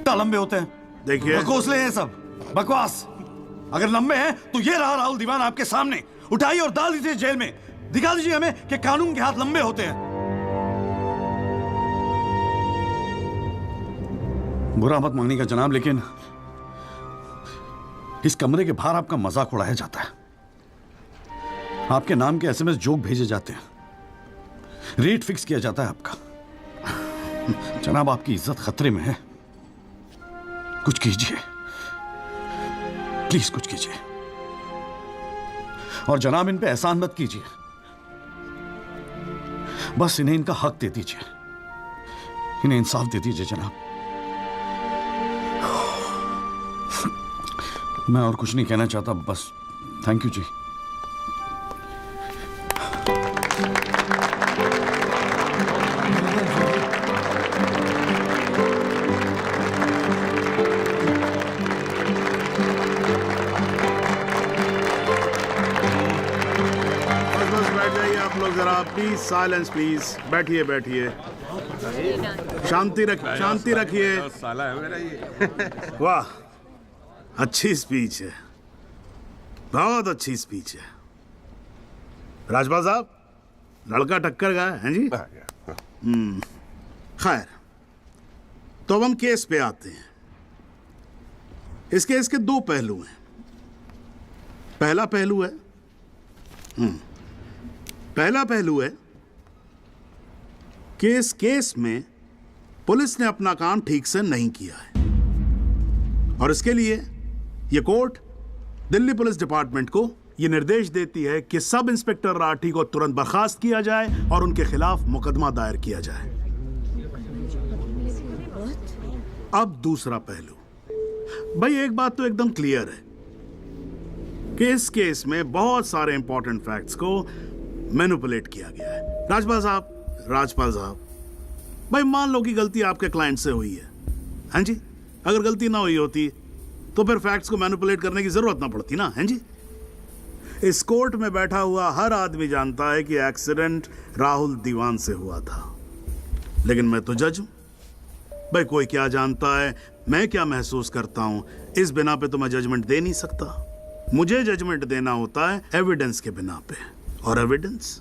क्या लंबे होते हैं? देखिए, बकौसले हैं सब, बकवास। अगर लंबे हैं तो ये रहा राहुल दीवान आपके सामने, उठाइए और डाल दीजिए जेल में। दिखा दीजिए हमें कि कानून के हाथ लंबे होते हैं। बुरा मत मानिएगा जनाब, लेकिन इस कमरे के बाहर आपका मजाक उड़ाया जाता है। आपके नाम के एसएमएस जोक भेजे जाते हैं, रेट फिक्स किया जाता है आपका। जनाब, आपकी इज्जत खतरे में है। कुछ कीजिए प्लीज, कुछ कीजिए। और जनाब, इन पे एहसान मत कीजिए, बस इन्हें इनका हक दे दीजिए, इन्हें इंसाफ दे दीजिए जनाब। मैं और कुछ नहीं कहना चाहता, बस थैंक यू जी। प्लीज साइलेंस, प्लीज बैठिए बैठिए, शांति रखिए। साला है मेरा ये। वाह, अच्छी स्पीच है, बहुत अच्छी स्पीच है। राजपाल साहब, लड़का टक्कर गया है जी। खैर, तो अब हम केस पे आते हैं। इस केस के दो पहलू हैं। पहला पहलू है कि इस केस में पुलिस ने अपना काम ठीक से नहीं किया है, और इसके लिए यह कोर्ट दिल्ली पुलिस डिपार्टमेंट को यह निर्देश देती है कि सब इंस्पेक्टर राठी को तुरंत बर्खास्त किया जाए और उनके खिलाफ मुकदमा दायर किया जाए। अब दूसरा पहलू। भाई, एक बात तो एकदम क्लियर है कि इस केस में बहुत सारे इंपॉर्टेंट फैक्ट्स को मैनिपुलेट किया गया है। राजपाल साहब, भाई मान लो कि गलती आपके क्लाइंट से हुई है, हैं जी? अगर गलती ना हुई होती तो फिर फैक्ट्स को मैनिपुलेट करने की जरूरत ना पड़ती ना, हैं जी? इस कोर्ट में बैठा हुआ हर आदमी जानता है कि एक्सीडेंट राहुल दीवान से हुआ था, लेकिन मैं तो जज हूं। भाई, कोई क्या जानता है, मैं क्या महसूस करता हूं, इस बिना पे तो मैं जजमेंट दे नहीं सकता। मुझे जजमेंट देना होता है एविडेंस के बिना पे, और एविडेंस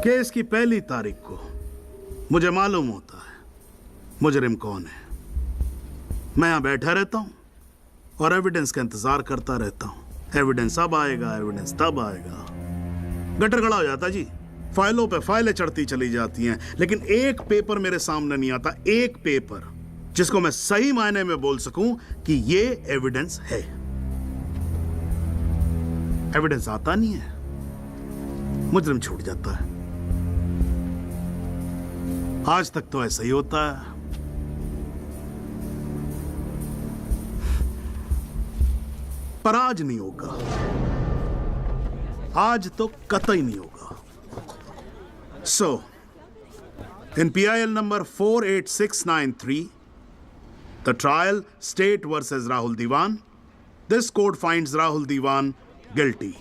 केस की पहली तारीख को मुझे मालूम होता है मुजरिम कौन है। मैं यहां बैठा रहता हूं और एविडेंस का इंतजार करता रहता हूं। एविडेंस अब आएगा, एविडेंस तब आएगा। गटर गड़ा हो जाता जी, फाइलों पे फाइलें चढ़ती चली जाती हैं, लेकिन एक पेपर मेरे सामने नहीं आता, एक पेपर जिसको मैं सही मायने में बोल सकूं कि ये एविडेंस है। एविडेंस आता नहीं है, मुजरिम छूट जाता है। आज तक तो ऐसा ही होता है। पर आज नहीं होगा, आज तो कतई नहीं होगा। सो इन PIL number 48693, the trial State versus Rahul Diwan, this court finds Rahul Diwan guilty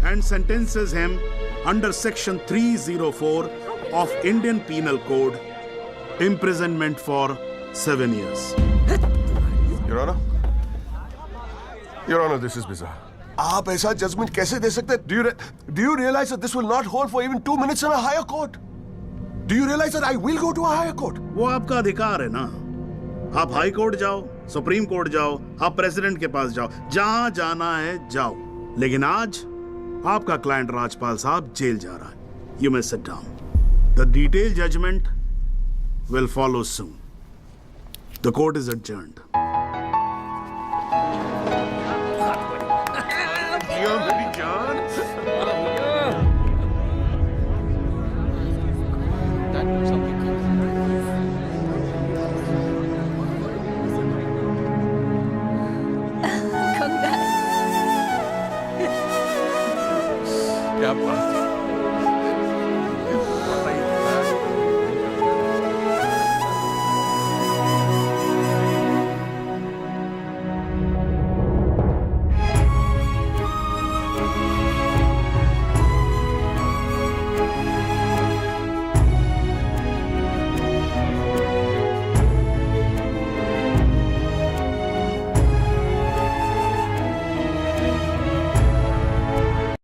and sentences him under section 304 of Indian Penal Code, imprisonment for 7 years. Your Honor, this is bizarre. आप ऐसा judgement कैसे दे सकते हैं? Do you realize that this will not hold for even 2 minutes in a higher court? Do you realize that I will go to a higher court? वो आपका अधिकार है ना। आप हाई कोर्ट जाओ, सुप्रीम कोर्ट जाओ, आप प्रेसिडेंट के पास जाओ, जहां जाना है जाओ। लेकिन आज आपका क्लाइंट राजपाल साहब जेल जा रहा है। You may sit down. The detailed judgment will follow soon. The court is adjourned.